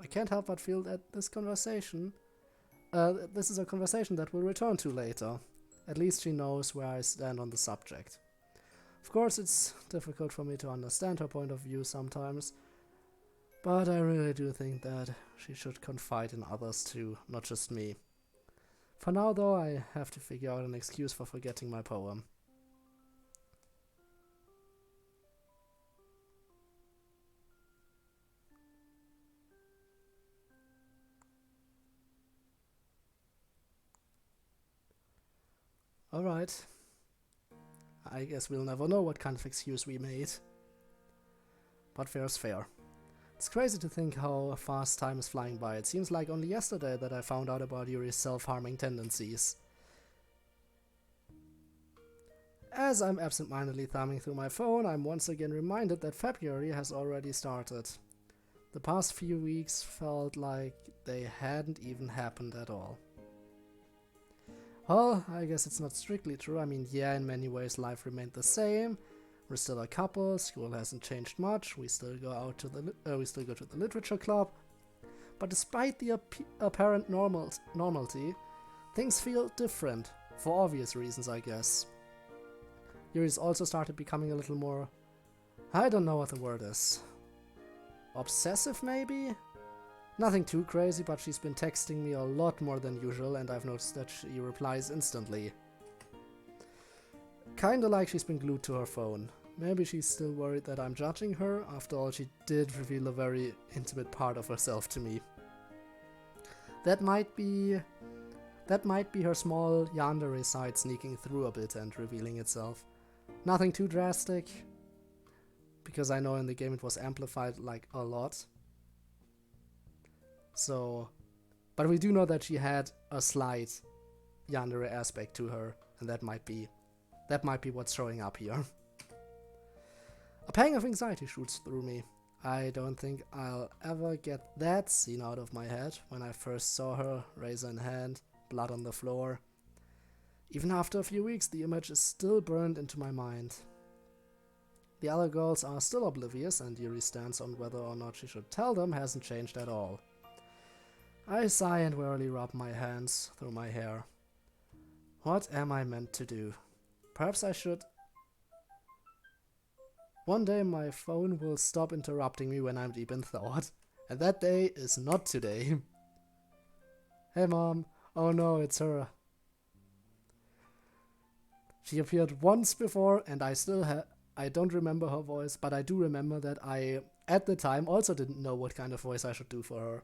I can't help but feel that this is a conversation that we'll return to later. At least she knows where I stand on the subject. Of course, it's difficult for me to understand her point of view sometimes, but I really do think that she should confide in others too, not just me. For now, though, I have to figure out an excuse for forgetting my poem. Alright. I guess we'll never know what kind of excuse we made. But fair's fair. It's crazy to think how fast time is flying by. It seems like only yesterday that I found out about Yuri's self-harming tendencies. As I'm absentmindedly thumbing through my phone, I'm once again reminded that February has already started. The past few weeks felt like they hadn't even happened at all. Well, I guess it's not strictly true. I mean, yeah, in many ways life remained the same. We're still a couple, school hasn't changed much, we still go to the literature club. But despite the apparent normality, things feel different, for obvious reasons, I guess. Yuri's also started becoming a little more... I don't know what the word is. Obsessive, maybe? Nothing too crazy, but she's been texting me a lot more than usual, and I've noticed that she replies instantly. Kinda like she's been glued to her phone. Maybe she's still worried that I'm judging her. After all, she did reveal a very intimate part of herself to me. That might be her small yandere side sneaking through a bit and revealing itself. Nothing too drastic, because I know in the game it was amplified like a lot. So, but we do know that she had a slight yandere aspect to her, and that might be what's showing up here. A pang of anxiety shoots through me. I don't think I'll ever get that scene out of my head when I first saw her, razor in hand, blood on the floor. Even after a few weeks, the image is still burned into my mind. The other girls are still oblivious, and Yuri's stance on whether or not she should tell them hasn't changed at all. I sigh and wearily rub my hands through my hair. What am I meant to do? Perhaps I should... One day my phone will stop interrupting me when I'm deep in thought, and that day is not today. Hey Mom, oh no, it's her. She appeared once before, and I don't remember her voice, but I do remember that I, at the time, also didn't know what kind of voice I should do for her.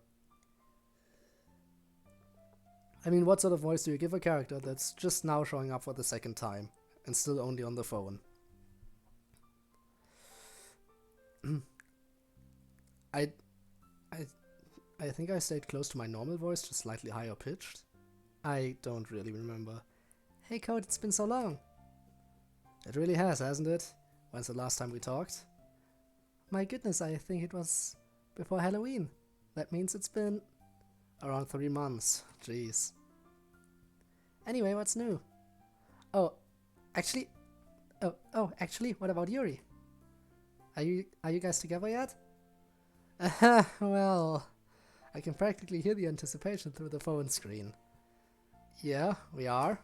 I mean, what sort of voice do you give a character that's just now showing up for the second time, and still only on the phone? I think I stayed close to my normal voice, just slightly higher pitched. I don't really remember. Hey Code, it's been so long. It really has, hasn't it? When's the last time we talked? My goodness, I think it was before Halloween. That means it's been around 3 months. Jeez. Anyway, what's new? Actually, what about Yuri? Are you guys together yet? Well, I can practically hear the anticipation through the phone screen. Yeah, we are.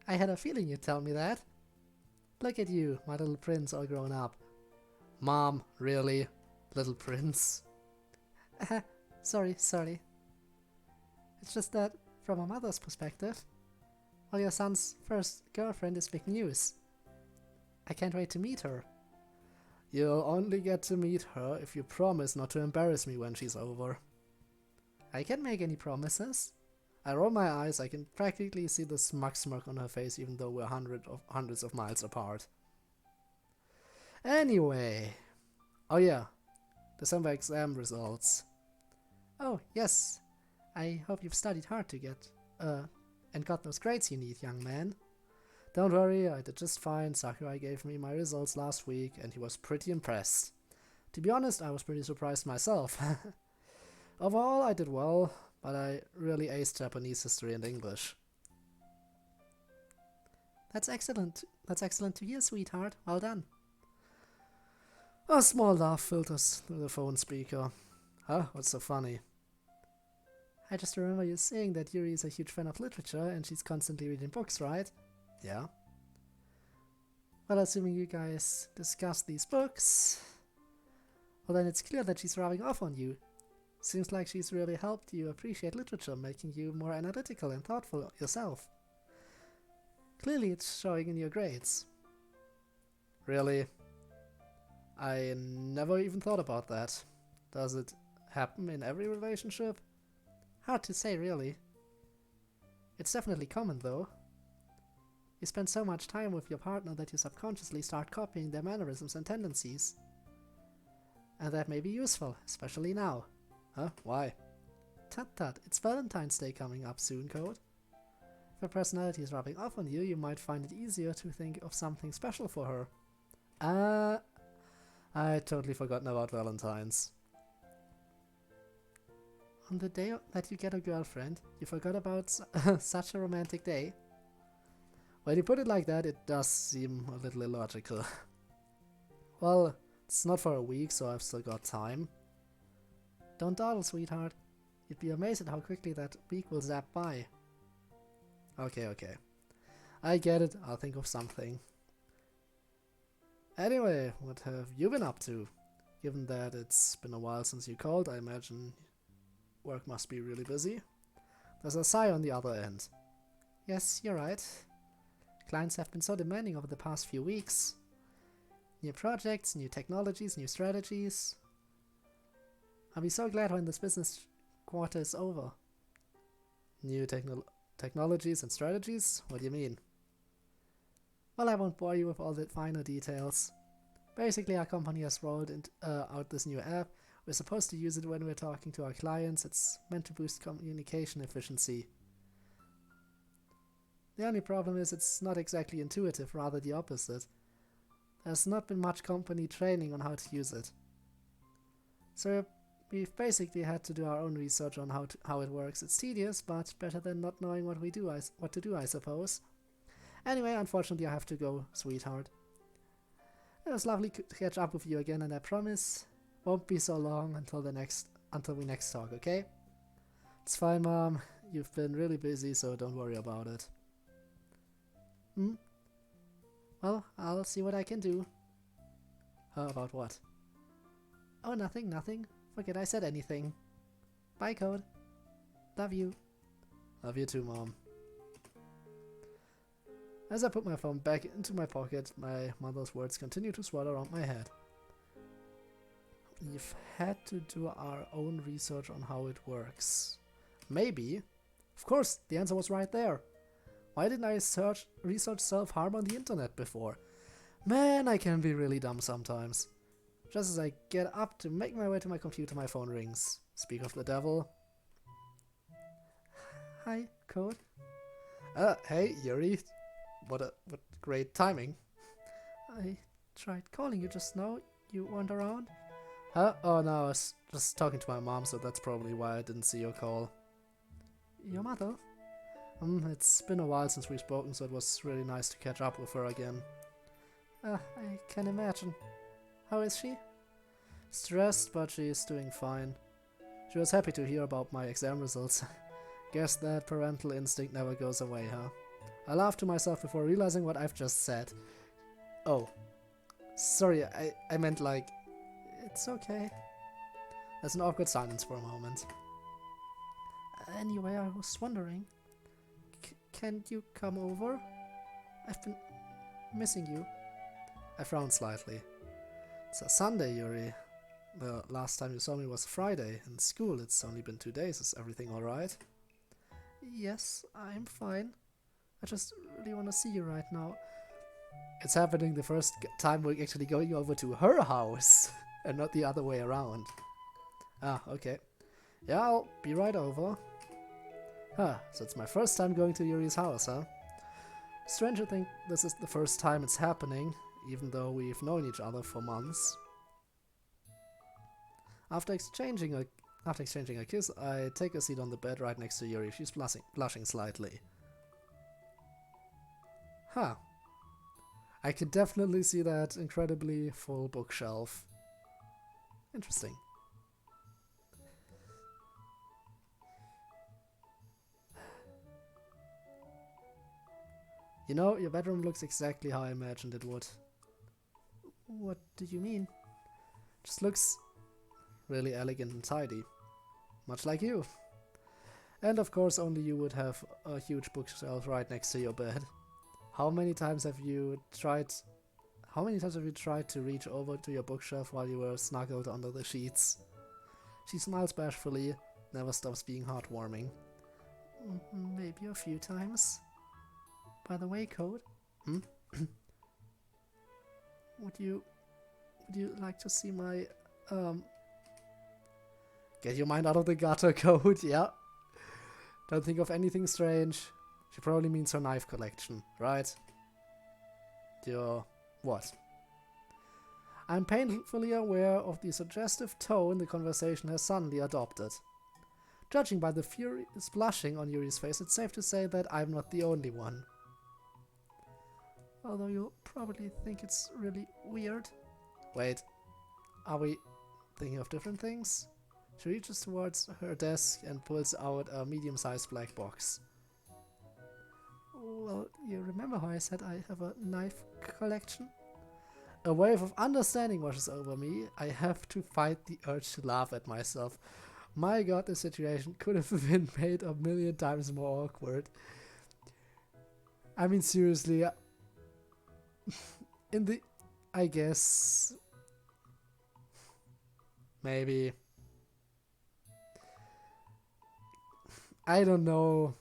I had a feeling you'd tell me that. Look at you, my little prince all grown up. Mom, really? Little prince? Sorry. It's just that, from a mother's perspective, well, your son's first girlfriend is big news. I can't wait to meet her. You'll only get to meet her if you promise not to embarrass me when she's over. I can't make any promises. I roll my eyes, I can practically see the smug smirk on her face even though we're hundreds of miles apart. Anyway. Oh yeah. December exam results. Oh, yes. I hope you've studied hard to get, and got those grades you need, young man. Don't worry, I did just fine. Sakurai gave me my results last week, and he was pretty impressed. To be honest, I was pretty surprised myself. Overall, I did well, but I really aced Japanese history and English. That's excellent. That's excellent to hear, sweetheart. Well done. A small laugh filters through the phone speaker. Huh? What's so funny? I just remember you saying that Yuri is a huge fan of literature and she's constantly reading books, right? Yeah. Well, assuming you guys discuss these books, well then it's clear that she's rubbing off on you. Seems like she's really helped you appreciate literature, making you more analytical and thoughtful yourself. Clearly it's showing in your grades. Really? I never even thought about that. Does it happen in every relationship? Hard to say, really. It's definitely common, though. You spend so much time with your partner that you subconsciously start copying their mannerisms and tendencies. And that may be useful, especially now. Huh? Why? Tut, it's Valentine's Day coming up soon, Code. her personality is rubbing off on you, you might find it easier to think of something special for her. I totally forgotten about Valentine's. On the day that you get a girlfriend, you forgot about such a romantic day? When you put it like that, it does seem a little illogical. Well, it's not for a week, so I've still got time. Don't dawdle, sweetheart. You'd be amazed at how quickly that week will zap by. Okay. I get it, I'll think of something. Anyway, what have you been up to? Given that it's been a while since you called, I imagine work must be really busy. There's a sigh on the other end. Yes, you're right. Clients have been so demanding over the past few weeks. New projects, new technologies, new strategies. I'll be so glad when this business quarter is over. New technologies and strategies? What do you mean? Well, I won't bore you with all the finer details. Basically, our company has rolled out this new app. We're supposed to use it when we're talking to our clients. It's meant to boost communication efficiency. The only problem is it's not exactly intuitive, rather the opposite. There's not been much company training on how to use it. So we've basically had to do our own research on how it works. It's tedious, but better than not knowing what to do, I suppose. Anyway, unfortunately I have to go, sweetheart. It was lovely to catch up with you again, and I promise won't be so long until we next talk, okay? It's fine, Mom. You've been really busy, so don't worry about it. Well, I'll see what I can do. About what? Oh, nothing. Forget I said anything. Bye, Code. Love you. Love you too, Mom. As I put my phone back into my pocket, my mother's words continue to swirl around my head. We've had to do our own research on how it works. Maybe. Of course, the answer was right there. Why didn't I research self-harm on the internet before? Man, I can be really dumb sometimes. Just as I get up to make my way to my computer, my phone rings. Speak of the devil. Hi, Code. Hey, Yuri. What great timing. I tried calling you just now. You weren't around? Huh? Oh no, I was just talking to my mom, so that's probably why I didn't see your call. Your mother? It's been a while since we've spoken, so it was really nice to catch up with her again. I can imagine. How is she? Stressed, but she's doing fine. She was happy to hear about my exam results. Guess that parental instinct never goes away, huh? I laughed to myself before realizing what I've just said. Oh. Sorry, I meant like... It's okay. There's an awkward silence for a moment. Anyway, I was wondering... Can you come over? I've been missing you. I frowned slightly. It's a Sunday, Yuri. The last time you saw me was Friday. In school, it's only been 2 days. Is everything alright? Yes, I'm fine. I just really want to see you right now. It's happening the first time we're actually going over to her house, and not the other way around. Ah, okay. Yeah, I'll be right over. Huh, so it's my first time going to Yuri's house, huh? Strange to think this is the first time it's happening, even though we've known each other for months. After exchanging a kiss, I take a seat on the bed right next to Yuri. She's blushing slightly. Huh. I can definitely see that incredibly full bookshelf. Interesting. You know, your bedroom looks exactly how I imagined it would. What do you mean? Just looks really elegant and tidy. Much like you. And of course only you would have a huge bookshelf right next to your bed. How many times have you tried to reach over to your bookshelf while you were snuggled under the sheets? She smiles bashfully, never stops being heartwarming. Maybe a few times. By the way, Code. Would you like to see my get your mind out of the gutter, Code, yeah. Don't think of anything strange. She probably means her knife collection, right? Your what? I'm painfully aware of the suggestive tone the conversation has suddenly adopted. Judging by the furious blushing on Yuri's face, it's safe to say that I'm not the only one. Although you'll probably think it's really weird. Wait, are we thinking of different things? She reaches towards her desk and pulls out a medium-sized black box. Well, you remember how I said I have a knife collection? A wave of understanding washes over me. I have to fight the urge to laugh at myself. My god, the situation could have been made a million times more awkward. I mean, seriously, I guess, maybe, I don't know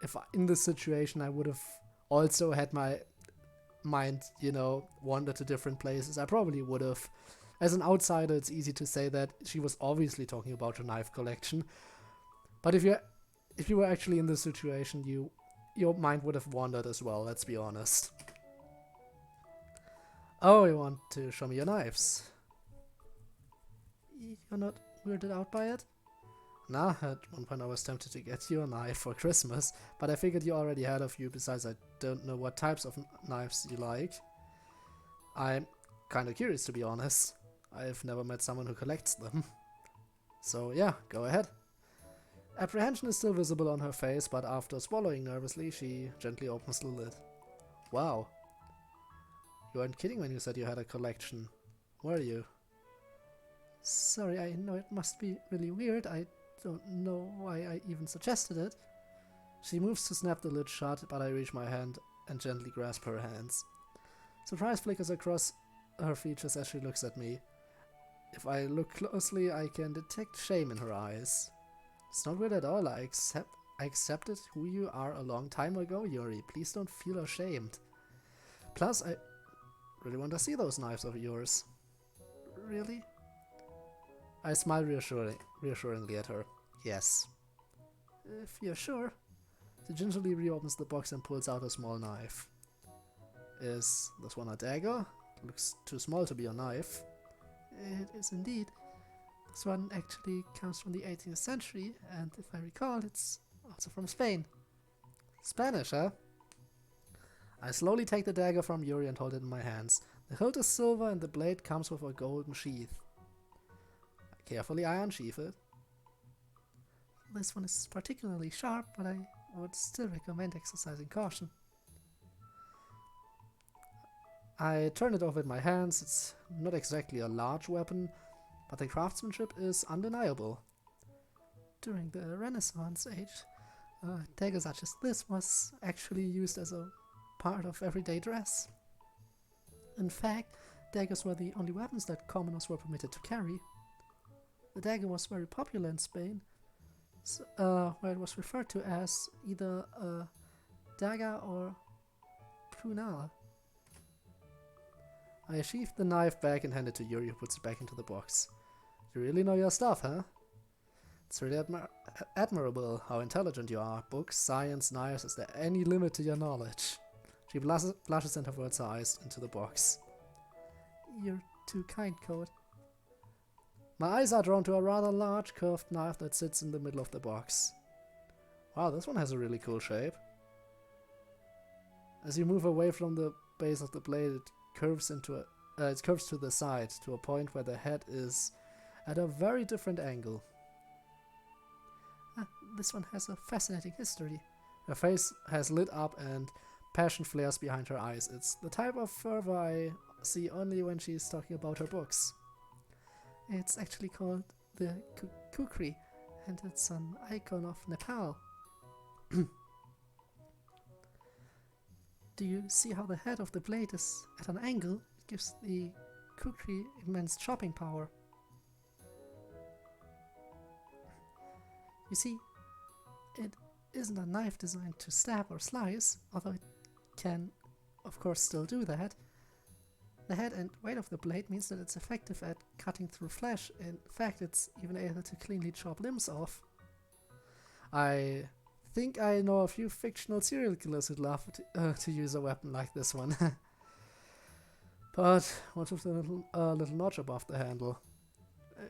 if in this situation I would have also had my mind, wandered to different places. I probably would have. As an outsider, it's easy to say that she was obviously talking about her knife collection. But if you were actually in this situation, your mind would have wandered as well, let's be honest. Oh, you want to show me your knives? You're not weirded out by it? Nah, at one point I was tempted to get you a knife for Christmas, but I figured you already had a few. Besides, I don't know what types of knives you like. I'm kinda curious, to be honest. I've never met someone who collects them. So yeah, go ahead. Apprehension is still visible on her face, but after swallowing nervously, she gently opens the lid. Wow. You weren't kidding when you said you had a collection, were you? Sorry, I know it must be really weird. I don't know why I even suggested it. She moves to snap the lid shut, but I reach my hand and gently grasp her hands. Surprise flickers across her features as she looks at me. If I look closely, I can detect shame in her eyes. It's not weird at all. I accepted who you are a long time ago, Yuri. Please don't feel ashamed. Plus, I really want to see those knives of yours. Really? I smile reassuringly at her. Yes. If you're sure. She gingerly reopens the box and pulls out a small knife. Is this one a dagger? Looks too small to be a knife. It is indeed. This one actually comes from the 18th century, and if I recall, it's also from Spain. Spanish, huh? I slowly take the dagger from Yuri and hold it in my hands. The hilt is silver and the blade comes with a golden sheath. Carefully I unsheath it. This one is particularly sharp, but I would still recommend exercising caution. I turn it over in my hands. It's not exactly a large weapon, but the craftsmanship is undeniable. During the Renaissance age, a dagger such as this was actually used as a part of everyday dress. In fact, daggers were the only weapons that commoners were permitted to carry. The dagger was very popular in Spain, where it was referred to as either a dagger or punal. I sheath the knife back and hand it to Yuri, who puts it back into the box. You really know your stuff, huh? It's really admirable how intelligent you are. Books, science, knives, is there any limit to your knowledge? She blushes and averts her eyes into the box. You're too kind, Code. My eyes are drawn to a rather large curved knife that sits in the middle of the box. Wow, this one has a really cool shape. As you move away from the base of the blade, it curves to the side, to a point where the head is at a very different angle. This one has a fascinating history. Her face has lit up and passion flares behind her eyes. It's the type of fervor I see only when she's talking about her books. It's actually called the kukri, and it's an icon of Nepal. Do you see how the head of the blade is at an angle? It gives the kukri immense chopping power. You see, it isn't a knife designed to stab or slice, although it can, of course, still do that. The head and weight of the blade means that it's effective at cutting through flesh. In fact, it's even able to cleanly chop limbs off. I think I know a few fictional serial killers who'd love to use a weapon like this one. But what's with the little notch above the handle?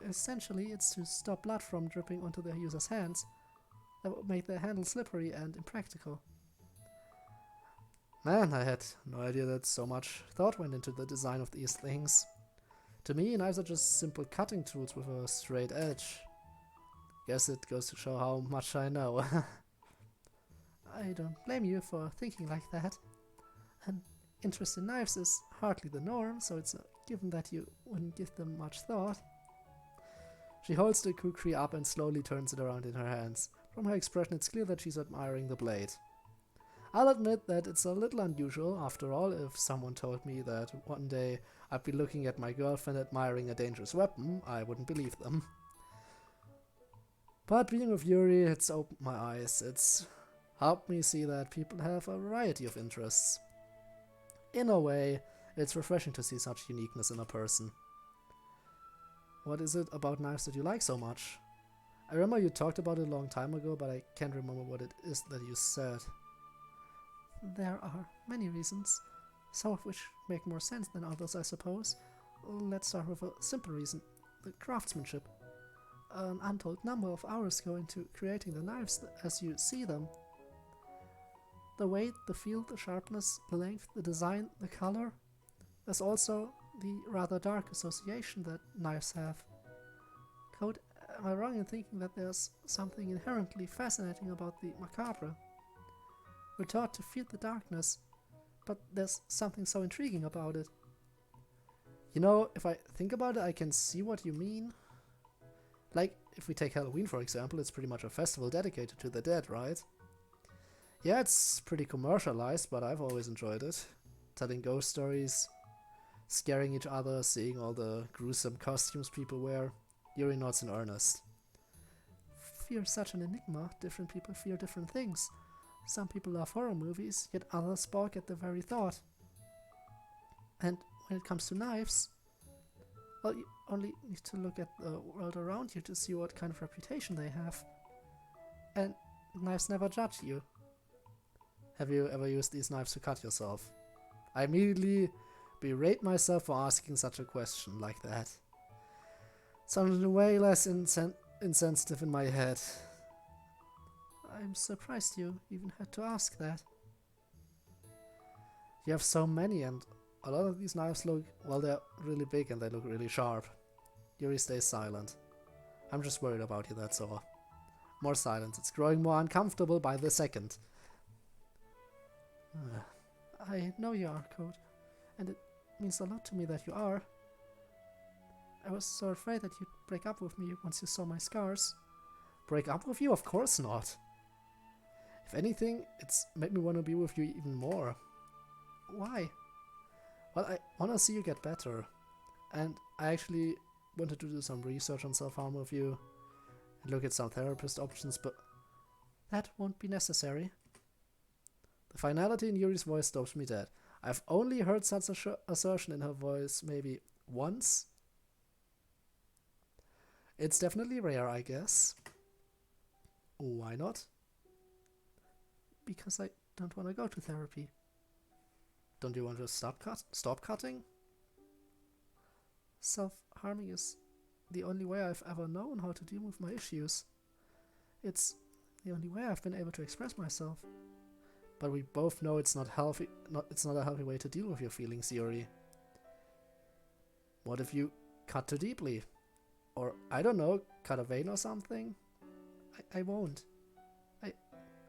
Essentially, it's to stop blood from dripping onto the user's hands. That would make the handle slippery and impractical. Man, I had no idea that so much thought went into the design of these things. To me, knives are just simple cutting tools with a straight edge. Guess it goes to show how much I know. I don't blame you for thinking like that. An interest in knives is hardly the norm, so it's a given that you wouldn't give them much thought. She holds the kukri up and slowly turns it around in her hands. From her expression, it's clear that she's admiring the blade. I'll admit that it's a little unusual. After all, if someone told me that one day I'd be looking at my girlfriend admiring a dangerous weapon, I wouldn't believe them. But being with Yuri, it's opened my eyes. It's helped me see that people have a variety of interests. In a way, it's refreshing to see such uniqueness in a person. What is it about knives that you like so much? I remember you talked about it a long time ago, but I can't remember what it is that you said. There are many reasons, some of which make more sense than others, I suppose. Let's start with a simple reason, the craftsmanship. An untold number of hours go into creating the knives as you see them. The weight, the feel, the sharpness, the length, the design, the color. There's also the rather dark association that knives have. Code, am I wrong in thinking that there's something inherently fascinating about the macabre? We're taught to fear the darkness, but there's something so intriguing about it. You know, if I think about it, I can see what you mean. Like, if we take Halloween for example, it's pretty much a festival dedicated to the dead, right? Yeah, it's pretty commercialized, but I've always enjoyed it. Telling ghost stories, scaring each other, seeing all the gruesome costumes people wear. Yuri nods in earnest. Fear's such an enigma. Different people fear different things. Some people love horror movies, yet others balk at the very thought. And when it comes to knives, well, you only need to look at the world around you to see what kind of reputation they have. And knives never judge you. Have you ever used these knives to cut yourself? I immediately berate myself for asking such a question like that. Sounded way less insensitive in my head. I'm surprised you even had to ask that. You have so many, and a lot of these knives look, well, they're really big and they look really sharp. Yuri stays silent. I'm just worried about you, that's all. More silence. It's growing more uncomfortable by the second. I know you are, Code, and it means a lot to me that you are. I was so afraid that you'd break up with me once you saw my scars. Break up with you? Of course not. If anything, it's made me want to be with you even more. Why? Well, I want to see you get better. And I actually wanted to do some research on self-harm with you. And look at some therapist options, but that won't be necessary. The finality in Yuri's voice stops me dead. I've only heard such assertion in her voice maybe once. It's definitely rare, I guess. Why not? Because I don't want to go to therapy. Don't you want to stop cutting? Self-harming is the only way I've ever known how to deal with my issues. It's the only way I've been able to express myself. But we both know it's not healthy. It's not a healthy way to deal with your feelings, Yuri. What if you cut too deeply? Or, I don't know, cut a vein or something? I won't.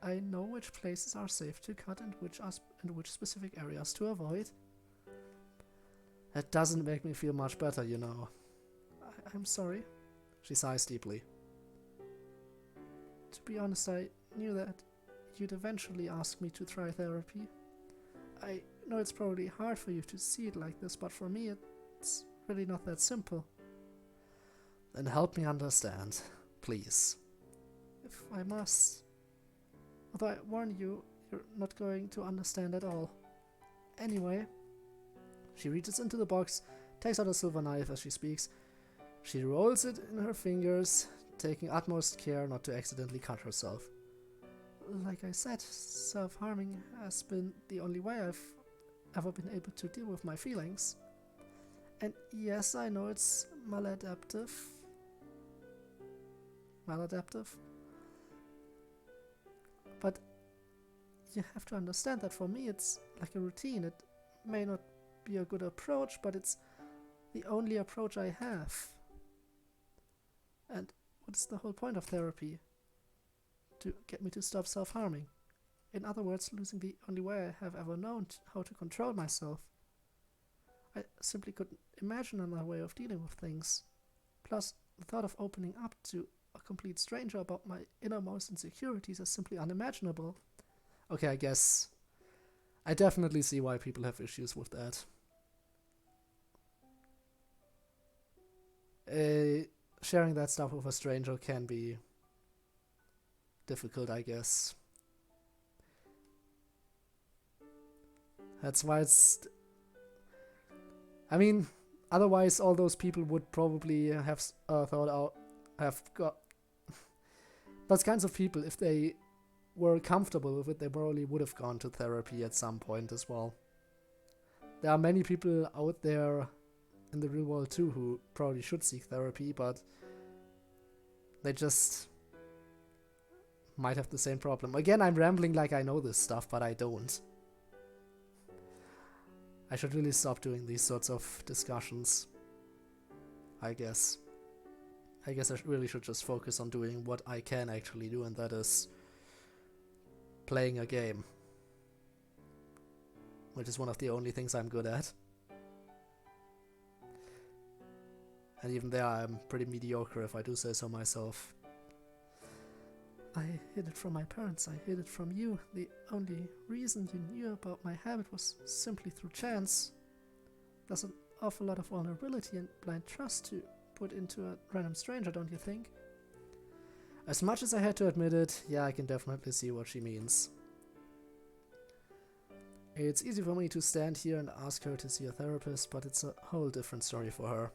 I know which places are safe to cut and which specific areas to avoid. That doesn't make me feel much better, you know. I'm sorry. She sighs deeply. To be honest, I knew that you'd eventually ask me to try therapy. I know it's probably hard for you to see it like this, but for me it's really not that simple. Then help me understand, please. If I must. Although I warn you, you're not going to understand at all. Anyway. She reaches into the box, takes out a silver knife as she speaks. She rolls it in her fingers, taking utmost care not to accidentally cut herself. like I said, self-harming has been the only way I've ever been able to deal with my feelings. And yes, I know it's maladaptive. But you have to understand that for me it's like a routine. It may not be a good approach, but it's the only approach I have. And what's the whole point of therapy? To get me to stop self-harming. In other words, losing the only way I have ever known how to control myself. I simply couldn't imagine another way of dealing with things. Plus, the thought of opening up to a complete stranger about my innermost insecurities is simply unimaginable. Okay, I guess I definitely see why people have issues with that. Sharing that stuff with a stranger can be difficult, I guess. That's why it's... I mean, otherwise all those people would probably have got... Those kinds of people, if they were comfortable with it, they probably would have gone to therapy at some point as well. There are many people out there in the real world too who probably should seek therapy, but they just might have the same problem. Again, I'm rambling like I know this stuff, but I don't. I should really stop doing these sorts of discussions, I guess. I really should just focus on doing what I can actually do, and that is playing a game. Which is one of the only things I'm good at. And even there I'm pretty mediocre, if I do say so myself. I hid it from my parents, I hid it from you. The only reason you knew about my habit was simply through chance. There's an awful lot of vulnerability and blind trust to put into a random stranger, don't you think? As much as I had to admit it, yeah, I can definitely see what she means. It's easy for me to stand here and ask her to see a therapist, but it's a whole different story for her.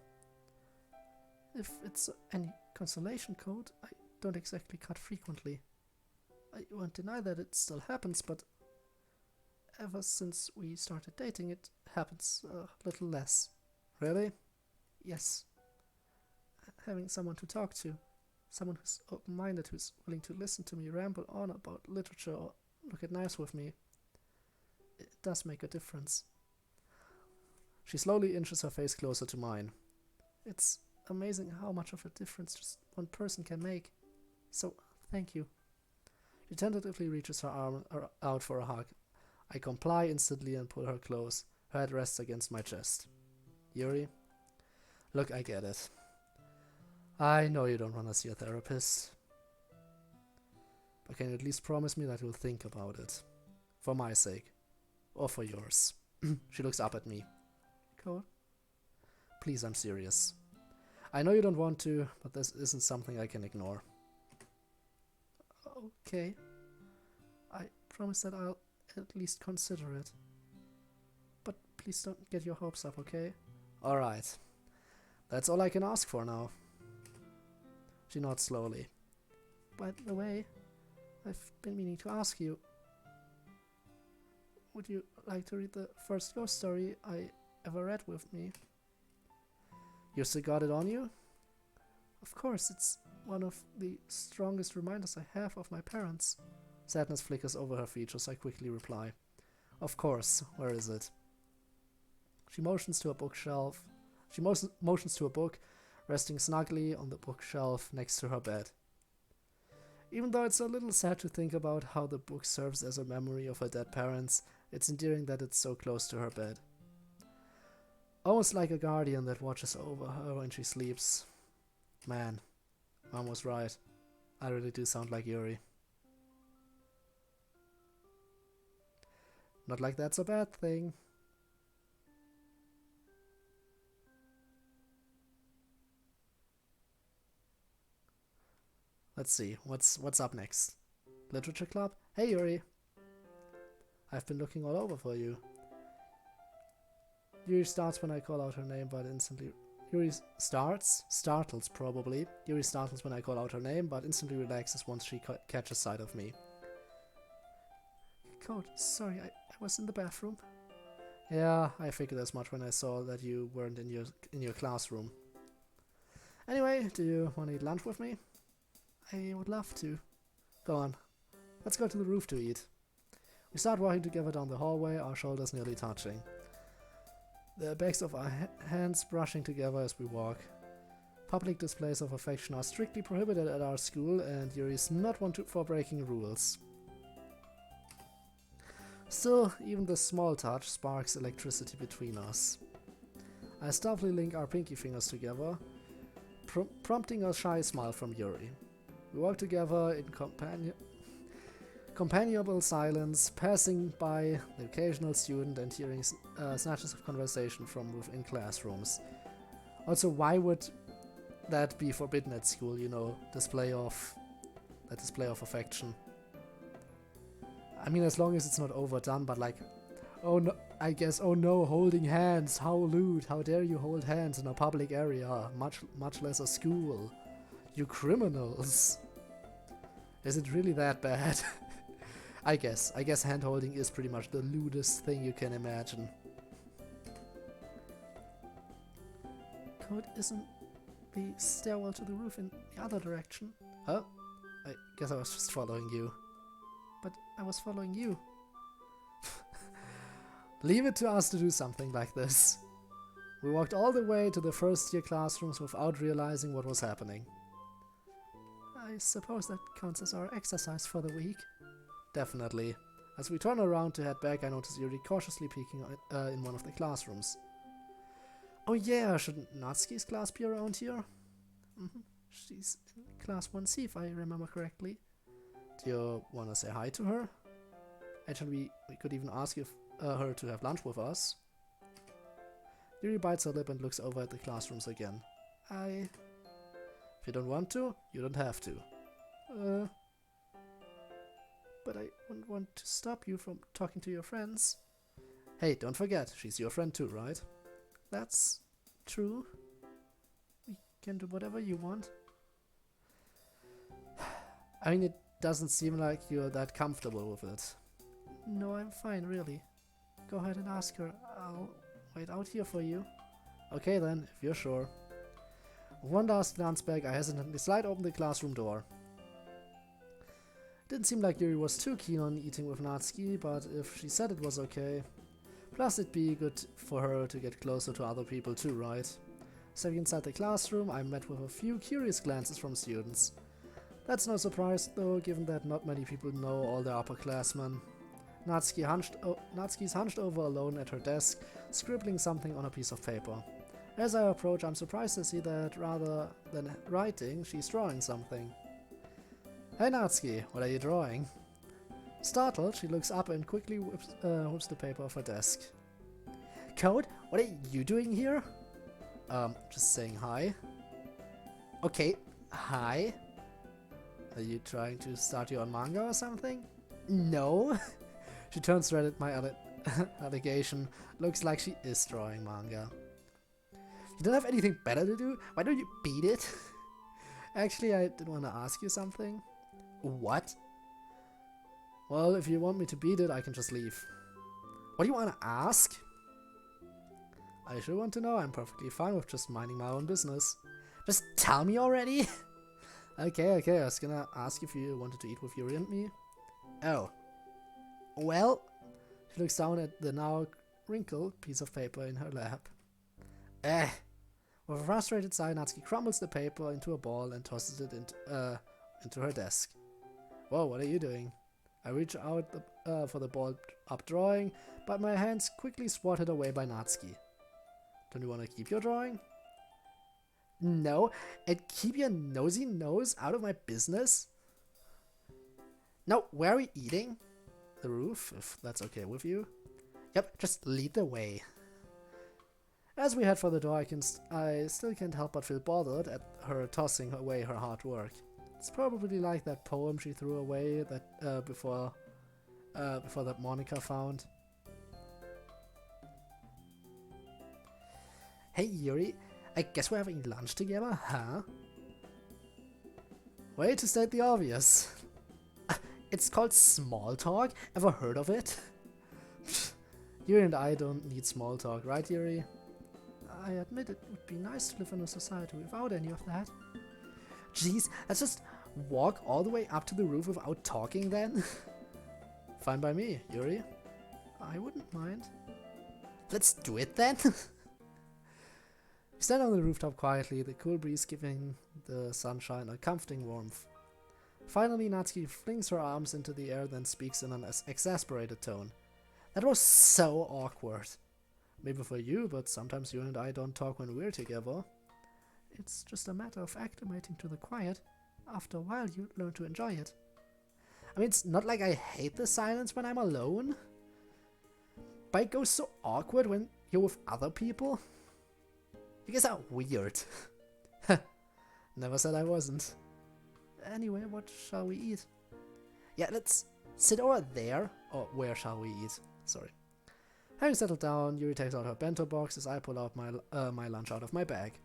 If it's any consolation, Code, I don't exactly cut frequently. I won't deny that it still happens, but ever since we started dating, it happens a little less. Really? Yes. Having someone to talk to, someone who's open-minded, who's willing to listen to me ramble on about literature or look at knives with me, it does make a difference. She slowly inches her face closer to mine. It's amazing how much of a difference just one person can make. So, thank you. She tentatively reaches her arm out for a hug. I comply instantly and pull her close. Her head rests against my chest. Yuri? Look, I get it. I know you don't want to see a therapist. But can you at least promise me that you'll think about it? For my sake. Or for yours. She looks up at me. Code? Please, I'm serious. I know you don't want to, but this isn't something I can ignore. Okay. I promise that I'll at least consider it. But please don't get your hopes up, okay? Alright. That's all I can ask for now. She nods slowly. By the way, I've been meaning to ask you, would you like to read the first ghost story I ever read with me? You still got it on you? Of course, it's one of the strongest reminders I have of my parents. Sadness flickers over her features. I quickly reply. Of course. Where is it? She motions to a bookshelf. She motions to a book, resting snugly on the bookshelf next to her bed. Even though it's a little sad to think about how the book serves as a memory of her dead parents, it's endearing that it's so close to her bed. Almost like a guardian that watches over her when she sleeps. Man, Mom was right. I really do sound like Yuri. Not like that's a bad thing. Let's see, what's up next? Literature club? Hey Yuri! I've been looking all over for you. Yuri starts when I call out her name, but instantly... Yuri startles probably. Yuri startles when I call out her name, but instantly relaxes once she catches sight of me. Code, sorry, I was in the bathroom. Yeah, I figured as much when I saw that you weren't in your classroom. Anyway, do you want to eat lunch with me? I would love to. Go on. Let's go to the roof to eat. We start walking together down the hallway, our shoulders nearly touching. The backs of our hands brushing together as we walk. Public displays of affection are strictly prohibited at our school, and Yuri is not one for breaking rules. Still, even this small touch sparks electricity between us. I stealthily link our pinky fingers together, prompting a shy smile from Yuri. We walk together in companionable silence, passing by the occasional student and hearing snatches of conversation from within classrooms. Also, why would that be forbidden at school, you know, display of affection? I mean, as long as it's not overdone, but like, oh no, I guess, oh no, holding hands, how lewd, how dare you hold hands in a public area, much less a school. You criminals. Is it really that bad? I guess hand holding is pretty much the lewdest thing you can imagine. Code, isn't the stairwell to the roof in the other direction? Huh? I guess I was just following you. But I was following you. Leave it to us to do something like this. We walked all the way to the first year classrooms without realizing what was happening. I suppose that counts as our exercise for the week. Definitely. As we turn around to head back, I notice Yuri cautiously peeking in one of the classrooms. Oh yeah, shouldn't Natsuki's class be around here? She's in class 1C if I remember correctly. Do you want to say hi to her? Actually, we could even ask if her to have lunch with us. Yuri bites her lip and looks over at the classrooms again. If you don't want to, you don't have to. But I wouldn't want to stop you from talking to your friends. Hey, don't forget, she's your friend too, right? That's true. We can do whatever you want. I mean, it doesn't seem like you're that comfortable with it. No, I'm fine, really. Go ahead and ask her. I'll wait out here for you. Okay then, if you're sure. With one last glance back, I hesitantly slide open the classroom door. Didn't seem like Yuri was too keen on eating with Natsuki, but if she said it was okay. Plus it'd be good for her to get closer to other people too, right? Stepping inside the classroom, I'm met with a few curious glances from students. That's no surprise though, given that not many people know all the upperclassmen. Natsuki's hunched over alone at her desk, scribbling something on a piece of paper. As I approach, I'm surprised to see that rather than writing, she's drawing something. Hey Natsuki, what are you drawing? Startled, she looks up and quickly whips the paper off her desk. Code, what are you doing here? Just saying hi. Okay, hi. Are you trying to start your own manga or something? No. She turns red at my allegation. Looks like she is drawing manga. You don't have anything better to do? Why don't you beat it? Actually, I did want to ask you something. What? Well, if you want me to beat it, I can just leave. What do you want to ask? I sure want to know. I'm perfectly fine with just minding my own business. Just tell me already. Okay, I was gonna ask if you wanted to eat with Yuri and me. Oh. Well, she looks down at the now wrinkled piece of paper in her lap. With a frustrated sigh, Natsuki crumbles the paper into a ball and tosses it into her desk. Whoa, what are you doing? I reach out for the ball up drawing, but my hands quickly swatted away by Natsuki. Don't you want to keep your drawing? No, and keep your nosy nose out of my business? No, where are we eating? The roof, if that's okay with you. Yep, just lead the way. As we head for the door, I still can't help but feel bothered at her tossing away her hard work. It's probably like that poem she threw away that before that Monica found. Hey Yuri, I guess we're having lunch together, huh? Way to state the obvious. It's called small talk. Ever heard of it? Yuri and I don't need small talk, right, Yuri? I admit it would be nice to live in a society without any of that. Jeez, let's just walk all the way up to the roof without talking then? Fine by me, Yuri. I wouldn't mind. Let's do it then? We stand on the rooftop quietly, the cool breeze giving the sunshine a comforting warmth. Finally, Natsuki flings her arms into the air, then speaks in an exasperated tone. That was so awkward. Maybe for you, but sometimes you and I don't talk when we're together. It's just a matter of acclimating to the quiet. After a while, you learn to enjoy it. I mean, it's not like I hate the silence when I'm alone. But it goes so awkward when you're with other people. You guys are weird. Never said I wasn't. Anyway, what shall we eat? Yeah, let's sit over there. Or where shall we eat? Sorry. Having settled down, Yuri takes out her bento box as I pull out my lunch out of my bag.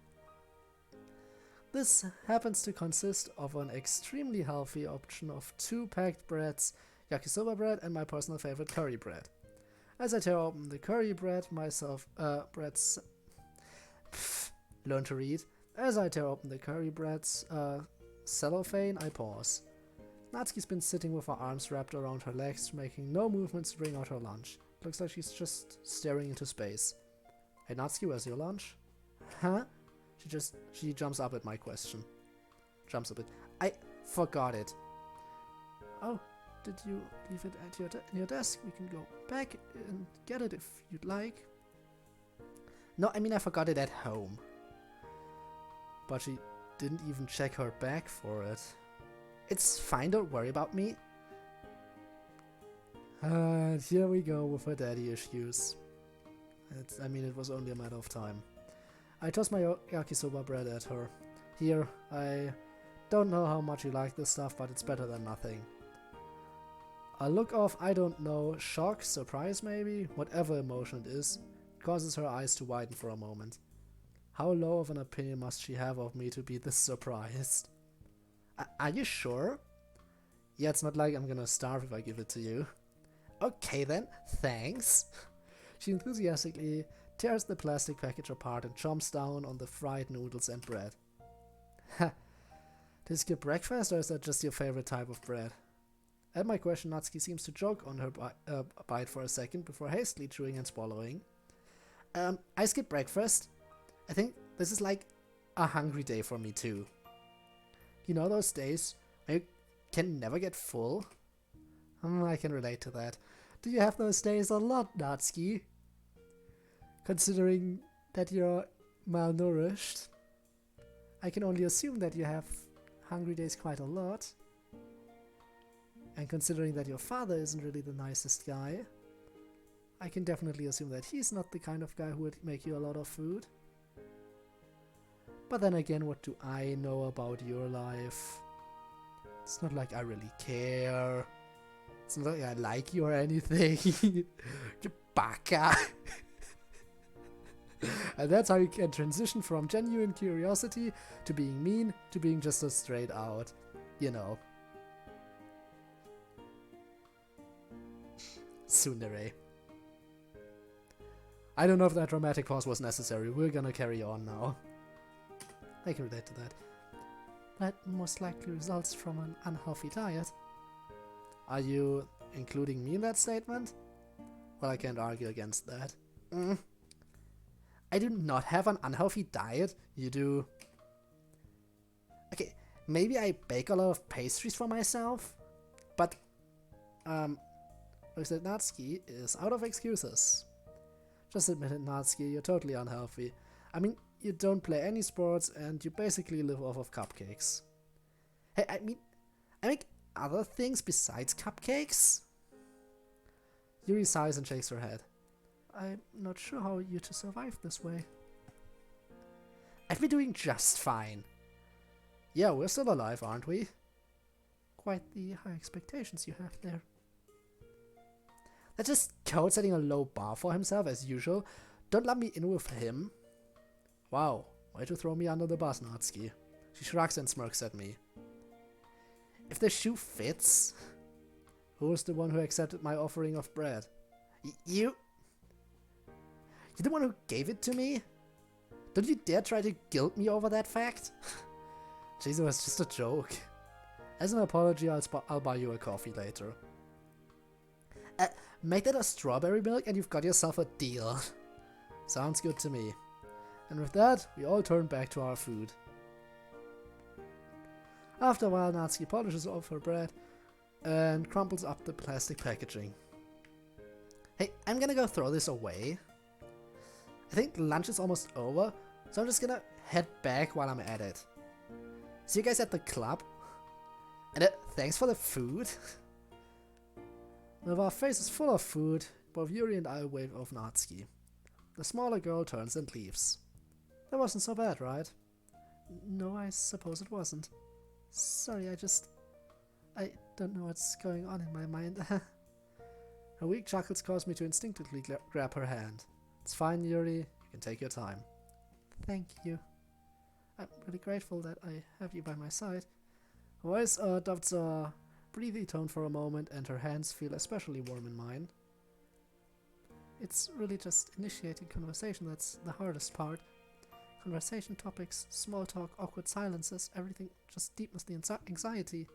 This happens to consist of an extremely healthy option of 2 packed breads, yakisoba bread and my personal favorite curry bread. As I tear open the curry bread, learn to read. As I tear open the curry bread's cellophane, I pause. Natsuki's been sitting with her arms wrapped around her legs, making no movements to bring out her lunch. Looks like she's just staring into space. Hey Natsuki, where's your lunch? Huh? She jumps up at my question. Jumps a bit. I forgot it. Oh, did you leave it at your desk? We can go back and get it if you'd like. No, I mean I forgot it at home. But she didn't even check her bag for it. It's fine, don't worry about me. Here we go with her daddy issues. It was only a matter of time. I toss my yakisoba bread at her. Here, I don't know how much you like this stuff, but it's better than nothing. A look of, I don't know, shock, surprise maybe, whatever emotion it is, causes her eyes to widen for a moment. How low of an opinion must she have of me to be this surprised? Are you sure? Yeah, it's not like I'm gonna starve if I give it to you. Okay then, thanks. She enthusiastically tears the plastic package apart and chomps down on the fried noodles and bread. Ha! Did you skip breakfast or is that just your favorite type of bread? At my question, Natsuki seems to joke on her bite for a second before hastily chewing and swallowing. I skipped breakfast. I think this is like a hungry day for me too. You know those days when you can never get full? I can relate to that. Do you have those days a lot, Natsuki? Considering that you're malnourished, I can only assume that you have hungry days quite a lot. And considering that your father isn't really the nicest guy, I can definitely assume that he's not the kind of guy who would make you a lot of food. But then again, what do I know about your life? It's not like I really care. It's not like I like you or anything. You baka! And that's how you can transition from genuine curiosity to being mean to being just a straight out, you know. Tsundere. I don't know if that dramatic pause was necessary. We're gonna carry on now. I can relate to that. That most likely results from an unhealthy diet. Are you including me in that statement? Well, I can't argue against that. I do not have an unhealthy diet. You do. Okay, maybe I bake a lot of pastries for myself, but looks like Natsuki is out of excuses. Just admit it, Natsuki, you're totally unhealthy. I mean, you don't play any sports and you basically live off of cupcakes. Hey, I make other things besides cupcakes? Yuri sighs and shakes her head. I'm not sure how you're to survive this way. I'd be doing just fine. Yeah, we're still alive, aren't we? Quite the high expectations you have there. That's just Code setting a low bar for himself as usual. Don't lump me in with him. Wow, way to throw me under the bus, Natsuki. She shrugs and smirks at me. If the shoe fits, Who was the one who accepted my offering of bread? You? You're the one who gave it to me? Don't you dare try to guilt me over that fact? Jeez, it was just a joke. As an apology, I'll buy you a coffee later. Make that a strawberry milk and you've got yourself a deal. Sounds good to me. And with that, we all turn back to our food. After a while, Natsuki polishes off her bread and crumples up the plastic packaging. Hey, I'm gonna go throw this away. I think lunch is almost over, so I'm just gonna head back while I'm at it. See you guys at the club. And thanks for the food. With our faces full of food, both Yuri and I wave off Natsuki. The smaller girl turns and leaves. That wasn't so bad, right? No, I suppose it wasn't. Sorry, I don't know what's going on in my mind. Her weak chuckles cause me to instinctively grab her hand. It's fine, Yuri. You can take your time. Thank you. I'm really grateful that I have you by my side. Her voice adopts a breathy tone for a moment, and her hands feel especially warm in mine. It's really just initiating conversation that's the hardest part. Conversation topics, small talk, awkward silences, everything just deepens the anxiety.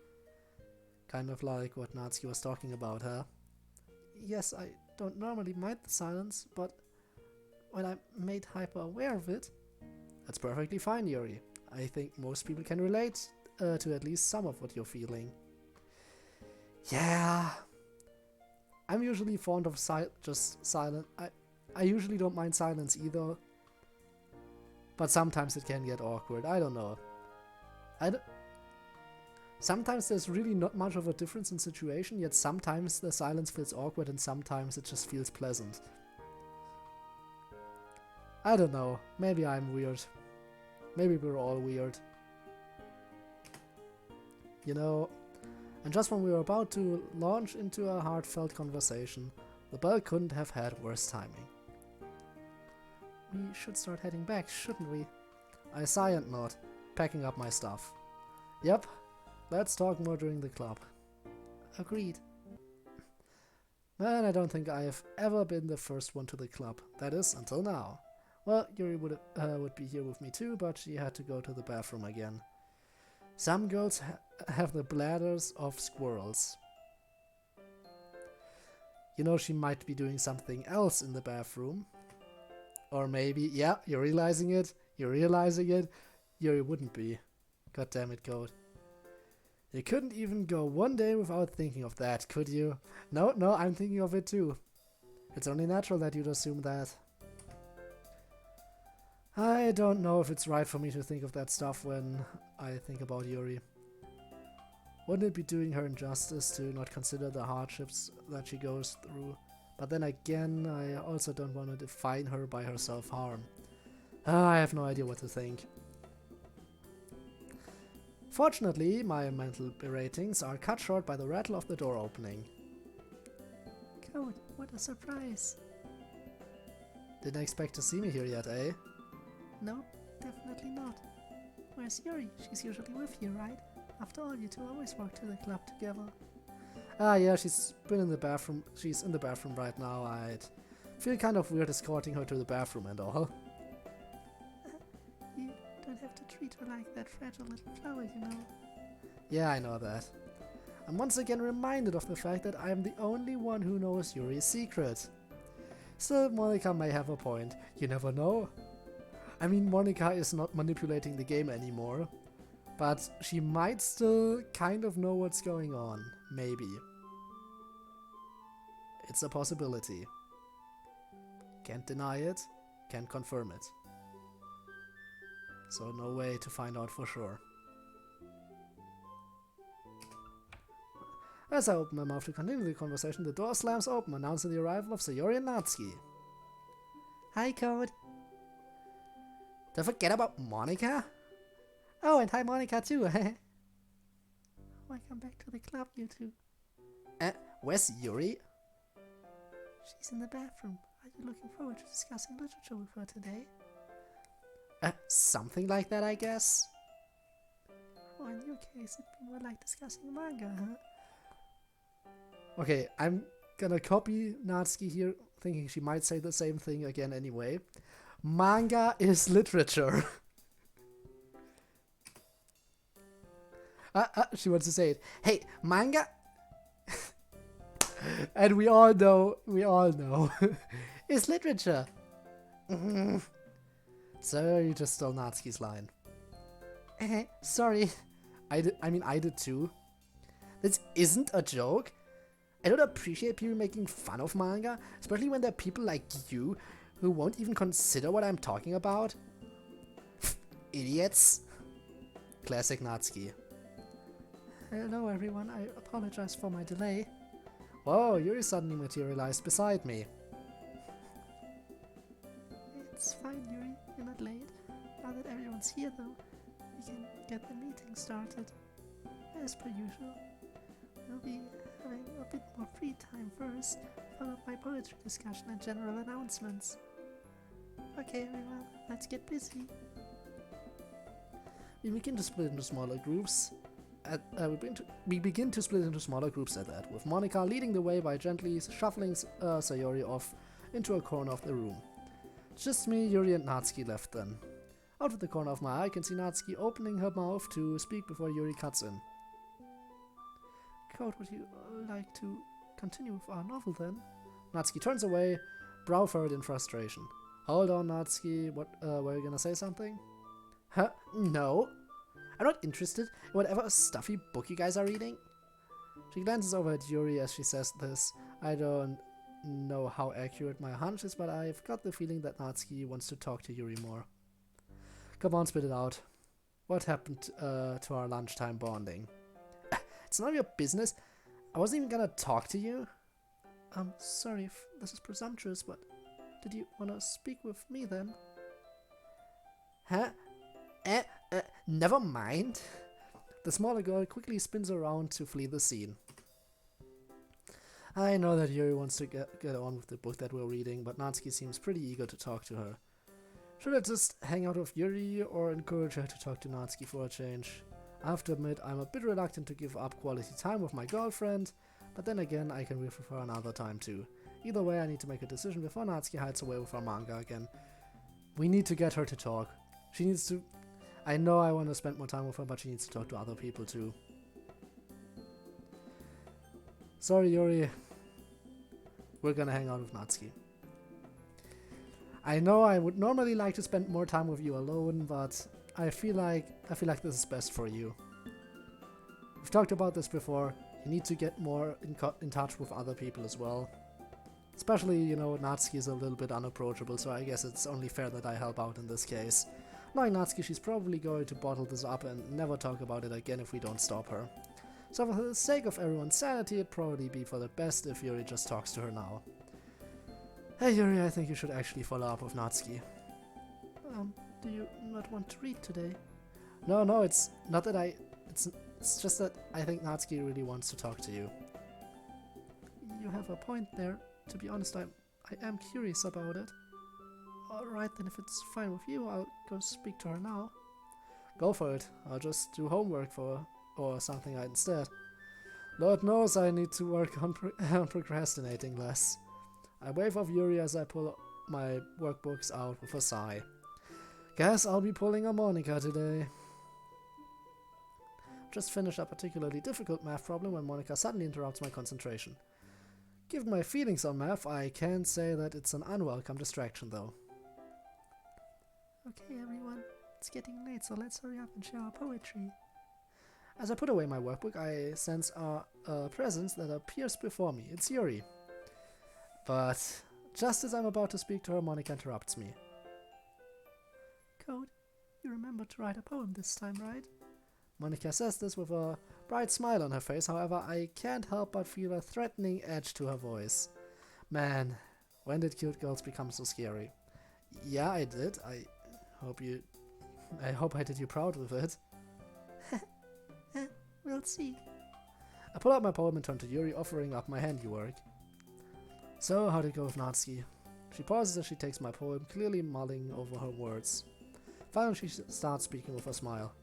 Kind of like what Natsuki was talking about, huh? Yes, I don't normally mind the silence, but when I'm made hyper aware of it, that's perfectly fine, Yuri. I think most people can relate to at least some of what you're feeling. Yeah, I'm usually fond of just silent. I usually don't mind silence either, but sometimes it can get awkward. I don't know. Sometimes there's really not much of a difference in situation, yet sometimes the silence feels awkward and sometimes it just feels pleasant. I don't know. Maybe I'm weird. Maybe we're all weird. You know, and just when we were about to launch into a heartfelt conversation, the bell couldn't have had worse timing. We should start heading back, shouldn't we? I sigh and nod, packing up my stuff. Yep, let's talk more during the club. Agreed. Man, I don't think I have ever been the first one to the club. That is, until now. Well, Yuri would be here with me too, but she had to go to the bathroom again. Some girls have the bladders of squirrels. You know, she might be doing something else in the bathroom. Or maybe, yeah, you're realizing it. Yuri wouldn't be. God damn it, Code. You couldn't even go one day without thinking of that, could you? No, I'm thinking of it too. It's only natural that you'd assume that. I don't know if it's right for me to think of that stuff when I think about Yuri. Wouldn't it be doing her injustice to not consider the hardships that she goes through? But then again, I also don't want to define her by her self-harm. I have no idea what to think. Fortunately, my mental beratings are cut short by the rattle of the door opening. Code, what a surprise. Didn't expect to see me here yet, eh? No, definitely not. Where's Yuri? She's usually with you, right? After all, you two always walk to the club together. Ah, yeah, she's been in the bathroom. She's in the bathroom right now. I'd feel kind of weird escorting her to the bathroom and all. You don't have to treat her like that fragile little flower, you know. Yeah, I know that. I'm once again reminded of the fact that I am the only one who knows Yuri's secret. Still, Monica may have a point. You never know. I mean, Monica is not manipulating the game anymore, but she might still kind of know what's going on. Maybe. It's a possibility. Can't deny it, can't confirm it. So no way to find out for sure. As I open my mouth to continue the conversation, the door slams open, announcing the arrival of Sayori and Natsuki. Hi, Code. Don't forget about Monica? Oh, and hi, Monica, too. Welcome back to the club, you two. Where's Yuri? She's in the bathroom. Are you looking forward to discussing literature with her today? Something like that, I guess. Or in your case, it'd be more like discussing manga, huh? Okay, I'm gonna copy Natsuki here, thinking she might say the same thing again anyway. Manga is literature. She wants to say it. Hey, manga. And we all know, is literature. So you just stole Natsuki's line. Sorry. I did too. This isn't a joke. I don't appreciate people making fun of manga, especially when there are people like you who won't even consider what I'm talking about. Idiots. Classic Natsuki. Hello everyone, I apologize for my delay. Whoa, Yuri suddenly materialized beside me. It's fine, Yuri, you're not late. Now that everyone's here though, we can get the meeting started. As per usual, we'll be having a bit more free time first, followed by poetry discussion and general announcements. Okay everyone, let's get busy. We begin to split into smaller groups. We begin to split into smaller groups at that, with Monica leading the way by gently shuffling Sayori off into a corner of the room. Just me, Yuri, and Natsuki left then. Out of the corner of my eye, I can see Natsuki opening her mouth to speak before Yuri cuts in. Code, would you like to continue with our novel then? Natsuki turns away, brow furrowed in frustration. Hold on, Natsuki. What, were you gonna say something? Huh? No. I'm not interested in whatever stuffy book you guys are reading. She glances over at Yuri as she says this. I don't know how accurate my hunch is, but I've got the feeling that Natsuki wants to talk to Yuri more. Come on, spit it out. What happened to our lunchtime bonding? It's none of your business. I wasn't even gonna talk to you. Sorry if this is presumptuous, but did you want to speak with me then? Huh? Never mind. The smaller girl quickly spins around to flee the scene. I know that Yuri wants to get on with the book that we're reading, but Natsuki seems pretty eager to talk to her. Should I just hang out with Yuri or encourage her to talk to Natsuki for a change? I have to admit, I'm a bit reluctant to give up quality time with my girlfriend, but then again, I can read with her another time too. Either way, I need to make a decision before Natsuki hides away with her manga again. We need to get her to talk. She needs to... I know I want to spend more time with her, but she needs to talk to other people too. Sorry, Yuri. We're gonna hang out with Natsuki. I know I would normally like to spend more time with you alone, but I feel like this is best for you. We've talked about this before. You need to get more in touch with other people as well. Especially, you know, Natsuki is a little bit unapproachable, so I guess it's only fair that I help out in this case. Knowing Natsuki, she's probably going to bottle this up and never talk about it again if we don't stop her. So for the sake of everyone's sanity, it'd probably be for the best if Yuri just talks to her now. Hey Yuri, I think you should actually follow up with Natsuki. Do you not want to read today? No, it's not that it's just that I think Natsuki really wants to talk to you. You have a point there. To be honest, I am curious about it. Alright then, if it's fine with you, I'll go speak to her now. Go for it. I'll just do homework or something instead. Lord knows I need to work on procrastinating less. I wave off Yuri as I pull my workbooks out with a sigh. Guess I'll be pulling a Monica today. Just finished a particularly difficult math problem when Monica suddenly interrupts my concentration. Given my feelings on math, I can't say that it's an unwelcome distraction though. Okay everyone, it's getting late, so let's hurry up and share our poetry. As I put away my workbook, I sense a presence that appears before me. It's Yuri. But just as I'm about to speak to her, Monica interrupts me. Code, you remember to write a poem this time, right? Monica says this with a bright smile on her face, however, I can't help but feel a threatening edge to her voice. Man, when did cute girls become so scary? Yeah, I did. I hope I did you proud with it. We'll see. I pull out my poem and turn to Yuri, offering up my handiwork. So, how'd it go with Natsuki? She pauses as she takes my poem, clearly mulling over her words. Finally, she starts speaking with a smile.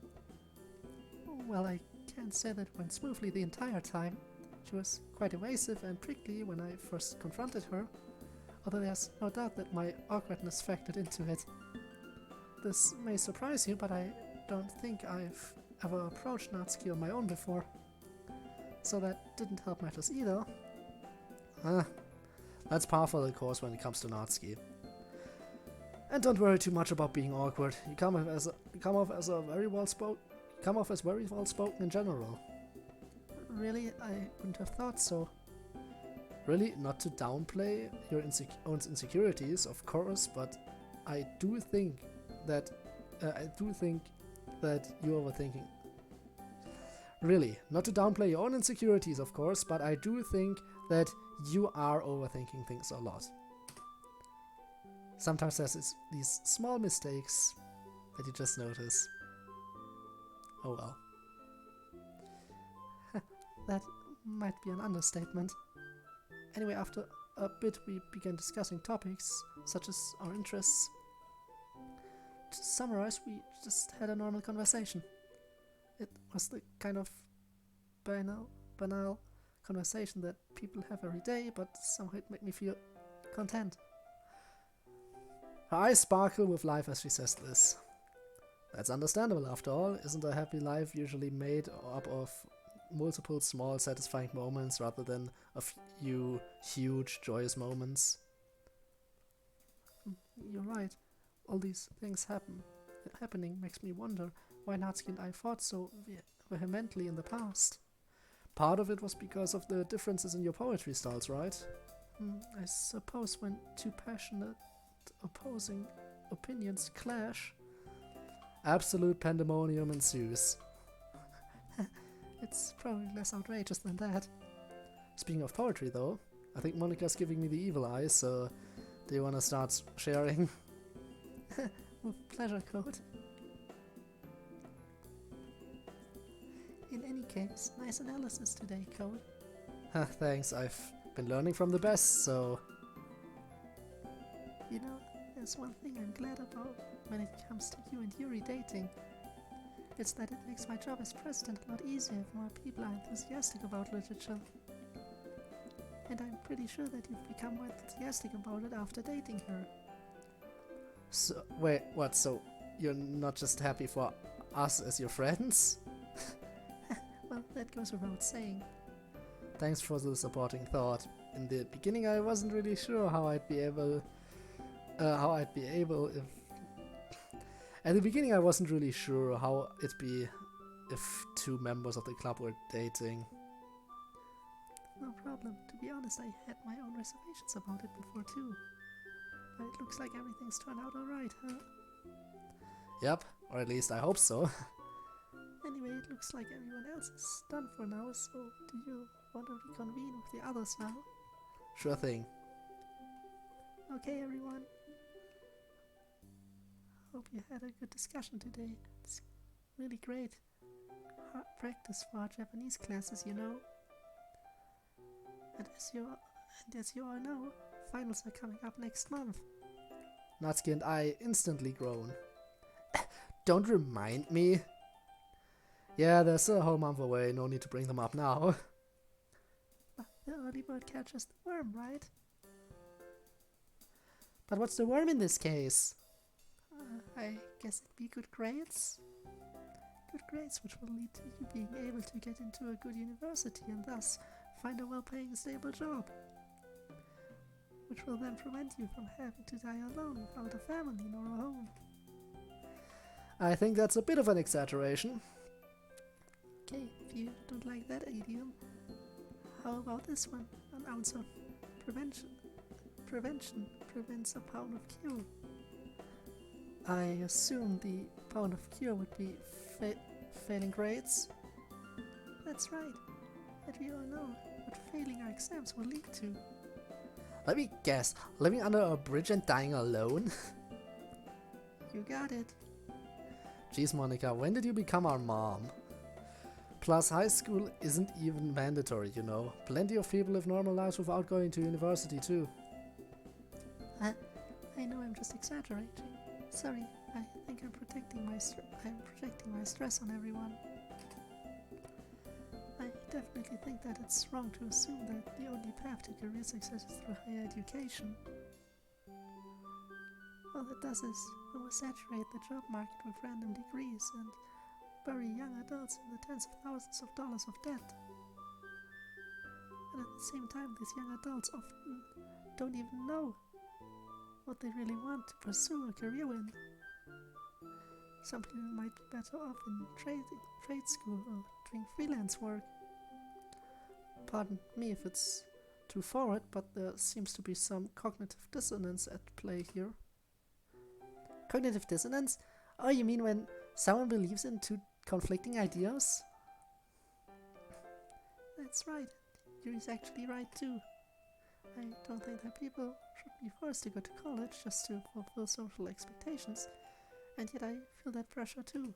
Well, I can't say that went smoothly the entire time. She was quite evasive and prickly when I first confronted her, although there's no doubt that my awkwardness factored into it. This may surprise you, but I don't think I've ever approached Natsuki on my own before. So that didn't help matters either. That's par for the course when it comes to Natsuki. And don't worry too much about being awkward. You come off as very well spoken in general. Really? I wouldn't have thought so. Really, not to downplay your own insecurities, of course, but I do think that you're overthinking. Really, not to downplay your own insecurities, of course, but I do think that you are overthinking things a lot. Sometimes there's these small mistakes that you just notice. Oh well. That might be an understatement. Anyway, after a bit we began discussing topics, such as our interests. To summarize, we just had a normal conversation. It was the kind of banal conversation that people have every day, but somehow it made me feel content. Her eyes sparkle with life as she says this. That's understandable after all. Isn't a happy life usually made up of multiple small satisfying moments rather than a few huge joyous moments? You're right. All these things happening makes me wonder why Natsuki and I fought so vehemently in the past. Part of it was because of the differences in your poetry styles, right? I suppose when two passionate opposing opinions clash, absolute pandemonium ensues. It's probably less outrageous than that. Speaking of poetry though, I think Monica's giving me the evil eye, so do you want to start sharing? With pleasure, Code. In any case, nice analysis today, Code. Thanks, I've been learning from the best, so... You know, there's one thing I'm glad about when it comes to you and Yuri dating. It's that it makes my job as president a lot easier if more people are enthusiastic about literature. And I'm pretty sure that you've become more enthusiastic about it after dating her. So, wait, what, so you're not just happy for us as your friends? Well, that goes without saying. Thanks for the supporting thought. In the beginning I wasn't really sure how I'd be able if... At the beginning I wasn't really sure how it'd be if two members of the club were dating. No problem. To be honest, I had my own reservations about it before too. But it looks like everything's turned out alright, huh? Yep, or at least I hope so. Anyway, it looks like everyone else is done for now, so do you want to reconvene with the others now? Sure thing. Okay, everyone. Hope you had a good discussion today. It's really great. Hard practice for our Japanese classes, you know. And as you all know, finals are coming up next month. Natsuki and I instantly groan. Don't remind me. Yeah, they're still a whole month away, no need to bring them up now. But the early bird catches the worm, right? But what's the worm in this case? I guess it'd be good grades. Good grades which will lead to you being able to get into a good university and thus find a well-paying stable job. Which will then prevent you from having to die alone without a family nor a home. I think that's a bit of an exaggeration. Okay, if you don't like that idiom, how about this one? An ounce of prevention prevents a pound of cure. I assume the pound of cure would be failing grades? That's right. But we all know what failing our exams will lead to. Let me guess, living under a bridge and dying alone? You got it. Jeez, Monica, when did you become our mom? Plus, high school isn't even mandatory, you know. Plenty of people live normal lives without going to university too. I know I'm just exaggerating. Sorry, I think I'm projecting my stress on everyone. I definitely think that it's wrong to assume that the only path to career success is through higher education. All it does is oversaturate the job market with random degrees and bury young adults in the tens of thousands of dollars of debt. And at the same time, these young adults often don't even know what they really want to pursue a career in. Some people might be better off in trade school or doing freelance work. Pardon me if it's too forward, but there seems to be some cognitive dissonance at play here. Cognitive dissonance? Oh, you mean when someone believes in two conflicting ideas? That's right. Yuri's actually right too. I don't think that people should be forced to go to college just to fulfill social expectations, and yet I feel that pressure too.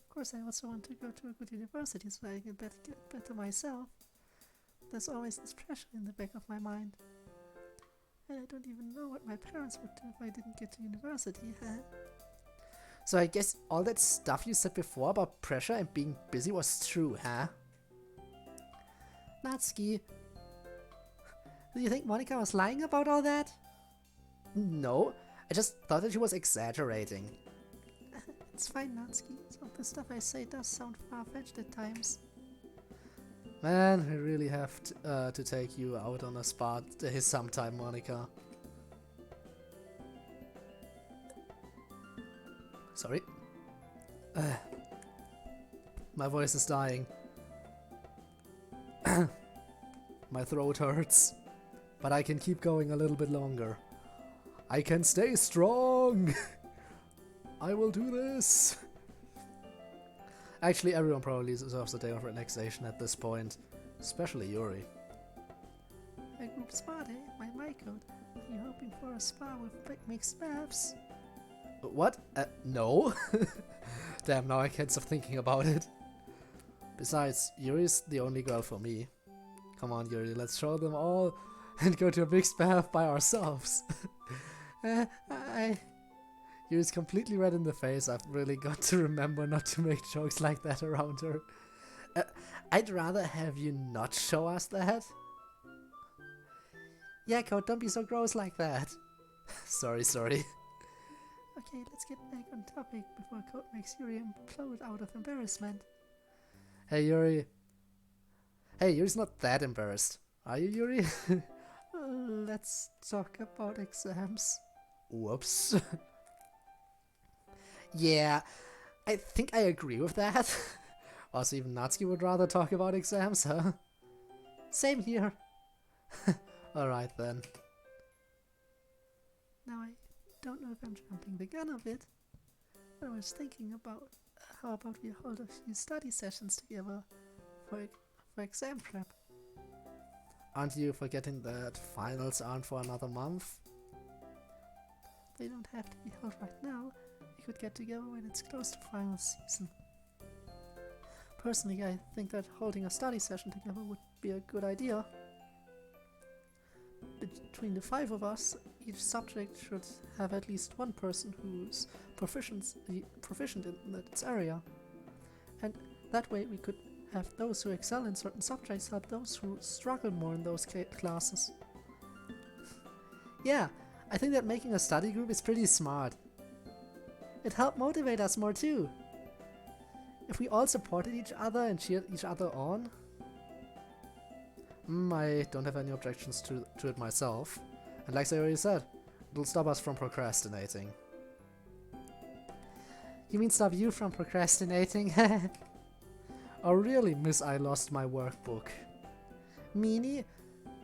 Of course, I also want to go to a good university so I can get better myself. There's always this pressure in the back of my mind. And I don't even know what my parents would do if I didn't get to university, huh? So I guess all that stuff you said before about pressure and being busy was true, huh? Natsuki, do you think Monica was lying about all that? No, I just thought that she was exaggerating. It's fine, Natsuki. Some of the stuff I say does sound far-fetched at times. Man, I really have to take you out on a spa day sometime, Monica. Sorry. My voice is dying. My throat hurts. But I can keep going a little bit longer. I can stay strong! I will do this! Actually, everyone probably deserves a day of relaxation at this point. Especially Yuri. A group spa day? My code. Are you hoping for a spa with mixed baths? What? No? Damn, now I can't stop thinking about it. Besides, Yuri's the only girl for me. Come on, Yuri, let's show them all and go to a mixed bath by ourselves. Yuri's completely red in the face. I've really got to remember not to make jokes like that around her. I'd rather have you not show us that. Yeah, Code, don't be so gross like that. sorry. Okay, let's get back on topic before Code makes Yuri implode out of embarrassment. Hey, Yuri. Hey, Yuri's not that embarrassed. Are you, Yuri? Let's talk about exams. Whoops. Yeah, I think I agree with that. Also, even Natsuki would rather talk about exams, huh? Same here. Alright then. Now I don't know if I'm jumping the gun a bit, but I was thinking about how about we hold a few study sessions together for exam prep. Aren't you forgetting that finals aren't for another month? They don't have to be held right now. We could get together when it's close to final season. Personally, I think that holding a study session together would be a good idea. Between the 5 of us, each subject should have at least one person who's proficient in its area. And that way we could have those who excel in certain subjects help those who struggle more in those classes. Yeah, I think that making a study group is pretty smart. It helped motivate us more too. If we all supported each other and cheered each other on. I don't have any objections to it myself. And like I already said, it'll stop us from procrastinating. You mean stop you from procrastinating? Oh really, miss, I lost my workbook. Meanie?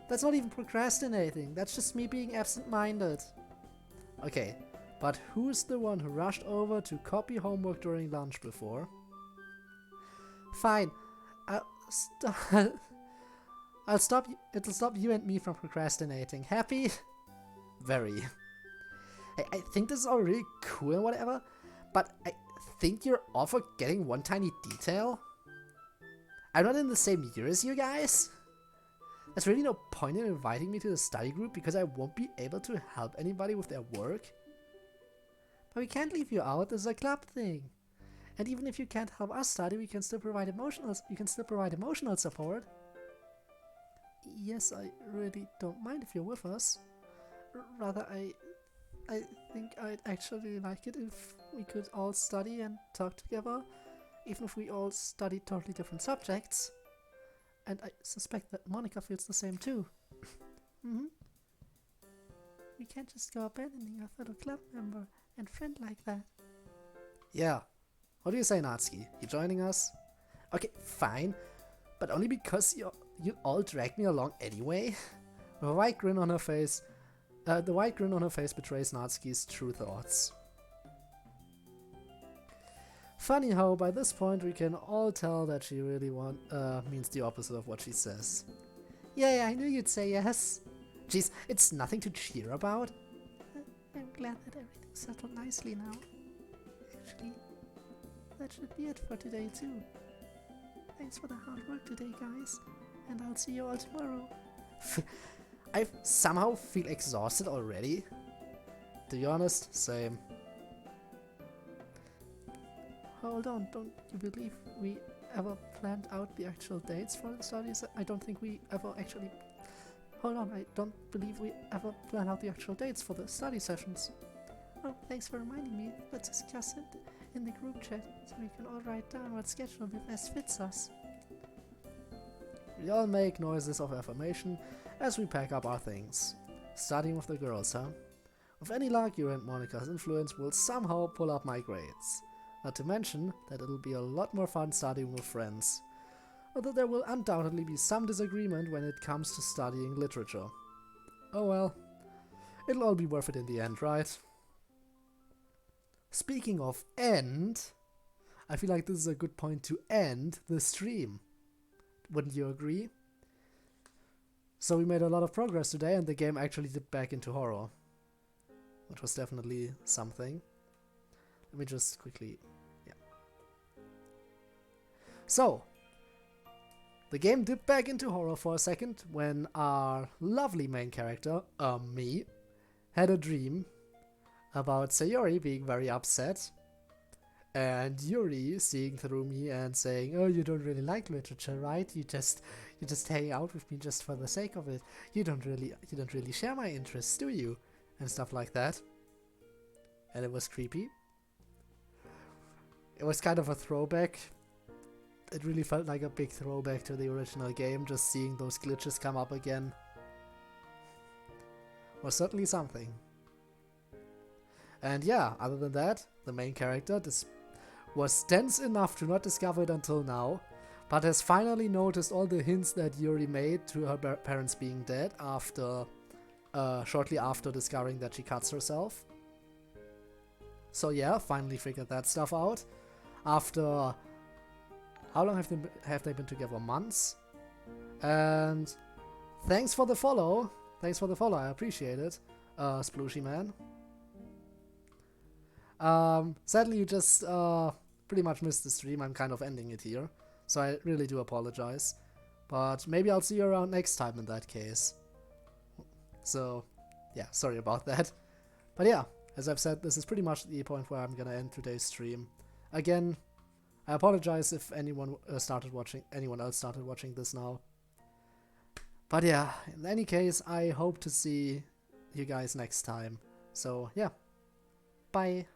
That's not even procrastinating, that's just me being absent-minded. Okay, but who's the one who rushed over to copy homework during lunch before? Fine, it'll stop you and me from procrastinating. Happy? Very. I think this is all really cool and whatever, but I think you're all forgetting one tiny detail. I'm not in the same year as you guys. There's really no point in inviting me to the study group because I won't be able to help anybody with their work. But we can't leave you out, this is a club thing. And even if you can't help us study, you can still provide emotional support. Yes, I really don't mind if you're with us. Rather, I think I'd actually like it if we could all study and talk together, even if we all study totally different subjects. And I suspect that Monica feels the same too. Hmm? We can't just go abandoning our fellow club member and friend like that. Yeah. What do you say, Natsuki? You joining us? Okay, fine. But only because you all dragged me along anyway? With a wide grin on her face. The wide grin on her face betrays Natsuki's true thoughts. Funny how by this point we can all tell that she really means the opposite of what she says. Yeah, I knew you'd say yes. Jeez, it's nothing to cheer about. I'm glad that everything's settled nicely now. Actually, that should be it for today too. Thanks for the hard work today, guys, and I'll see you all tomorrow. I somehow feel exhausted already. To be honest, same. Hold on, don't you believe we ever planned out the actual dates for the studies? I don't think we ever actually... Hold on, I don't believe we ever planned out the actual dates for the study sessions. Oh, thanks for reminding me. Let's discuss it in the group chat so we can all write down what schedule best fits us. We all make noises of affirmation as we pack up our things. Studying with the girls, huh? With any luck, Yuri and Monica's influence will somehow pull up my grades. Not to mention that it'll be a lot more fun studying with friends. Although there will undoubtedly be some disagreement when it comes to studying literature. Oh well, it'll all be worth it in the end, right? Speaking of end, I feel like this is a good point to end the stream. Wouldn't you agree? So we made a lot of progress today and the game actually dipped back into horror. Which was definitely something. Let me just quickly... yeah. So, the game dipped back into horror for a second when our lovely main character, me, had a dream about Sayori being very upset and Yuri seeing through me and saying, "Oh, you don't really like literature, right? You just hang out with me just for the sake of it. You don't really share my interests, do you?" And stuff like that. And it was creepy. It was kind of a throwback. It really felt like a big throwback to the original game, just seeing those glitches come up again. Was certainly something. And yeah, other than that, the main character was dense enough to not discover it until now, but has finally noticed all the hints that Yuri made to her parents being dead after, shortly after discovering that she cuts herself. So yeah, finally figured that stuff out. After... how long have they been together? Months? And thanks for the follow. Thanks for the follow, I appreciate it. Splooshy man. Sadly you just pretty much missed the stream. I'm kind of ending it here. So I really do apologize. But maybe I'll see you around next time in that case. So yeah, sorry about that. But yeah, as I've said, this is pretty much the point where I'm gonna end today's stream. Again, I apologize if anyone else started watching this now. But yeah, in any case, I hope to see you guys next time. So yeah, bye.